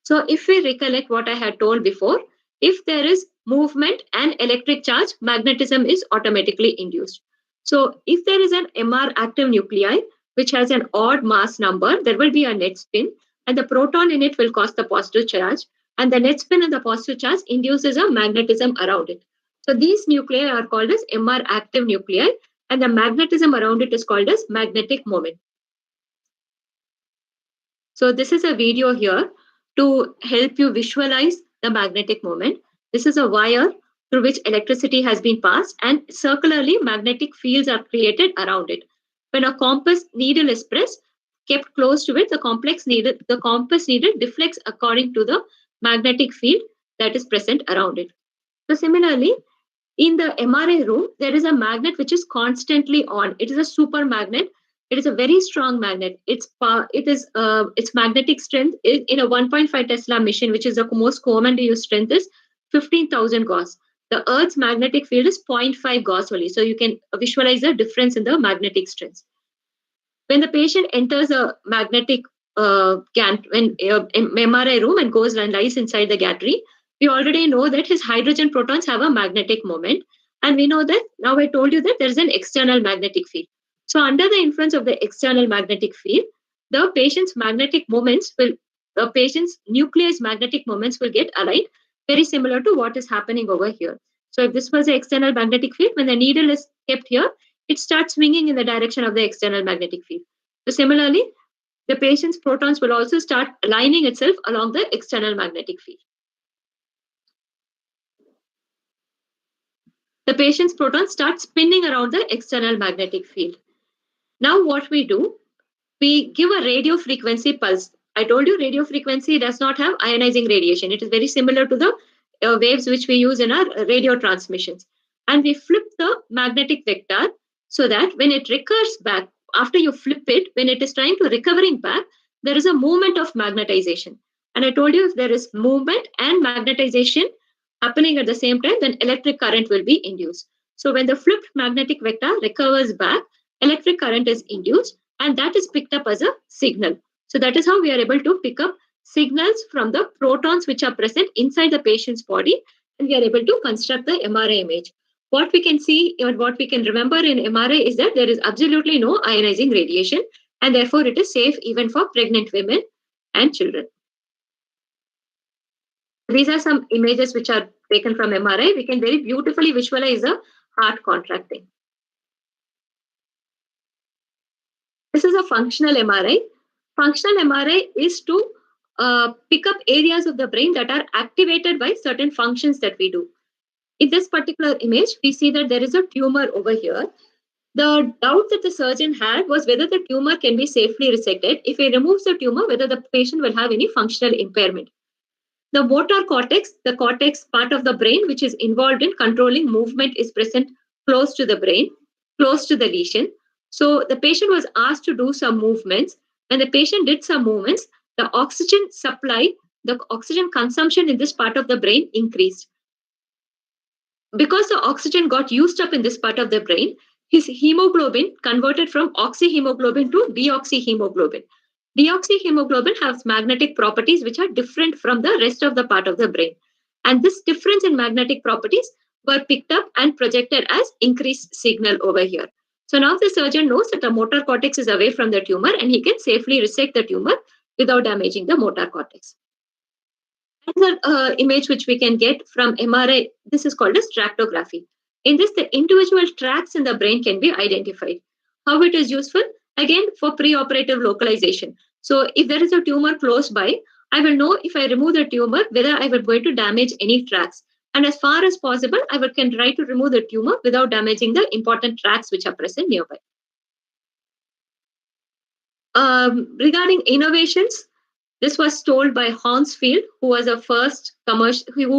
So if we recollect what I had told before, if there is movement and electric charge, magnetism is automatically induced. So if there is an MR active nuclei, which has an odd mass number, there will be a net spin, and the proton in it will cause the positive charge, and the net spin and the positive charge induces a magnetism around it. So these nuclei are called as MR active nuclei, and the magnetism around it is called as magnetic moment. So this is a video here to help you visualize the magnetic moment. This is a wire through which electricity has been passed, and circularly magnetic fields are created around it. When a compass needle is pressed, kept close to it, the compass needle deflects according to the magnetic field that is present around it. So similarly, in the MRI room, there is a magnet which is constantly on. It is a super magnet. It is a very strong magnet. Its magnetic strength is, in a 1.5 Tesla machine, which is the most commonly used strength, is 15,000 Gauss. The Earth's magnetic field is 0.5 Gauss only. So you can visualize the difference in the magnetic strength. When the patient enters a magnetic MRI room and goes and lies inside the gantry, we already know that his hydrogen protons have a magnetic moment. And we know that, now I told you that there is an external magnetic field. So under the influence of the external magnetic field, the patient's nucleus magnetic moments will get aligned, very similar to what is happening over here. So if this was the external magnetic field, when the needle is kept here, it starts swinging in the direction of the external magnetic field. So similarly, the patient's protons will also start aligning itself along the external magnetic field. The patient's protons start spinning around the external magnetic field. Now what we do, we give a radio frequency pulse. I told you radio frequency does not have ionizing radiation. It is very similar to the waves which we use in our radio transmissions. And we flip the magnetic vector so that when it recurs back, after you flip it, when it is trying to recovering back, there is a movement of magnetization. And I told you if there is movement and magnetization happening at the same time, then electric current will be induced. So when the flipped magnetic vector recovers back, electric current is induced, and that is picked up as a signal. So that is how we are able to pick up signals from the protons which are present inside the patient's body, and we are able to construct the MRI image. What we can see or what we can remember in MRI is that there is absolutely no ionizing radiation, and therefore it is safe even for pregnant women and children. These are some images which are taken from MRI. We can very beautifully visualize the heart contracting. This is a functional MRI. Functional MRI is to pick up areas of the brain that are activated by certain functions that we do. In this particular image, we see that there is a tumor over here. The doubt that the surgeon had was whether the tumor can be safely resected. If he removes the tumor, whether the patient will have any functional impairment. The motor cortex, the cortex part of the brain which is involved in controlling movement, is present close to the brain, close to the lesion. So the patient was asked to do some movements. When the patient did some movements, the oxygen supply, the oxygen consumption in this part of the brain increased. Because the oxygen got used up in this part of the brain, his hemoglobin converted from oxyhemoglobin to deoxyhemoglobin. Deoxyhemoglobin has magnetic properties which are different from the rest of the part of the brain. And this difference in magnetic properties were picked up and projected as increased signal over here. So now the surgeon knows that the motor cortex is away from the tumor and he can safely resect the tumor without damaging the motor cortex. Another image which we can get from MRI, this is called as tractography. In this, the individual tracts in the brain can be identified. How it is useful? Again, for preoperative localization. So if there is a tumor close by, I will know if I remove the tumor, whether I will going to damage any tracts. And as far as possible, can try to remove the tumor without damaging the important tracts which are present nearby. Regarding innovations, this was told by Hounsfield, who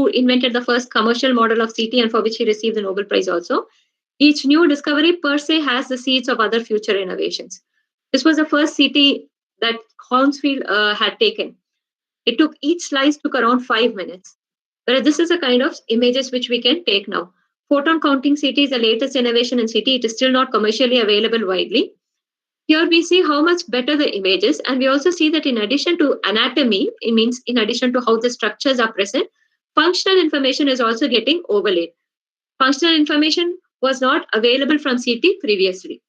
invented the first commercial model of CT and for which he received the Nobel Prize also. Each new discovery per se has the seeds of other future innovations. This was the first CT that Hounsfield had taken. It took each slice took around 5 minutes. Whereas this is a kind of images which we can take now. Photon counting CT is the latest innovation in CT. It is still not commercially available widely. Here we see how much better the image is, and we also see that in addition to anatomy, it means in addition to how the structures are present, functional information is also getting overlaid. Functional information was not available from CT previously.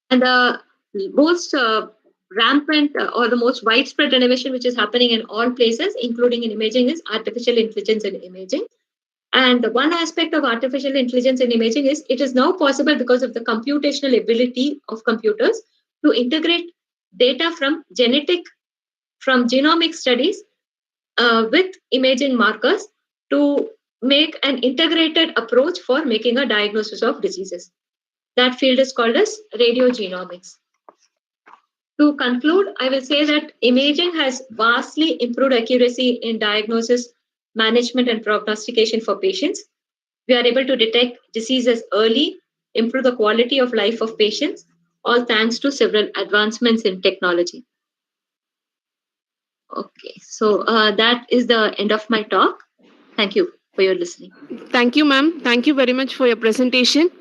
And the most rampant or the most widespread innovation which is happening in all places, including in imaging, is artificial intelligence in imaging. And one aspect of artificial intelligence in imaging is it is now possible because of the computational ability of computers to integrate data from genomic studies with imaging markers to make an integrated approach for making a diagnosis of diseases. That field is called as radiogenomics. To conclude, I will say that imaging has vastly improved accuracy in diagnosis, management, and prognostication for patients. We are able to detect diseases early, improve the quality of life of patients, all thanks to several advancements in technology. Okay, so that is the end of my talk. Thank you for your listening. Thank you, ma'am. Thank you very much for your presentation.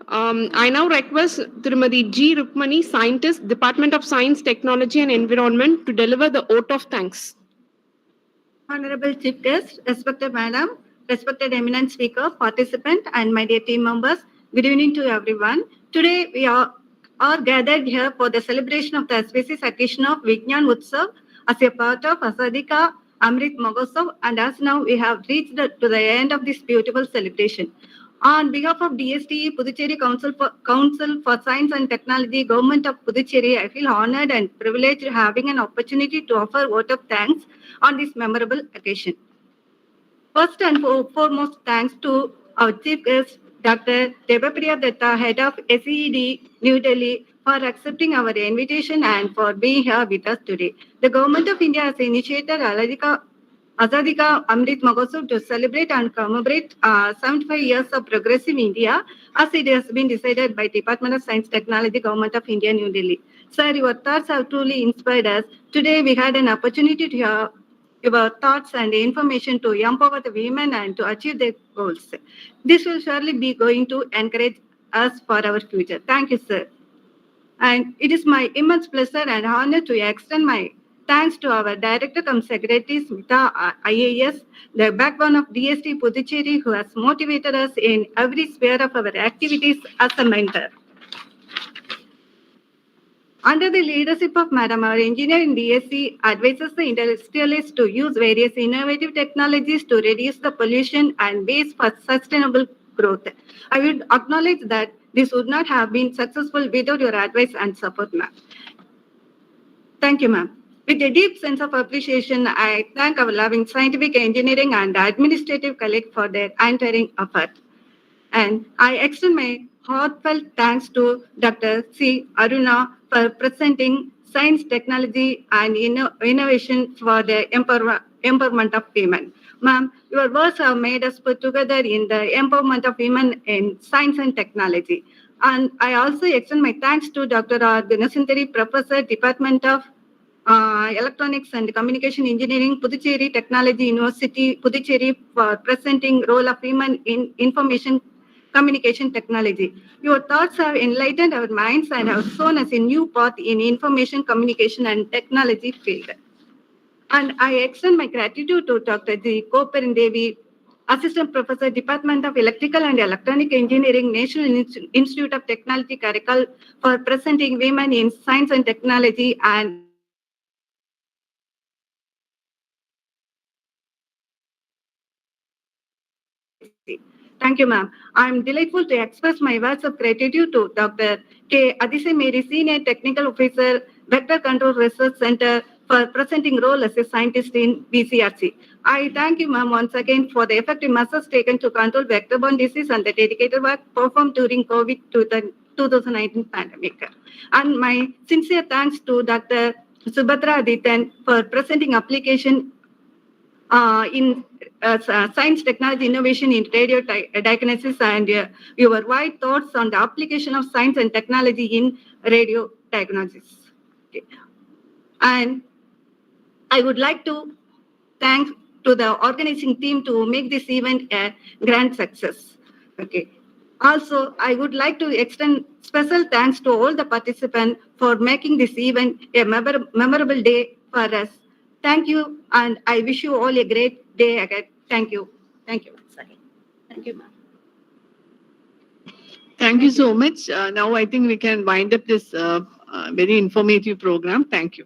I now request Srimati G. Rukmani, Scientist, Department of Science, Technology and Environment, to deliver the oath of thanks. Honorable Chief Guest, respected Madam, respected eminent speaker, participant, and my dear team members, good evening to everyone. Today we are gathered here for the celebration of the auspicious occasion of Vignan Utsav as a part of Azadi-Ka Amrit Mahotsav, and as now we have reached to the end of this beautiful celebration. On behalf of DSTE Puducherry Council for Science and Technology, Government of Puducherry, I feel honored and privileged having an opportunity to offer a vote of thanks on this memorable occasion. First and foremost, thanks to our Chief Guest, Dr. Debapriya Datta, Head of SED, New Delhi, for accepting our invitation and for being here with us today. The Government of India has initiated Azadi-Ka Amrit Mahotsav to celebrate and commemorate 75 years of progressive India, as it has been decided by Department of Science Technology, Government of India, New Delhi. Sir, your thoughts have truly inspired us. Today, we had an opportunity to hear your thoughts and information to empower the women and to achieve their goals. This will surely be going to encourage us for our future. Thank you, sir. And it is my immense pleasure and honor to extend my thanks to our Director cum Secretary, Smita IAS, the backbone of DST Puducherry, who has motivated us in every sphere of our activities as a mentor. Under the leadership of Madam, our engineer in DSC advises the industrialists to use various innovative technologies to reduce the pollution and waste for sustainable growth. I would acknowledge that this would not have been successful without your advice and support, ma'am. Thank you, ma'am. With a deep sense of appreciation, I thank our loving scientific, engineering, and administrative colleagues for their untiring effort. And I extend my heartfelt thanks to Dr. C. Aruna for presenting science, technology, and innovation for the empowerment of women. Ma'am, your words have made us put together in the empowerment of women in science and technology. And I also extend my thanks to Dr. R. Gunasundari, Professor, Department of Electronics and Communication Engineering, Puducherry Technology University, Puducherry, for presenting role of women in information communication technology. Your thoughts have enlightened our minds and have shown us a new path in information communication and technology field. And I extend my gratitude to Dr. G. Koparindevi, Assistant Professor, Department of Electrical and Electronic Engineering, National Institute of Technology, Karakal, for presenting women in science and technology and Thank you, ma'am. I'm delightful to express my words of gratitude to Dr. K. Adise Mary, Senior Technical Officer, Vector Control Research Center, for presenting role as a scientist in VCRC. I thank you, ma'am, once again for the effective measures taken to control vector-borne disease and the dedicated work performed during COVID 2019 pandemic. And my sincere thanks to Dr. Subhadra Adityan for presenting application in science, technology, innovation in radio diagnosis and your wide thoughts on the application of science and technology in radio diagnosis. Okay. And I would like to thank to the organizing team to make this event a grand success. Okay. Also, I would like to extend special thanks to all the participants for making this event a memorable day for us. Thank you, and I wish you all a great day ahead. Thank you. Thank you once again. Thank you, ma'am. Thank you so much. Now I think we can wind up this very informative program. Thank you.